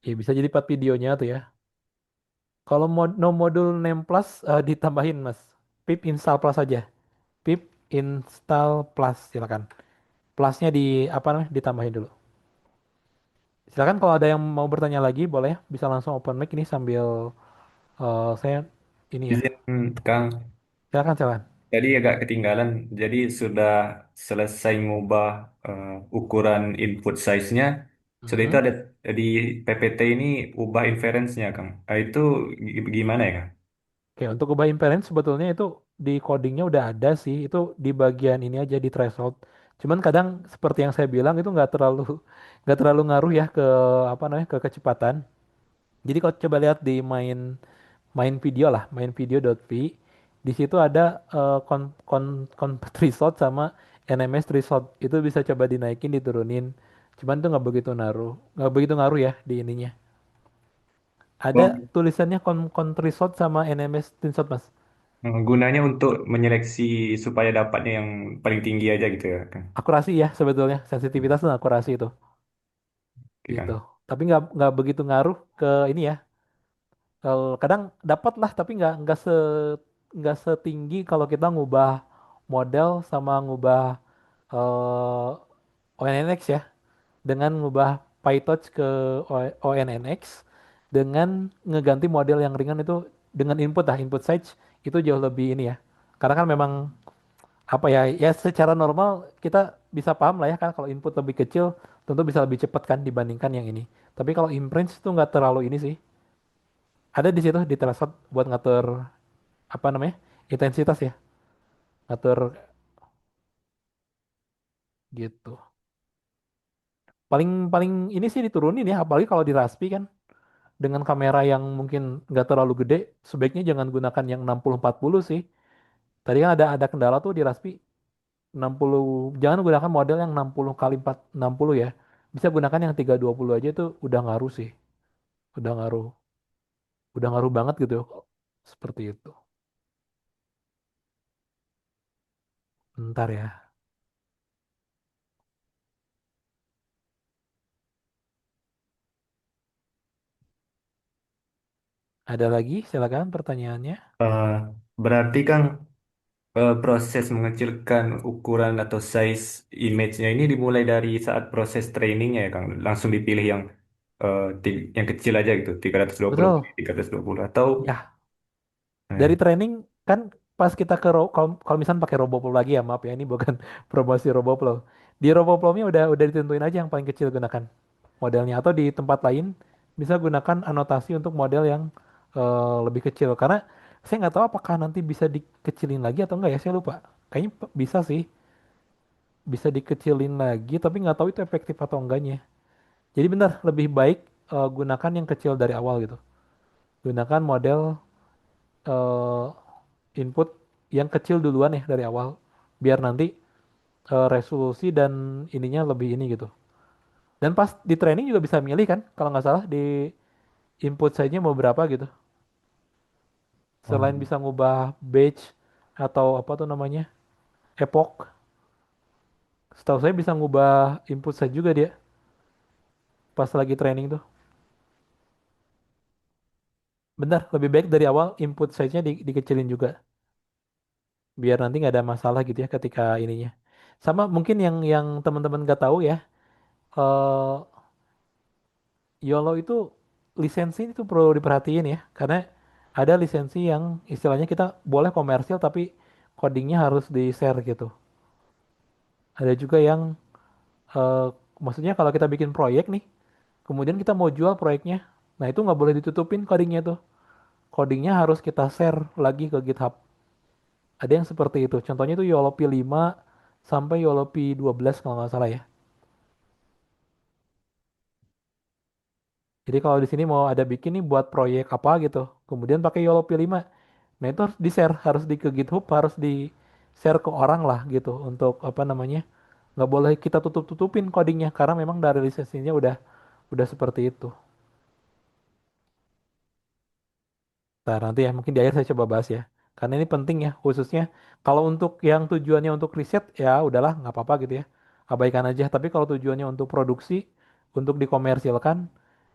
Ya bisa jadi part videonya tuh ya. Kalau no modul name plus ditambahin mas. Pip install plus aja. Pip install plus silakan. Plusnya di apa namanya ditambahin dulu. Silakan kalau ada yang mau bertanya lagi boleh bisa langsung open mic ini sambil saya ini ya. Izin Kang, Silakan silakan. tadi agak ketinggalan. Jadi sudah selesai ngubah ukuran input size-nya. Sudah itu Mhm. ada di PPT ini ubah inference-nya, Kang. Itu gimana ya, Kang? Oke, untuk ubah imbalance sebetulnya itu di codingnya udah ada sih. Itu di bagian ini aja di threshold. Cuman kadang seperti yang saya bilang itu nggak terlalu nggak terlalu ngaruh ya ke apa namanya ke kecepatan. Jadi kalau coba lihat di main main video lah, main video.py, di situ ada threshold sama NMS threshold. Itu bisa coba dinaikin, diturunin. Cuman itu nggak begitu ngaruh ya di ininya. Ada Oh, tulisannya threshold sama NMS threshold mas. gunanya untuk menyeleksi supaya dapatnya yang paling tinggi aja gitu ya, Kang. Akurasi ya sebetulnya sensitivitas dan akurasi itu Oke, gitu. Kang. Tapi nggak begitu ngaruh ke ini ya. Kalau kadang dapat lah tapi nggak setinggi kalau kita ngubah model sama ngubah eh, ONNX ya. Dengan ngubah PyTorch ke ONNX dengan ngeganti model yang ringan itu dengan input size itu jauh lebih ini ya. Karena kan memang apa ya ya secara normal kita bisa paham lah ya kan kalau input lebih kecil tentu bisa lebih cepat kan dibandingkan yang ini. Tapi kalau imprints itu nggak terlalu ini sih, Ada di situ di threshold buat ngatur apa namanya? Intensitas ya. Ngatur gitu. Paling paling ini sih diturunin ya, apalagi kalau di Raspi kan dengan kamera yang mungkin nggak terlalu gede, sebaiknya jangan gunakan yang 60-40 sih. Tadi kan ada kendala tuh di Raspi 60, jangan gunakan model yang 60 kali 60 ya. Bisa gunakan yang 320 aja tuh udah ngaruh sih. Udah ngaruh. Udah ngaruh banget gitu. Seperti itu. Bentar ya. Ada lagi? Silakan pertanyaannya. Eh, berarti Kang, proses mengecilkan ukuran atau size image-nya ini dimulai dari saat proses trainingnya ya Kang. Langsung dipilih yang kecil aja gitu, 320 Betul. kali 320 atau Ya, dari eh, training kan pas kita ke kalau kalau misalnya pakai RoboFlow lagi ya, maaf ya ini bukan promosi RoboFlow. Di RoboFlow-nya udah ditentuin aja yang paling kecil gunakan modelnya atau di tempat lain bisa gunakan anotasi untuk model yang lebih kecil karena saya nggak tahu apakah nanti bisa dikecilin lagi atau enggak ya, saya lupa. Kayaknya bisa sih, bisa dikecilin lagi tapi nggak tahu itu efektif atau enggaknya. Jadi benar lebih baik gunakan yang kecil dari awal gitu. Gunakan model eh, input yang kecil duluan ya dari awal biar nanti resolusi dan ininya lebih ini gitu. Dan pas di training juga bisa milih kan kalau nggak salah di input size-nya mau berapa gitu. Selain oh, bisa ngubah batch atau apa tuh namanya epoch, setahu saya bisa ngubah input size juga dia pas lagi training tuh. Benar, lebih baik dari awal input size-nya dikecilin juga biar nanti nggak ada masalah gitu ya ketika ininya. Sama mungkin yang teman-teman nggak tahu ya, eh YOLO itu lisensi itu perlu diperhatiin ya, karena ada lisensi yang istilahnya kita boleh komersil tapi codingnya harus di-share gitu. Ada juga yang eh, maksudnya kalau kita bikin proyek nih, kemudian kita mau jual proyeknya, nah itu nggak boleh ditutupin codingnya tuh. Codingnya harus kita share lagi ke GitHub. Ada yang seperti itu. Contohnya itu YOLO P5 sampai YOLO P12 kalau nggak salah ya. Jadi kalau di sini mau ada bikin nih buat proyek apa gitu, kemudian pakai YOLO P5. Nah itu harus di-share, harus di ke GitHub, harus di-share ke orang lah gitu untuk apa namanya. Nggak boleh kita tutup-tutupin codingnya karena memang dari lisensinya udah seperti itu. Nah nanti ya mungkin di akhir saya coba bahas ya. Karena ini penting ya khususnya kalau untuk yang tujuannya untuk riset ya udahlah nggak apa-apa gitu ya. Abaikan aja. Tapi kalau tujuannya untuk produksi, untuk dikomersilkan,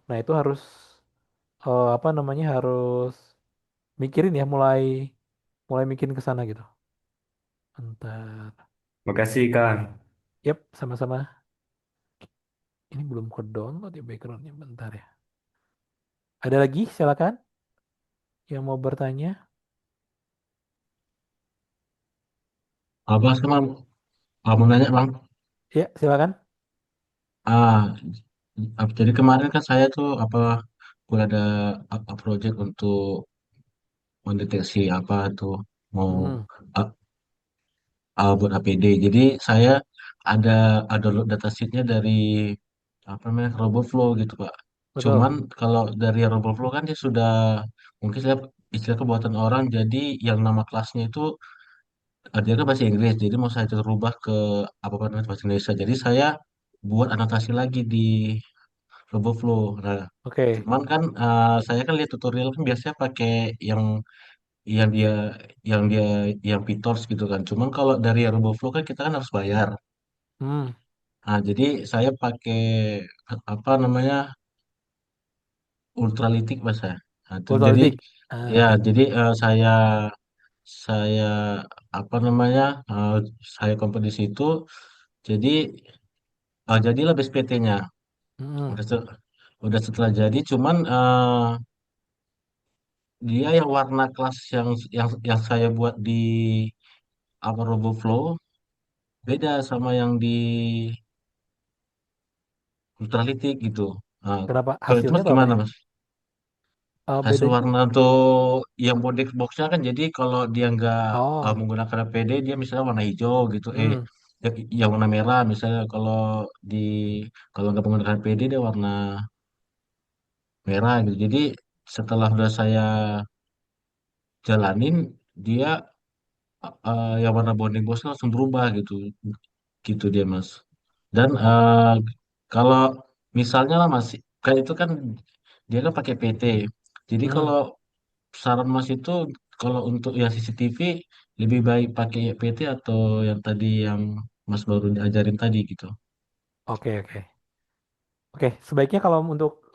nah itu harus apa namanya harus mikirin ya mulai mulai mikirin ke sana gitu. Bentar. makasih Kang. Yap, sama-sama. Ini belum ke download ya backgroundnya. Bentar ya. Ada lagi? Silakan yang mau bertanya. Apa sama mau nanya bang? Ya, silakan. Ah, jadi kemarin kan saya tuh udah ada project untuk mendeteksi apa tuh mau Mm-mm, uh, buat APD. Jadi saya ada download datasheetnya dari apa namanya RoboFlow gitu Pak. Cuman betul. kalau dari RoboFlow kan dia sudah mungkin saya istilah kebuatan orang. Jadi yang nama kelasnya itu dia kan bahasa Inggris. Jadi mau saya rubah ke apa namanya bahasa Indonesia. Jadi saya buat anotasi lagi di RoboFlow. Nah, Oke. cuman kan saya kan lihat tutorial kan biasanya pakai yang yang dia yang dia yang PyTorch gitu kan. Cuman kalau dari RoboFlow kan kita kan harus bayar. Hmm, Nah, jadi saya pakai apa namanya ultralitik bahasa. Nah, jadi Ultralitik. ya Ah, jadi saya apa namanya saya kompet di situ. Jadi jadilah BSPT-nya. mm-mm, Udah, udah setelah jadi, cuman dia yang warna kelas yang saya buat di apa RoboFlow beda sama yang di Ultralitik gitu. Nah, kenapa? kalau itu Hasilnya mas tuh apa gimana nih? mas? Kasih Bedanya, warna untuk yang body boxnya kan, jadi kalau dia nggak oh, menggunakan APD, dia misalnya warna hijau gitu, hmm, yang warna merah misalnya. Di kalau nggak menggunakan APD dia warna merah gitu. Jadi setelah udah saya jalanin, dia yang warna bounding box langsung berubah gitu, gitu dia Mas. Dan kalau misalnya lah Mas, kayak itu kan dia kan pakai PT. Jadi hmm, kalau saran Mas itu, kalau untuk yang CCTV lebih baik pakai PT atau yang tadi yang Mas baru ajarin tadi gitu. oke oke. Oke, sebaiknya kalau untuk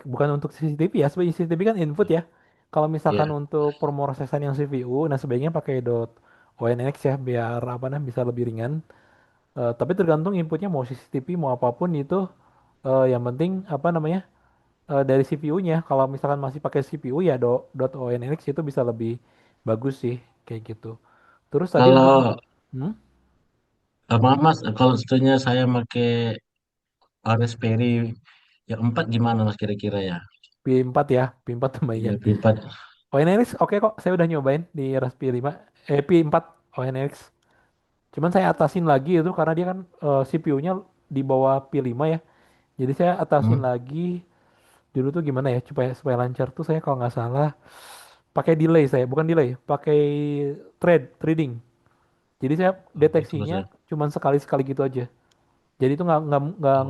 bukan untuk CCTV ya, sebaiknya CCTV kan input ya. Kalau misalkan Iya. untuk pemrosesan yang CPU, nah sebaiknya pakai .onx ya biar apa namanya bisa lebih ringan. Tapi tergantung inputnya mau CCTV mau apapun itu, yang penting apa namanya dari CPU-nya. Kalau misalkan masih pakai CPU ya .onx itu bisa lebih bagus sih kayak gitu. Terus tadi untuk Kalau hmm, maaf Mas, kalau sebenarnya saya pakai Raspberry yang 4 gimana Mas kira-kira ya? P4 ya, P4 Iya, lumayan. P4. ONNX oke kok, saya udah nyobain di Raspberry 5, P4 ONNX. Cuman saya atasin lagi itu karena dia kan CPU-nya di bawah P5 ya. Jadi saya atasin Hmm? lagi dulu tuh gimana ya supaya supaya lancar tuh saya kalau nggak salah pakai delay saya, bukan delay, pakai trading. Jadi saya Oh, gitu Mas deteksinya ya. cuman sekali-sekali gitu aja. Jadi itu nggak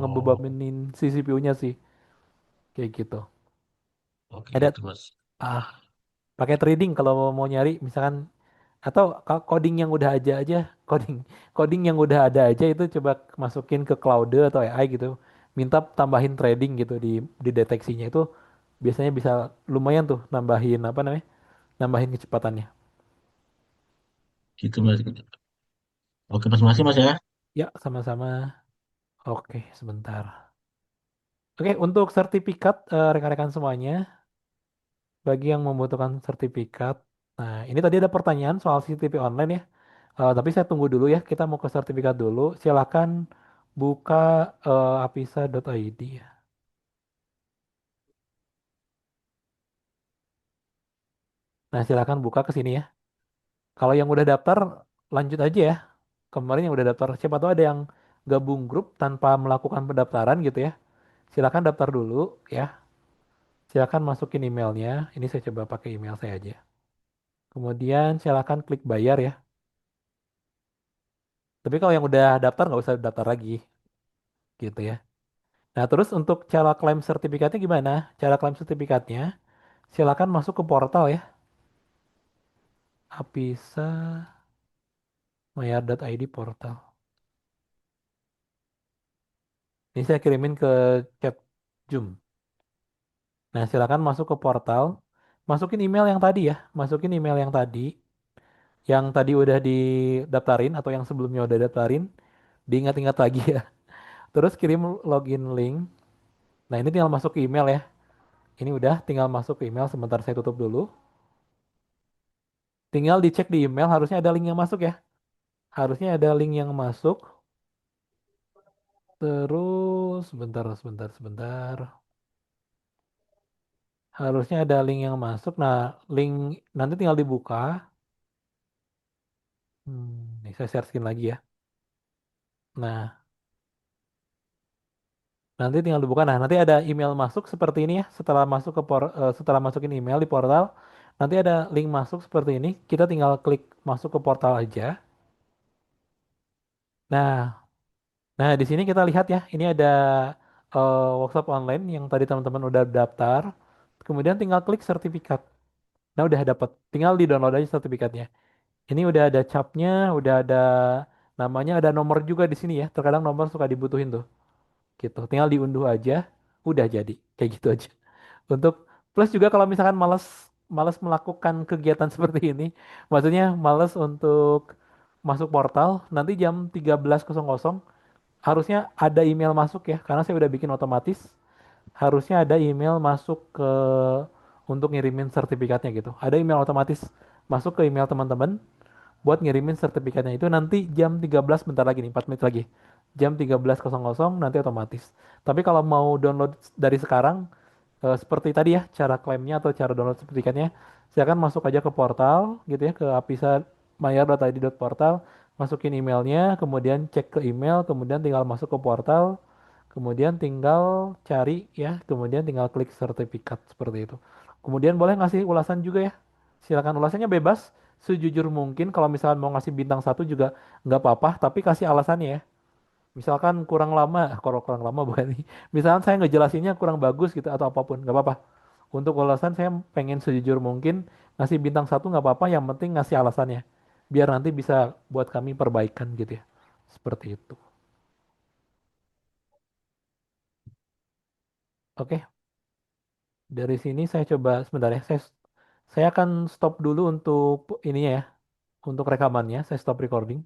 Oh, ngebebanin si CPU-nya sih kayak gitu. oke Ada gitu Mas. ah pakai trading kalau mau nyari misalkan. Atau coding yang udah aja coding coding yang udah ada aja itu coba masukin ke Claude atau AI gitu. Minta tambahin trading gitu di deteksinya itu biasanya bisa lumayan tuh nambahin apa namanya? Nambahin kecepatannya. Gitu Mas. Oke Mas, masih Mas ya. Ya, sama-sama. Oke, sebentar. Oke, untuk sertifikat rekan-rekan semuanya, bagi yang membutuhkan sertifikat. Nah, ini tadi ada pertanyaan soal CCTV online ya. Tapi saya tunggu dulu ya, kita mau ke sertifikat dulu. Silakan buka apisa.id ya. Nah, silakan buka ke sini ya. Kalau yang udah daftar, lanjut aja ya. Kemarin yang udah daftar, siapa tahu ada yang gabung grup tanpa melakukan pendaftaran gitu ya. Silakan daftar dulu ya. Silakan masukin emailnya. Ini saya coba pakai email saya aja. Kemudian silakan klik bayar ya. Tapi kalau yang udah daftar nggak usah daftar lagi gitu ya. Nah, terus untuk cara klaim sertifikatnya gimana? Cara klaim sertifikatnya, silakan masuk ke portal ya. apisa.mayar.id portal. Ini saya kirimin ke chat Zoom. Nah, silakan masuk ke portal. Masukin email yang tadi ya. Masukin email yang tadi. Yang tadi udah didaftarin atau yang sebelumnya udah daftarin. Diingat-ingat lagi ya. Terus kirim login link. Nah, ini tinggal masuk ke email ya. Ini udah tinggal masuk ke email. Sebentar saya tutup dulu. Tinggal dicek di email harusnya ada link yang masuk ya. Harusnya ada link yang masuk. Terus sebentar. Harusnya ada link yang masuk. Nah, link nanti tinggal dibuka. Nih saya share screen lagi ya. Nah, nanti tinggal dibuka. Nah, nanti ada email masuk seperti ini ya. Setelah masukin email di portal, nanti ada link masuk seperti ini. Kita tinggal klik masuk ke portal aja. Nah, nah di sini kita lihat ya. Ini ada workshop online yang tadi teman-teman udah daftar. Kemudian tinggal klik sertifikat. Nah, udah dapat. Tinggal di-download aja sertifikatnya. Ini udah ada capnya, udah ada namanya, ada nomor juga di sini ya. Terkadang nomor suka dibutuhin tuh. Gitu. Tinggal diunduh aja, udah jadi. Kayak gitu aja. Untuk plus juga kalau misalkan males males melakukan kegiatan seperti ini, maksudnya males untuk masuk portal, nanti jam 13.00 harusnya ada email masuk ya, karena saya udah bikin otomatis. Harusnya ada email masuk ke untuk ngirimin sertifikatnya gitu. Ada email otomatis masuk ke email teman-teman buat ngirimin sertifikatnya itu nanti jam 13 bentar lagi nih, 4 menit lagi. Jam 13.00 nanti otomatis. Tapi kalau mau download dari sekarang seperti tadi ya, cara klaimnya atau cara download sertifikatnya, silakan masuk aja ke portal gitu ya, ke apisa.mayar.id.portal, masukin emailnya, kemudian cek ke email, kemudian tinggal masuk ke portal, kemudian tinggal cari ya, kemudian tinggal klik sertifikat seperti itu. Kemudian boleh ngasih ulasan juga ya, silakan ulasannya bebas, sejujur mungkin. Kalau misalnya mau ngasih bintang satu juga nggak apa-apa, tapi kasih alasannya ya. Misalkan kurang lama, kalau kurang lama bukan nih. Misalkan saya ngejelasinnya kurang bagus gitu atau apapun, nggak apa-apa. Untuk alasan saya pengen sejujur mungkin, ngasih bintang satu nggak apa-apa, yang penting ngasih alasannya. Biar nanti bisa buat kami perbaikan gitu ya. Seperti itu. Oke, dari sini saya coba sebentar ya. Saya akan stop dulu untuk ininya ya, untuk rekamannya. Saya stop recording.